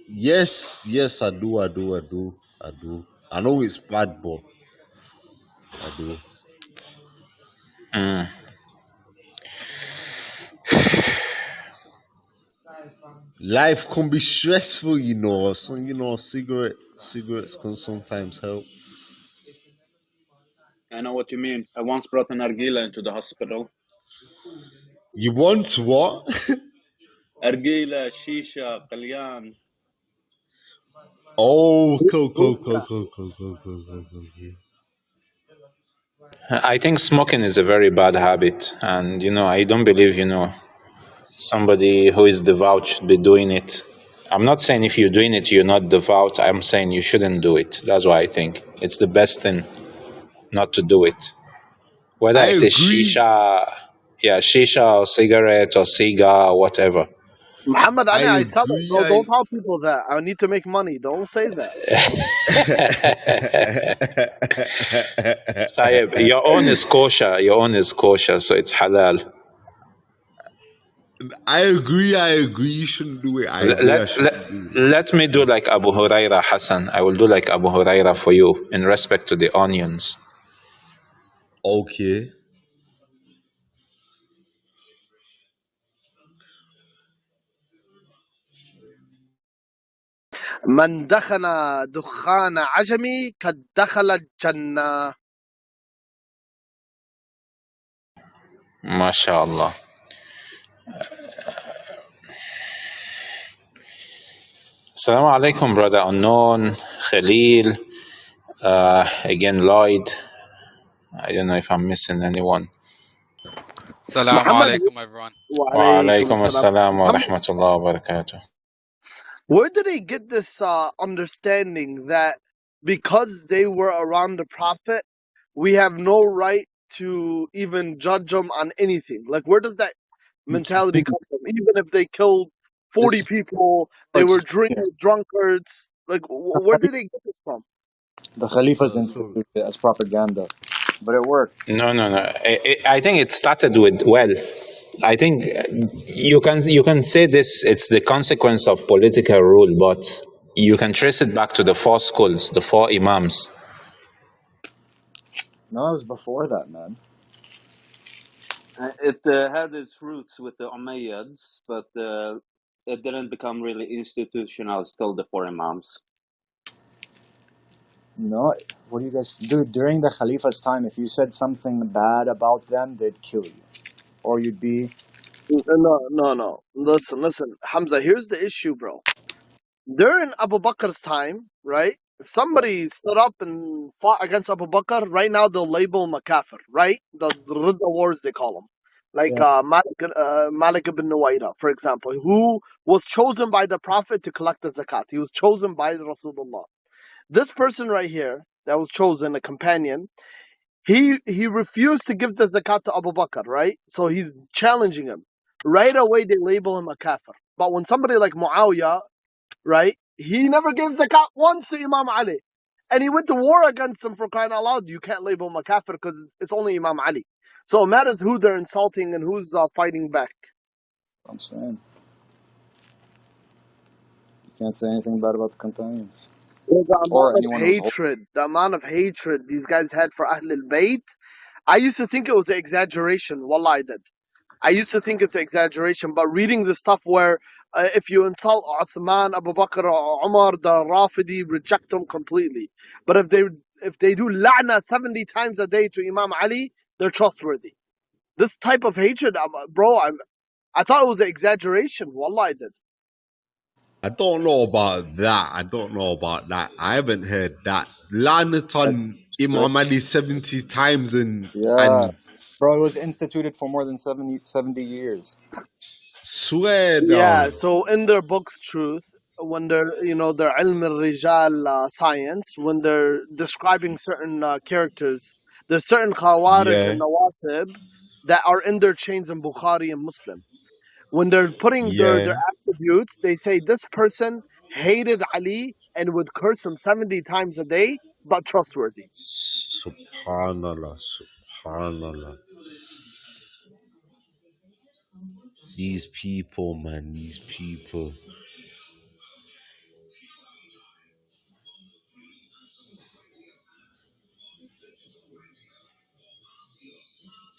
Yes, I do. I know it's bad, but I do. Mm. Life can be stressful, you know. So cigarettes can sometimes help. I know what you mean. I once brought an argila into the hospital. You want what? Argila, shisha, kalyan. Oh, cool. I think smoking is a very bad habit, and I don't believe somebody who is devout should be doing it. I'm not saying if you're doing it you're not devout. I'm saying you shouldn't do it. That's why I think it's the best thing not to do it. Whether I it is agree. shisha or cigarette or cigar or whatever. Muhammad, I I sell it. agree. Don't tell people that. I need to make money. Don't say that. Your own is kosher, so it's halal. I agree. You shouldn't do it. I agree. Let me do like Abu Huraira, Hassan. I will do like Abu Huraira for you in respect to the onions. Okay. من دخن دخان عجمي قد دخل الجنة. MashaAllah. Assalamu alaikum, brother Unknown, Khalil, again Lloyd. I don't know if I'm missing anyone. Assalamu Muhammad, alaikum, everyone. wa Wa alaykum alaikum assalam. assalam wa Muhammad, rahmatullah wa barakatuh. where do they get this understanding that because they were around the Prophet, we have no right to even judge them on anything? Like, where does that It's mentality come from? Even if they killed 40 it's people, they like were yeah. drunkards. Like, where did they get this from? The Khalifas So instituted it as propaganda, but it worked. No, no, no. I think it started with, well, I think you can say this. It's the consequence of political rule, but you can trace it back to the four schools, the four imams. No, it was before that, man. It had its roots with the Umayyads, but it didn't become really institutional till the four Imams. No, what do you guys do? During the Khalifa's time, if you said something bad about them, they'd kill you. Or you'd be... No. Listen, Hamza. Here's the issue, bro. During Abu Bakr's time, right? If somebody stood up and fought against Abu Bakr, right now they'll label him a kafir, right? The Ridda wars, they call them. Like Yeah. Malik ibn Nuwayra, for example, who was chosen by the Prophet to collect the zakat. He was chosen by Rasulullah. This person right here that was chosen, a companion, he refused to give the zakat to Abu Bakr, right? So he's challenging him. Right away they label him a kafir. But when somebody like Muawiyah, right, he never gave zakat once to Imam Ali. And he went to war against him, for crying out loud. You can't label him a kafir because it's only Imam Ali. So it matters who they're insulting and who's fighting back. I'm saying. You can't say anything bad about the companions. Well, the Or amount of anyone who's holding. hatred these guys had for Ahlul Bayt, I used to think it was an exaggeration. Wallah, I did. I used to think it's an exaggeration, but reading the stuff where if you insult Uthman, Abu Bakr, or Umar, the Rafidi reject them completely. But if they do la'na 70 times a day to Imam Ali, they're trustworthy. This type of hatred, bro, I thought it was an exaggeration. Wallah, I did. I don't know about that. I haven't heard that. Lanat on Imam Ali 70 times Yeah. and Bro, it was instituted for more than 70 years. swear Yeah, down. so in their books, Truth, when they're, their ilm al-rijal science, when they're describing certain characters, there's certain khawarij Yeah, and nawasib that are in their chains in Bukhari and Muslim. When they're putting their yeah. attributes, they say this person hated Ali and would curse him 70 times a day, but trustworthy. Subhanallah, subhanallah. These people, man, these people.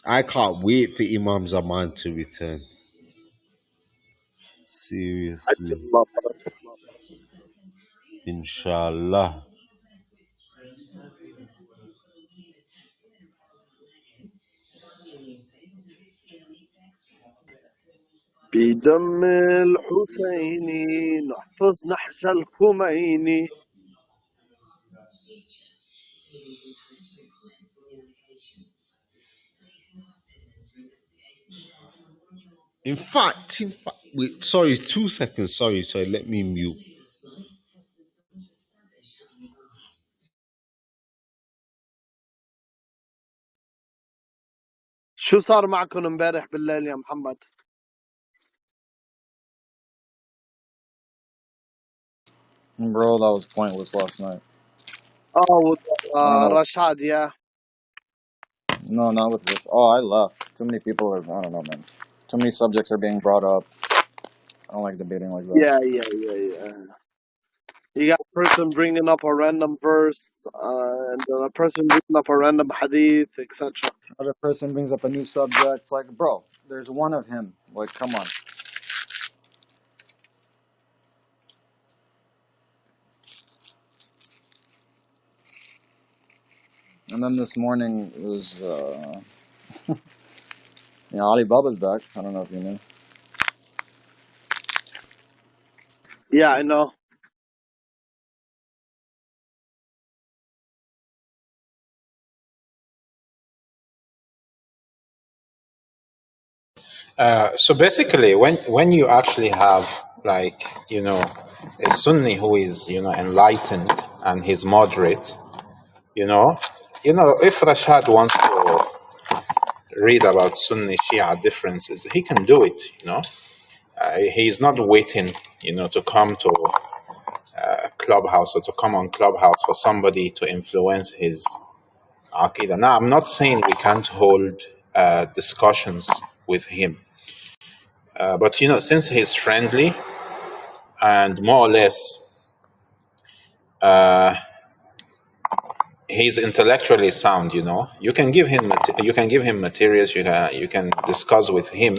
I can't wait for Imam Zaman to return. Seriously. Inshallah. بدم الحسين نحفظ نحش الخميني. In fact, wait, sorry, 2 seconds. Sorry, let me mute. شو صار معكم امبارح بالليل يا محمد؟ Bro, that was pointless last night. Oh, with I don't know. Rashad, yeah. No, not with this. Oh, I left. Too many people are... I don't know, man. Too many subjects are being brought up. I don't like debating like that. Yeah. You got a person bringing up a random verse, and then a person bringing up a random hadith, etc. Other person brings up a new subject. It's like, bro, there's one of him. Like, come on. And then this morning it was, Ali Baba's back. I don't know if you knew. Yeah, I know. So basically, when you actually have, like, a Sunni who is, enlightened and he's moderate, if Rashad wants to read about Sunni Shia differences, he can do it. He's not waiting, to come to Clubhouse or to come on Clubhouse for somebody to influence his Aqidah. Now, I'm not saying we can't hold discussions with him, but since he's friendly and more or less he's intellectually sound, you can give him materials. You can discuss with him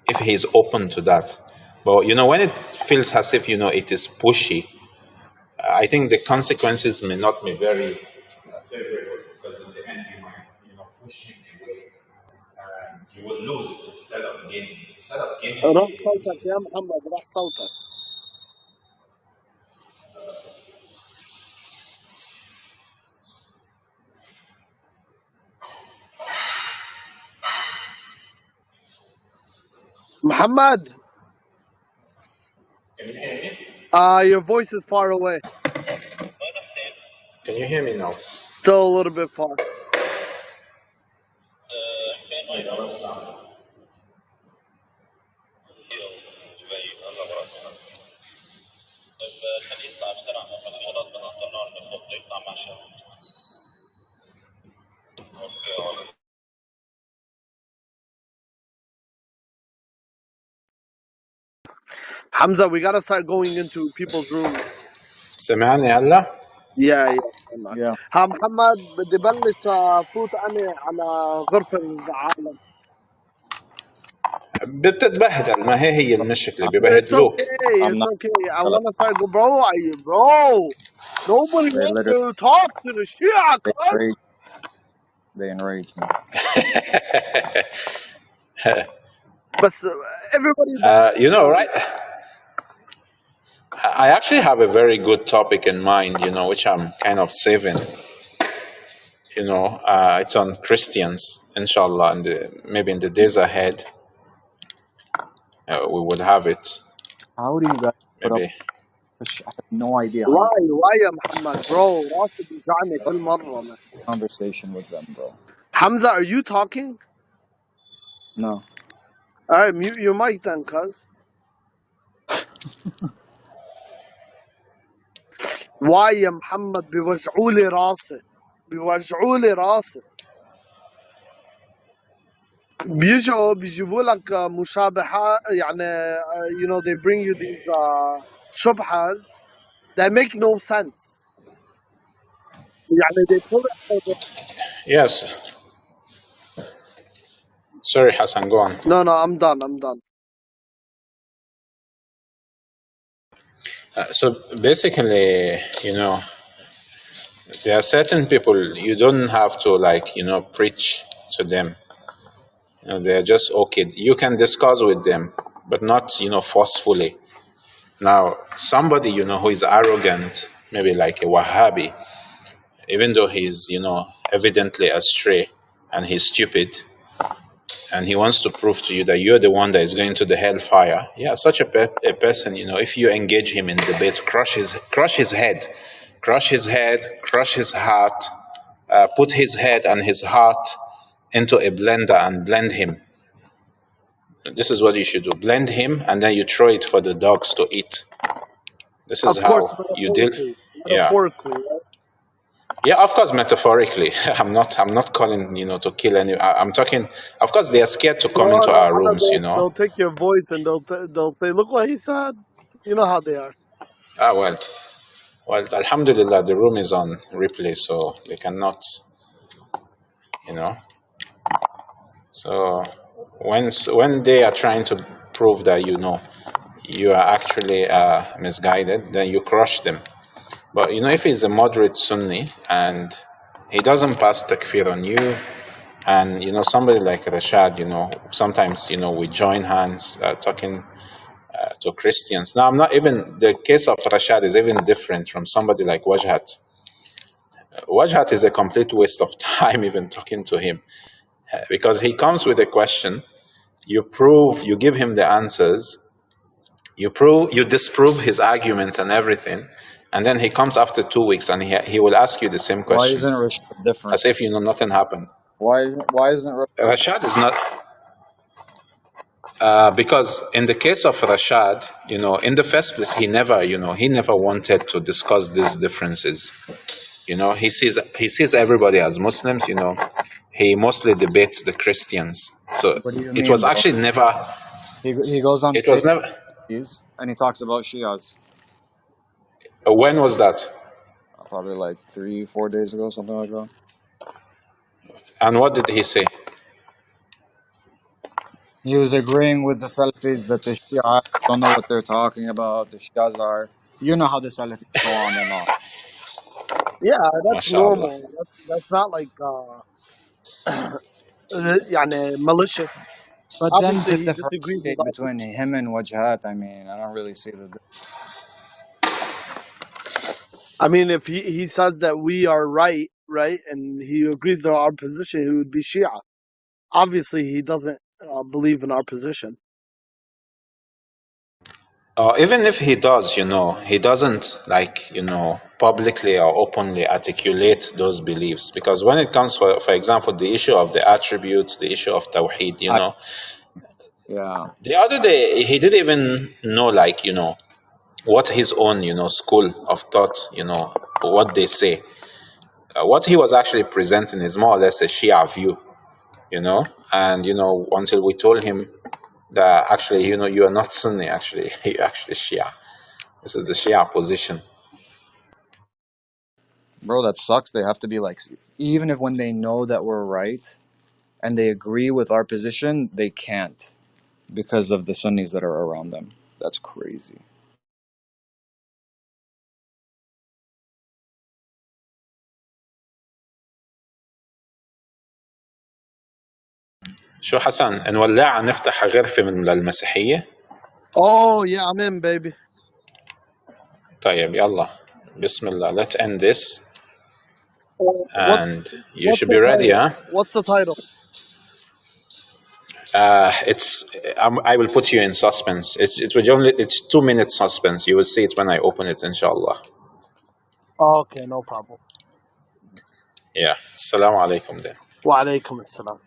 if he's open to that. But when it feels as if it is pushy, I think the consequences may not be very favorable, because in the end you might push him away and you will lose instead of gaining. روح You will صوتك lose. يا محمد، روح صوتك. Muhammad, Can you hear me? your voice is far away. Can you hear me now? Still a little bit far. Wait, I was down. Hamza, we gotta start going into people's rooms. سمعني هلا؟ Yeah, سامعك. Yeah. ها محمد، بدي بلش فوت أنا على غرفة العالم. بتتبهدل، ما هي المشكلة، It's ببهدلوك. okay, I'm it's not. okay. I wanna start go, bro. Nobody They wants literally to talk to the Shia, they cuz. enrage. They enrage me. But everybody backs Right? I actually have a very good topic in mind, which I'm kind of saving. It's on Christians, inshallah, and maybe in the days ahead, we would have it. How do you guys put up? Maybe. I have no idea how you why يا محمد bro راسي بيوجعني كل مرة man. conversation with them, bro. Hamza, are you talking? No. Alright, mute your mic then, cuz. Why يا محمد بيوجعولي راسي، بيوجعولي راسي. بيجيبوا لك مشابهات، يعني they bring you these shubhas that make no sense. يعني they pull it out of... Yes. Sorry, Hassan, go on. No, I'm done. So basically, there are certain people you don't have to preach to them. They're just okay. You can discuss with them, but not forcefully. Now, somebody who is arrogant, maybe like a Wahhabi, even though he's evidently astray and he's stupid, and he wants to prove to you that you're the one that is going to the hellfire. Yeah, such a person, if you engage him in debate, crush his head, crush his heart, put his head and his heart into a blender and blend him. This is what you should do. Blend him, and then you throw it for the dogs to eat. This is Of course, how you deal. Yeah. metaphorically, right? Yeah, of course, metaphorically. I'm not calling, to kill any. I'm talking. Of course, they are scared to come into our rooms, They'll take your voice and they'll say, "Look what he said." You know how they are. Well, alhamdulillah, the room is on replay, so they cannot, So when they are trying to prove that you are actually misguided, then you crush them. But if he's a moderate Sunni and he doesn't pass takfir on you, and somebody like Rashad, sometimes we join hands talking to Christians. Now, I'm not even, the case of Rashad is even different from somebody like Wajhat. Wajhat is a complete waste of time even talking to him, because he comes with a question, you give him the answers, you disprove his arguments and everything, and then he comes after 2 weeks and he will ask you the same Why question, isn't Rashad different? as if nothing happened. Why isn't Rashad is not. Because in the case of Rashad, in the first place, he never wanted to discuss these differences. He sees everybody as Muslims. He mostly debates the Christians. So What do you it mean, was bro? actually never. He goes on It was stage never. and he talks about Shias. When was that? Probably like 3-4 days ago, something like that. And what did he say? He was agreeing with the Salafis that the Shia don't know what they're talking about. The Shias are, you know how the Salafis go on and on. Yeah, that's MashaAllah. normal. That's not like يعني malicious. But then Obviously, to he disagrees with differentiate our between position. him and Wajhat, I mean, I don't really see the. I mean, if he says that we are right, and he agrees with our position, he would be Shia. Obviously, he doesn't believe in our position. Even if he does, he doesn't publicly or openly articulate those beliefs. Because when it comes, for example, the issue of the attributes, the issue of Tawheed, Yeah. the other day he didn't even know, what his own, school of thought, what they say. What he was actually presenting is more or less a Shia view, and, until we told him that actually, you are not Sunni, actually, you're actually Shia. This is the Shia position. Bro, that sucks. They have to be like, even if when they know that we're right and they agree with our position, they can't because of the Sunnis that are around them. That's crazy. شو حسن نولع نفتح غرفة من المسيحية؟ Oh yeah, I'm in, baby. طيب يلا بسم الله. Let's end this What's and you should be ready, title? huh? What's the title? I will put you in suspense. It's 2 minutes suspense. You will see it when I open it, inshallah. Oh, okay, no problem. Yeah. Assalamu alaikum then. Wa alaikum assalam.